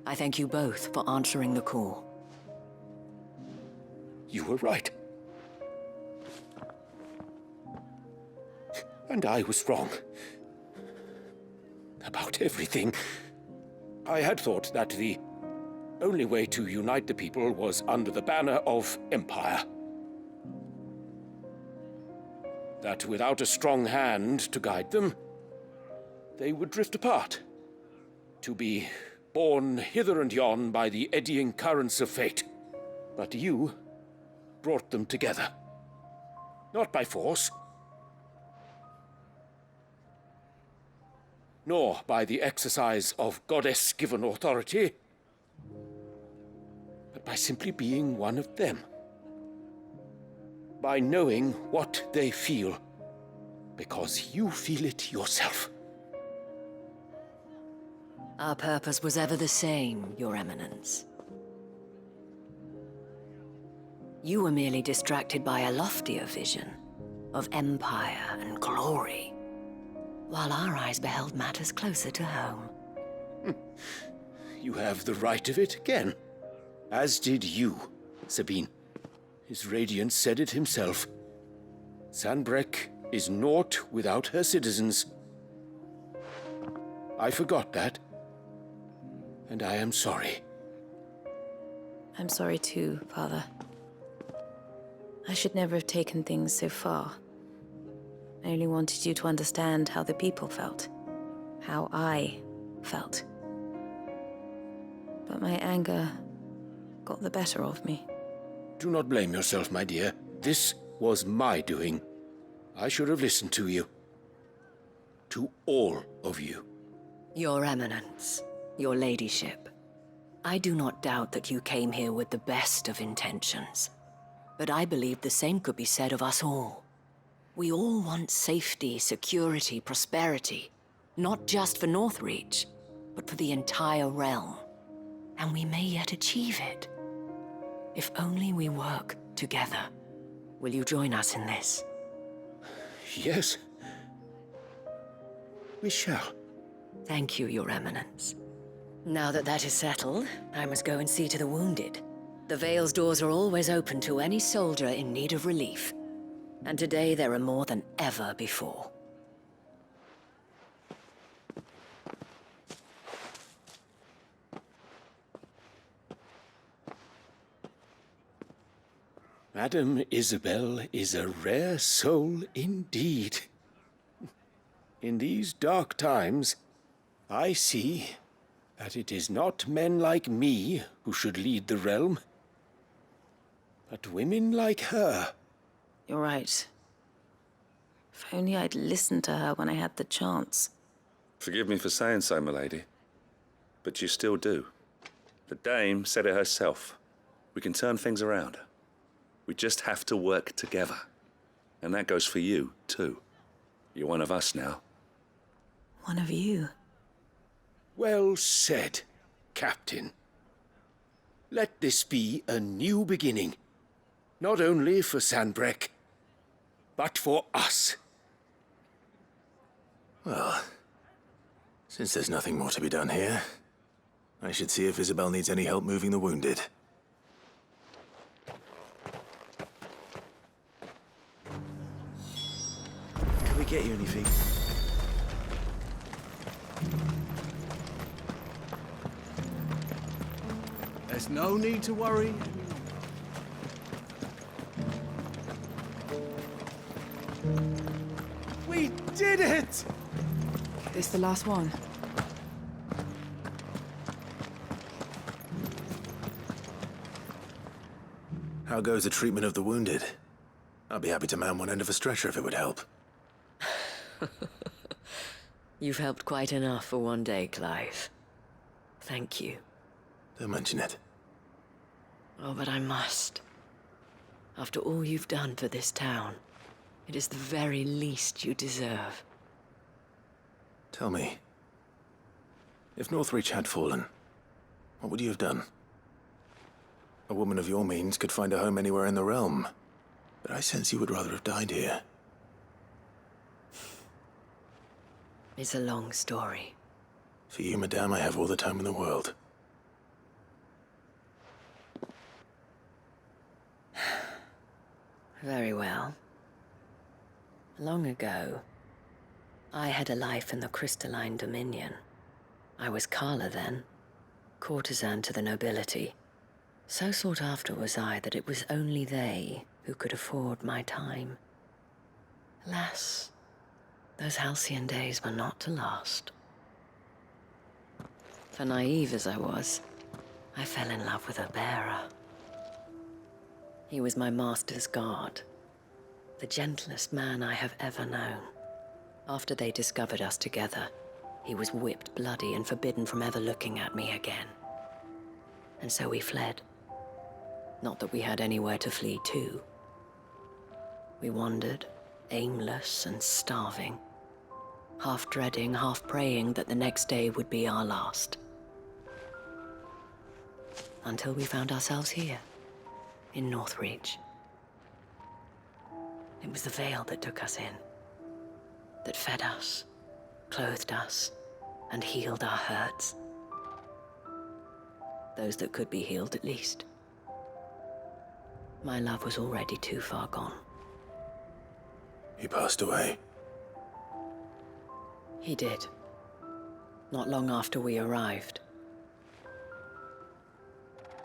Speaker 3: I thank you both for answering the call.
Speaker 13: You were right. And I was wrong. About everything. I had thought that the only way to unite the people was under the banner of Empire. That without a strong hand to guide them, they would drift apart. To be borne hither and yon by the eddying currents of fate. But you brought them together. Not by force, nor by the exercise of goddess-given authority, but by simply being one of them. By knowing what they feel, because you feel it yourself.
Speaker 3: Our purpose was ever the same, Your Eminence. You were merely distracted by a loftier vision of empire and glory, while our eyes beheld matters closer to home.
Speaker 13: You have the right of it again. As did you, Sabine. His radiance said it himself. Sanbreque is naught without her citizens. I forgot that. And I am sorry.
Speaker 19: I'm sorry too, Father. I should never have taken things so far. I only wanted you to understand how the people felt. How I felt. But my anger got the better of me.
Speaker 13: Do not blame yourself, my dear. This was my doing. I should have listened to you. To all of you.
Speaker 3: Your Eminence, your ladyship, I do not doubt that you came here with the best of intentions. But I believe the same could be said of us all. We all want safety, security, prosperity. Not just for Northreach, but for the entire realm. And we may yet achieve it. If only we work together. Will you join us in this?
Speaker 13: Yes. We shall.
Speaker 3: Thank you, Your Eminence. Now that that is settled, I must go and see to the wounded. The Vale's doors are always open to any soldier in need of relief. And today there are more than ever before.
Speaker 13: Madame Isabel is a rare soul indeed. In these dark times, I see that it is not men like me who should lead the realm, but women like her.
Speaker 19: You're right. If only I'd listened to her when I had the chance.
Speaker 17: Forgive me for saying so, milady, but you still do. The dame said it herself. We can turn things around. We just have to work together. And that goes for you, too. You're one of us now.
Speaker 19: One of you.
Speaker 13: Well said, Captain. Let this be a new beginning. Not only for Sanbreque, but for us.
Speaker 1: Well, since there's nothing more to be done here, I should see if Isabel needs any help moving the wounded.
Speaker 11: Can we get you anything?
Speaker 12: There's no need to worry. We did it!
Speaker 6: This the last one?
Speaker 1: How goes the treatment of the wounded? I'd be happy to man one end of a stretcher if it would help.
Speaker 3: You've helped quite enough for one day, Clive. Thank you.
Speaker 1: Don't mention it.
Speaker 3: Oh, but I must. After all you've done for this town, it is the very least you deserve.
Speaker 1: Tell me, if Northreach had fallen, what would you have done? A woman of your means could find a home anywhere in the realm, but I sense you would rather have died here.
Speaker 3: It's a long story.
Speaker 1: For you, madame, I have all the time in the world.
Speaker 3: Very well. Long ago, I had a life in the Crystalline Dominion. I was Carla then, courtesan to the nobility. So sought after was I that it was only they who could afford my time. Alas, those halcyon days were not to last. For naive as I was, I fell in love with a bearer. He was my master's guard, the gentlest man I have ever known. After they discovered us together, he was whipped bloody and forbidden from ever looking at me again. And so we fled. Not that we had anywhere to flee to. We wandered, aimless and starving, half dreading, half praying that the next day would be our last. Until we found ourselves here, in Northreach. It was the Vale that took us in, that fed us, clothed us, and healed our hurts. Those that could be healed, at least. My love was already too far gone.
Speaker 1: He passed away.
Speaker 3: He did. not long after we arrived.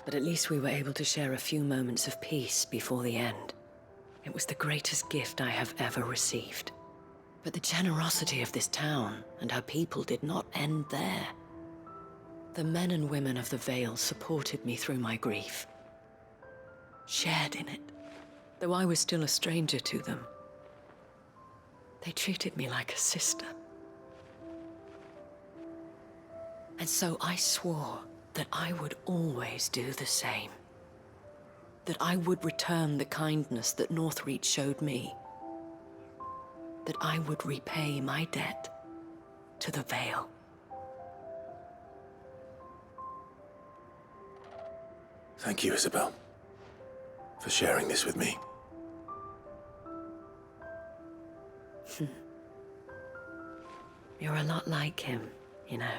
Speaker 3: But at least we were able to share a few moments of peace before the end. It was the greatest gift I have ever received. But the generosity of this town and her people did not end there. The men and women of the Vale supported me through my grief, shared in it, though I was still a stranger to them. They treated me like a sister. And so I swore that I would always do the same. That I would return the kindness that Northreach showed me. That I would repay my debt to the Vale.
Speaker 1: Thank you, Isabel, for sharing this with me.
Speaker 3: You're a lot like him, you know.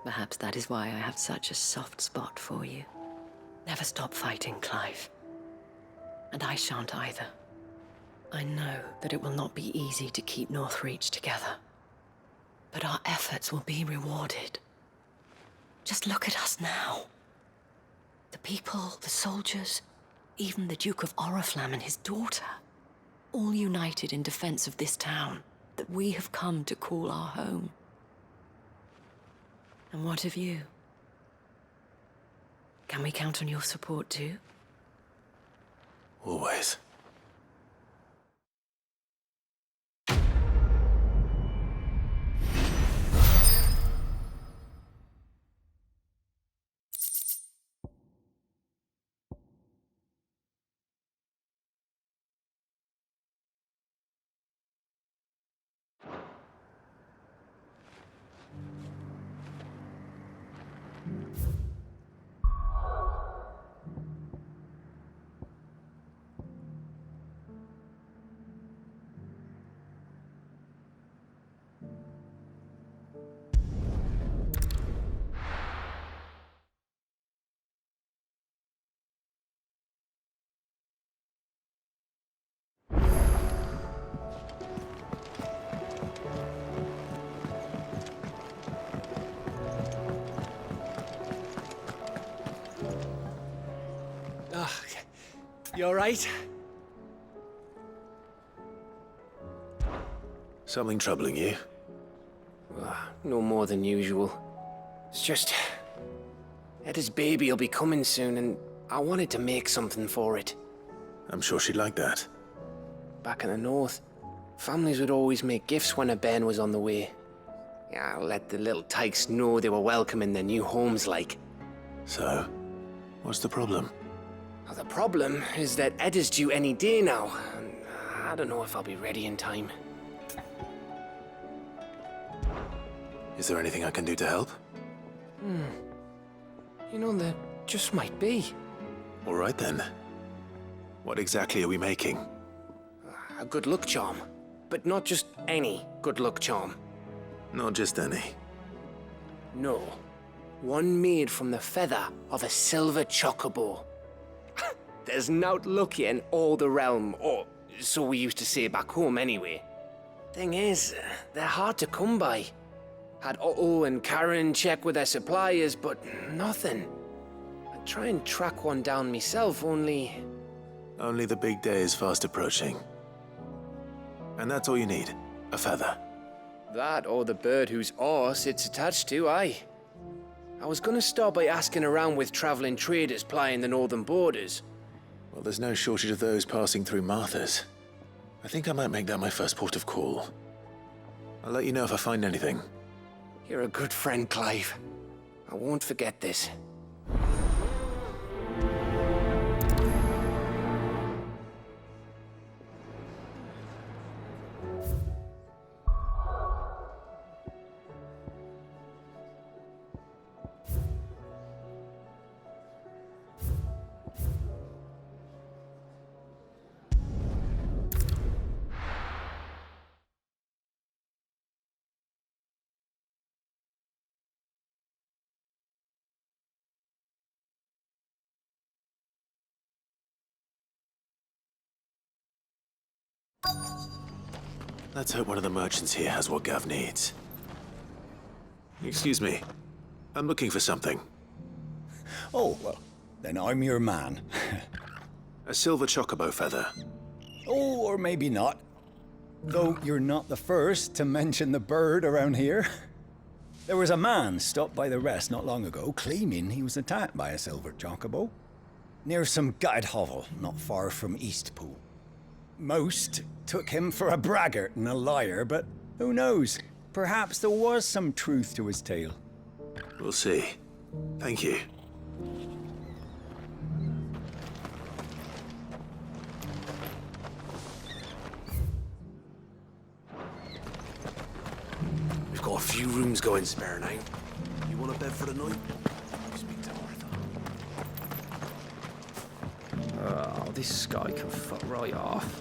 Speaker 3: Perhaps that is why I have such a soft spot for you. Never stop fighting, Clive. And I shan't either. I know that it will not be easy to keep Northreach together. But our efforts will be rewarded. Just look at us now. The people, the soldiers, even the Duke of Oriflamme and his daughter, all united in defense of this town that we have come to call our home. And what of you? Can we count on your support too?
Speaker 1: Always.
Speaker 11: You alright?
Speaker 1: Something troubling you?
Speaker 15: No more than usual. It's just... Eda's baby will be coming soon, and I wanted to make something for it.
Speaker 1: I'm sure she'd like that.
Speaker 15: Back in the north, families would always make gifts when a bairn was on the way. Yeah, let the little tykes know they were welcome in their new homes, like.
Speaker 1: So, what's the problem?
Speaker 15: Well, the problem is that Eda's due any day now, and I don't know if I'll be ready in time.
Speaker 1: Is there anything I can do to help?
Speaker 15: You know, there just might be.
Speaker 1: All right then. What exactly are we making?
Speaker 15: A good luck charm. But not just any good luck charm.
Speaker 1: Not just any.
Speaker 15: No. One made from the feather of a silver chocobo. There's nowt lucky in all the realm, or so we used to say back home anyway. Thing is, they're hard to come by. Had Otto and Karen check with their suppliers, but nothing. I'd try and track one down myself, only...
Speaker 1: Only the big day is fast approaching. And that's all you need, a feather.
Speaker 15: That or the bird whose horse it's attached to, aye. I was gonna start by asking around with traveling traders plying the northern borders.
Speaker 1: Well, there's no shortage of those passing through Martha's. I think I might make that my first port of call. I'll let you know if I find anything.
Speaker 15: You're a good friend, Clive. I won't forget this.
Speaker 1: Let's hope one of the merchants here has what Gav needs. Excuse me. I'm looking for something.
Speaker 2: Oh, well, then I'm your man.
Speaker 1: A silver chocobo feather.
Speaker 2: Oh, or maybe not. Though you're not the first to mention the bird around here. There was a man stopped by the rest not long ago, claiming he was attacked by a silver chocobo. Near some gutted hovel, not far from Eastpool. Most took him for a braggart and a liar, but who knows? Perhaps there was some truth to his tale.
Speaker 1: We'll see. Thank you.
Speaker 13: We've got a few rooms going spare now.
Speaker 1: You want a bed for the night?
Speaker 13: Speak to Arthur.
Speaker 15: Oh, this guy can fuck right off.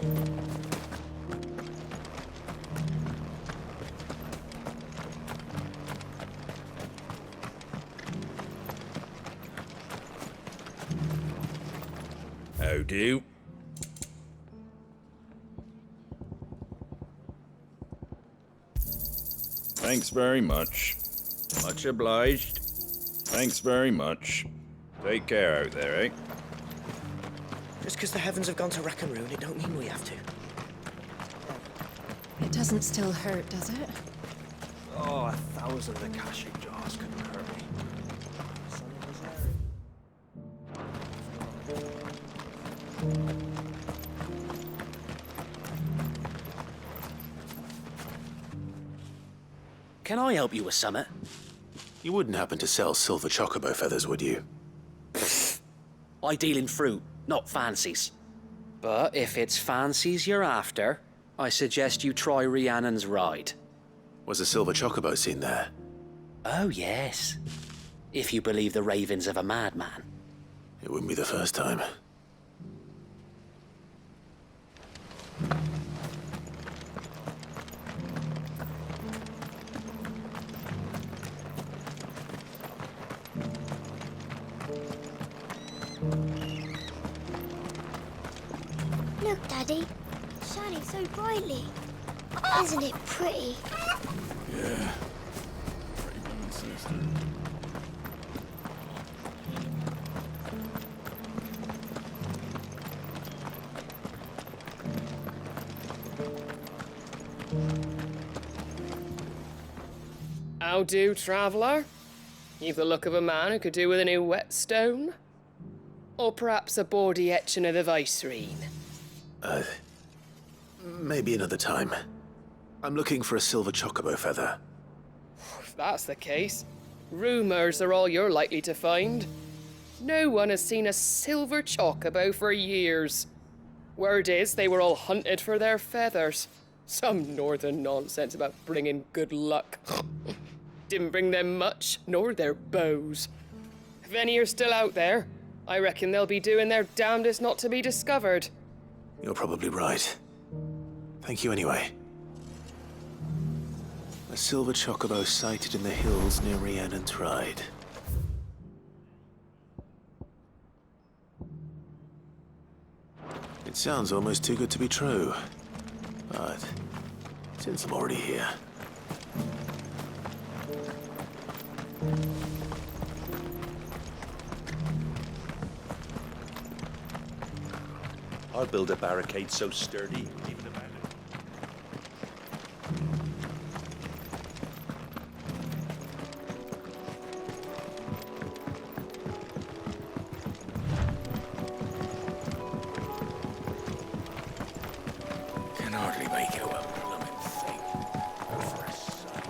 Speaker 13: How do?
Speaker 20: Thanks very much. Much obliged. Thanks very much. Take care out there, eh?
Speaker 14: Just because the heavens have gone to rack and ruin, it don't mean we have to.
Speaker 6: It doesn't still hurt, does it?
Speaker 7: Oh, 1,000 of the Akashic jars couldn't hurt me.
Speaker 4: Can I help you with summit?
Speaker 1: You wouldn't happen to sell silver chocobo feathers, would you?
Speaker 4: I deal in fruit, not fancies. But if it's fancies you're after, I suggest you try Rhiannon's ride.
Speaker 1: Was a silver chocobo seen there?
Speaker 4: Oh, yes. If you believe the ravings of a madman.
Speaker 1: It wouldn't be the first time.
Speaker 18: Look, Daddy. It's shining so brightly. Isn't it pretty?
Speaker 23: Yeah. Pretty sister.
Speaker 21: How do, traveller? You've the look of a man who could do with a new whetstone. Or perhaps a bawdy etching of the Vicereine.
Speaker 1: Maybe another time. I'm looking for a silver chocobo feather.
Speaker 21: If that's the case, rumours are all you're likely to find. No one has seen a silver chocobo for years. Word is they were all hunted for their feathers. Some northern nonsense about bringing good luck. Didn't bring them much, nor their bows. If any are still out there, I reckon they'll be doing their damnedest not to be discovered.
Speaker 1: You're probably right. Thank you anyway. A silver chocobo sighted in the hills near Rhiannon's Ride. It sounds almost too good to be true. But since I'm already here...
Speaker 10: I'll build a barricade so sturdy, even abandoned.
Speaker 13: Can hardly make out a blooming thing. Go for a sight.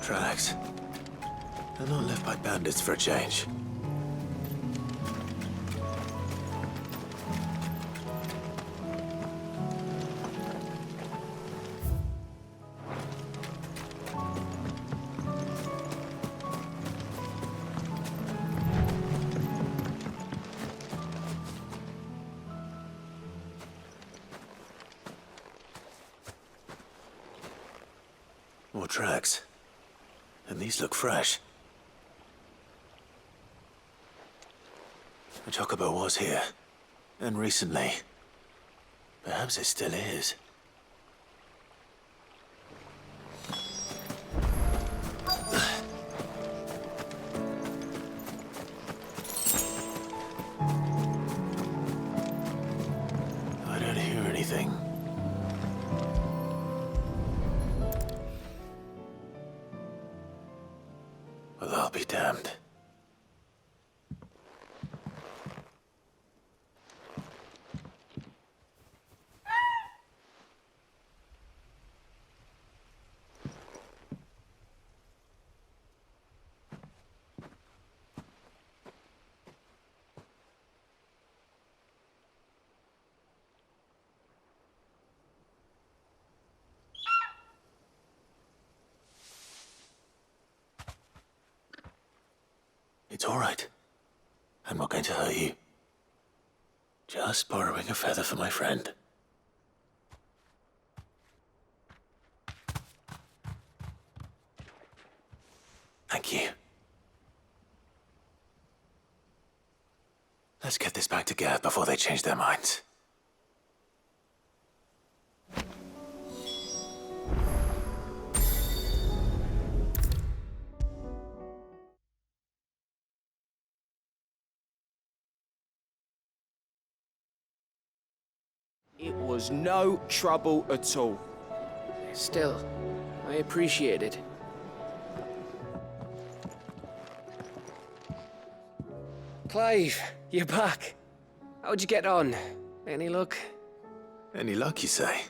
Speaker 1: tracks. They're not left by bandits for a change. More tracks. And these look fresh. The chocobo was here. And recently. Perhaps it still is. I don't hear anything. Well, I'll be damned. It's all right. I'm not going to hurt you. Just borrowing a feather for my friend. Thank you. Let's get this back to Gav before they change their minds.
Speaker 14: It was no trouble at all.
Speaker 15: Still, I appreciate it. Clive, you're back. How'd you get on? Any luck?
Speaker 1: Any luck, you say?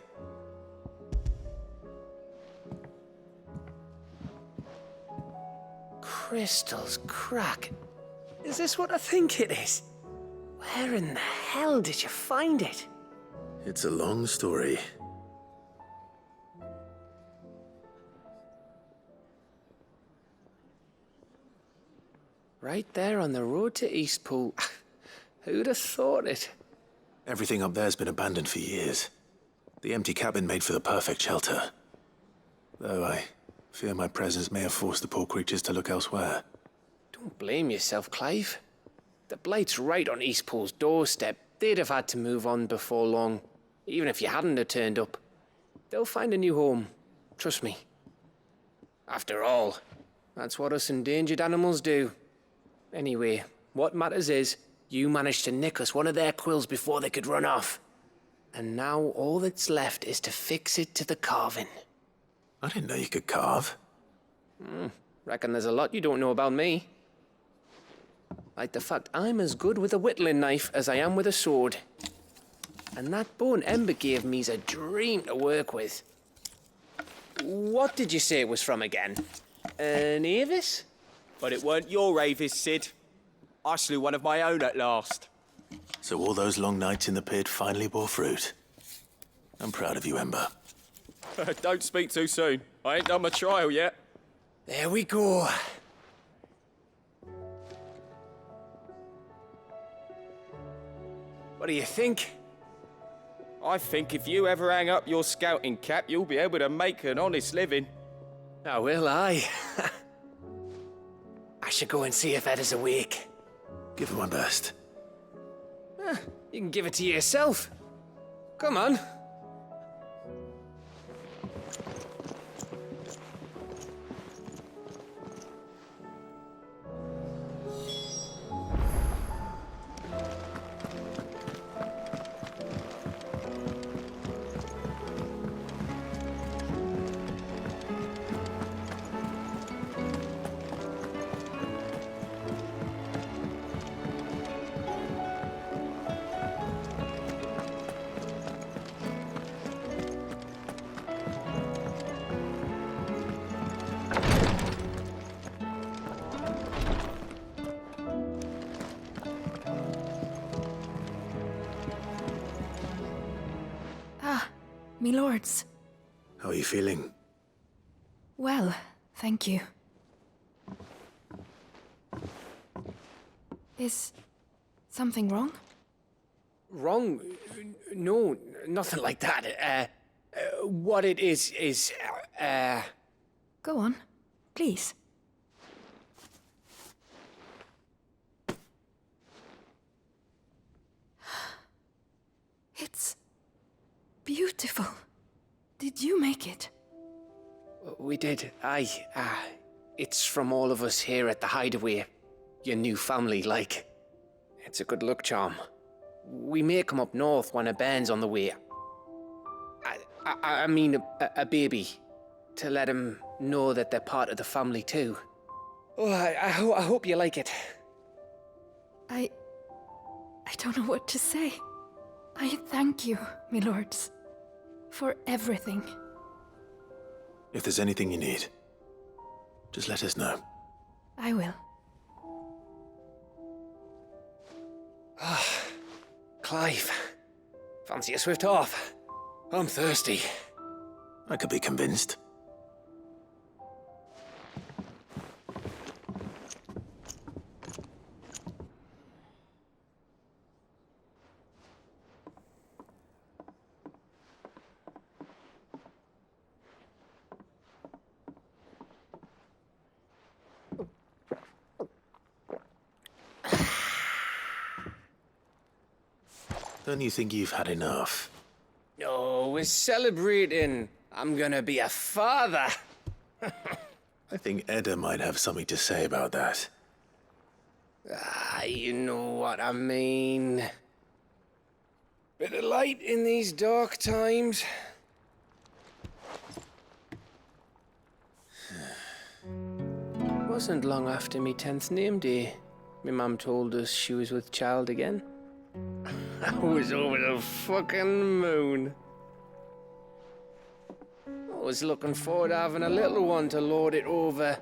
Speaker 15: Crystal's crack. Is this what I think it is? Where in the hell did you find it?
Speaker 1: It's a long story.
Speaker 15: Right there on the road to Eastpool. Who'd have thought it?
Speaker 1: Everything up there's been abandoned for years. The empty cabin made for the perfect shelter. Though I fear my presence may have forced the poor creatures to look elsewhere.
Speaker 15: Don't blame yourself, Clive. The Blight's right on Eastpool's doorstep. They'd have had to move on before long, even if you hadn't have turned up. They'll find a new home, trust me. After all, that's what us endangered animals do. Anyway, what matters is, you managed to nick us one of their quills before they could run off. And now all that's left is to fix it to the carving.
Speaker 1: I didn't know you could carve.
Speaker 15: Reckon there's a lot you don't know about me. Like the fact I'm as good with a whittling knife as I am with a sword. And that bone Ember gave me's a dream to work with. What did you say it was from again? An Avis?
Speaker 14: But it weren't your Avis, Sid. I slew one of my own at last.
Speaker 1: So all those long nights in the pit finally bore fruit. I'm proud of you, Ember.
Speaker 14: Don't speak too soon. I ain't done my trial yet.
Speaker 15: There we go. What do you think?
Speaker 14: I think if you ever hang up your scouting cap, you'll be able to make an honest living.
Speaker 15: Oh, will I? I should go and see if Ed is awake.
Speaker 1: Give it my best.
Speaker 15: You can give it to yourself. Come on.
Speaker 6: me lords.
Speaker 1: How are you feeling?
Speaker 6: Well, thank you. Is something wrong?
Speaker 15: Wrong? No, nothing like that. What it is,
Speaker 6: Go on, please. It's beautiful. Did you make it?
Speaker 15: We did. Aye. It's from all of us here at the Hideaway. Your new family, like. It's a good luck charm. We may come up north when a band's on the way. I mean a baby. To let him know that they're part of the family too. Oh, I hope you like it.
Speaker 6: I don't know what to say. I thank you, me lords, for everything.
Speaker 1: If there's anything you need, just let us know.
Speaker 6: I will.
Speaker 15: Clive, fancy a swift off? I'm thirsty.
Speaker 1: I could be convinced. Don't you think you've had enough?
Speaker 15: No, we're celebrating. I'm gonna be a father.
Speaker 1: I think Edda might have something to say about that.
Speaker 15: You know what I mean. Bit of light in these dark times. Wasn't long after me 10th name day. My mum told us she was with child again. I was over the fucking moon. I was looking forward to having a little one to lord it over,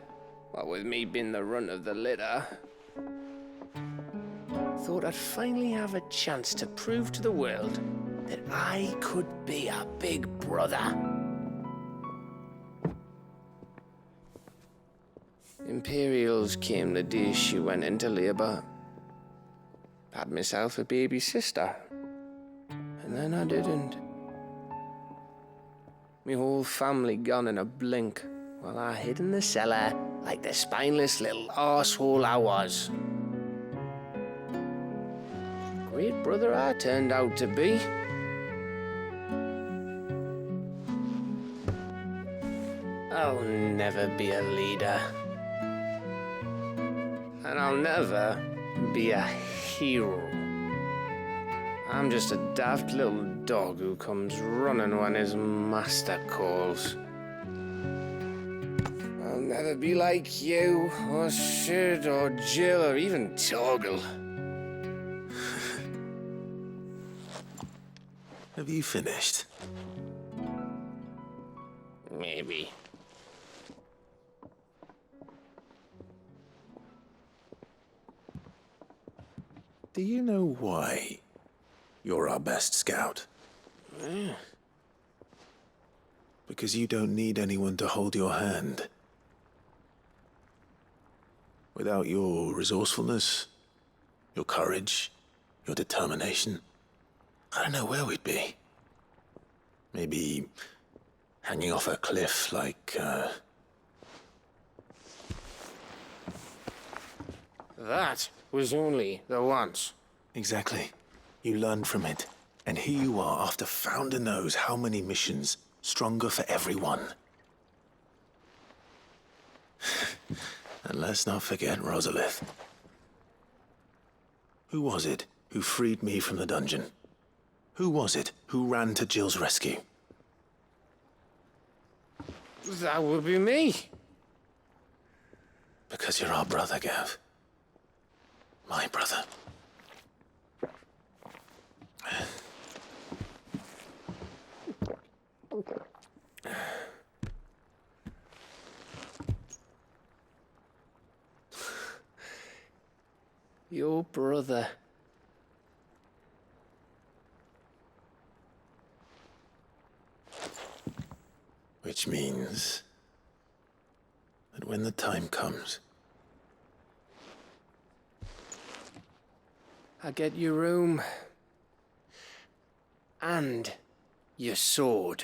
Speaker 15: what with me being the runt of the litter. Thought I'd finally have a chance to prove to the world that I could be a big brother. Imperials came the day she went into labour. Had myself a baby sister. And then I didn't. Me whole family gone in a blink, while I hid in the cellar like the spineless little arsehole I was. Great brother I turned out to be. I'll never be a leader. And I'll never be a hero. I'm just a daft little dog who comes running when his master calls. I'll never be like you, or Sid, or Jill, or even Torgal.
Speaker 1: Have you finished?
Speaker 15: Maybe.
Speaker 1: Do you know why you're our best scout? Because you don't need anyone to hold your hand. Without your resourcefulness, your courage, your determination, I don't know where we'd be. Maybe hanging off a cliff like,
Speaker 15: That was only the once.
Speaker 1: Exactly. You learned from it. And here you are after Founder knows how many missions, stronger for everyone. And let's not forget Rosalith. Who was it who freed me from the dungeon? Who was it who ran to Jill's rescue?
Speaker 15: That would be me.
Speaker 1: Because you're our brother, Gav. My brother.
Speaker 15: Your brother.
Speaker 1: Which means that when the time comes,
Speaker 15: I get your room. And your sword.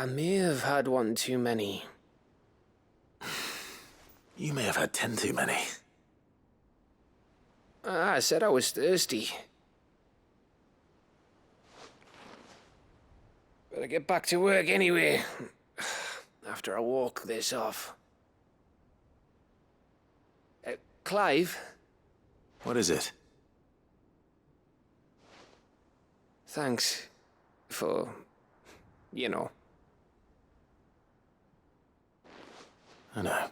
Speaker 15: I may have had one too many.
Speaker 1: you may have had 10 too many.
Speaker 15: I said I was thirsty. Better get back to work anyway, after I walk this off. Clive?
Speaker 1: What is it?
Speaker 15: Thanks for, you know.
Speaker 1: I know.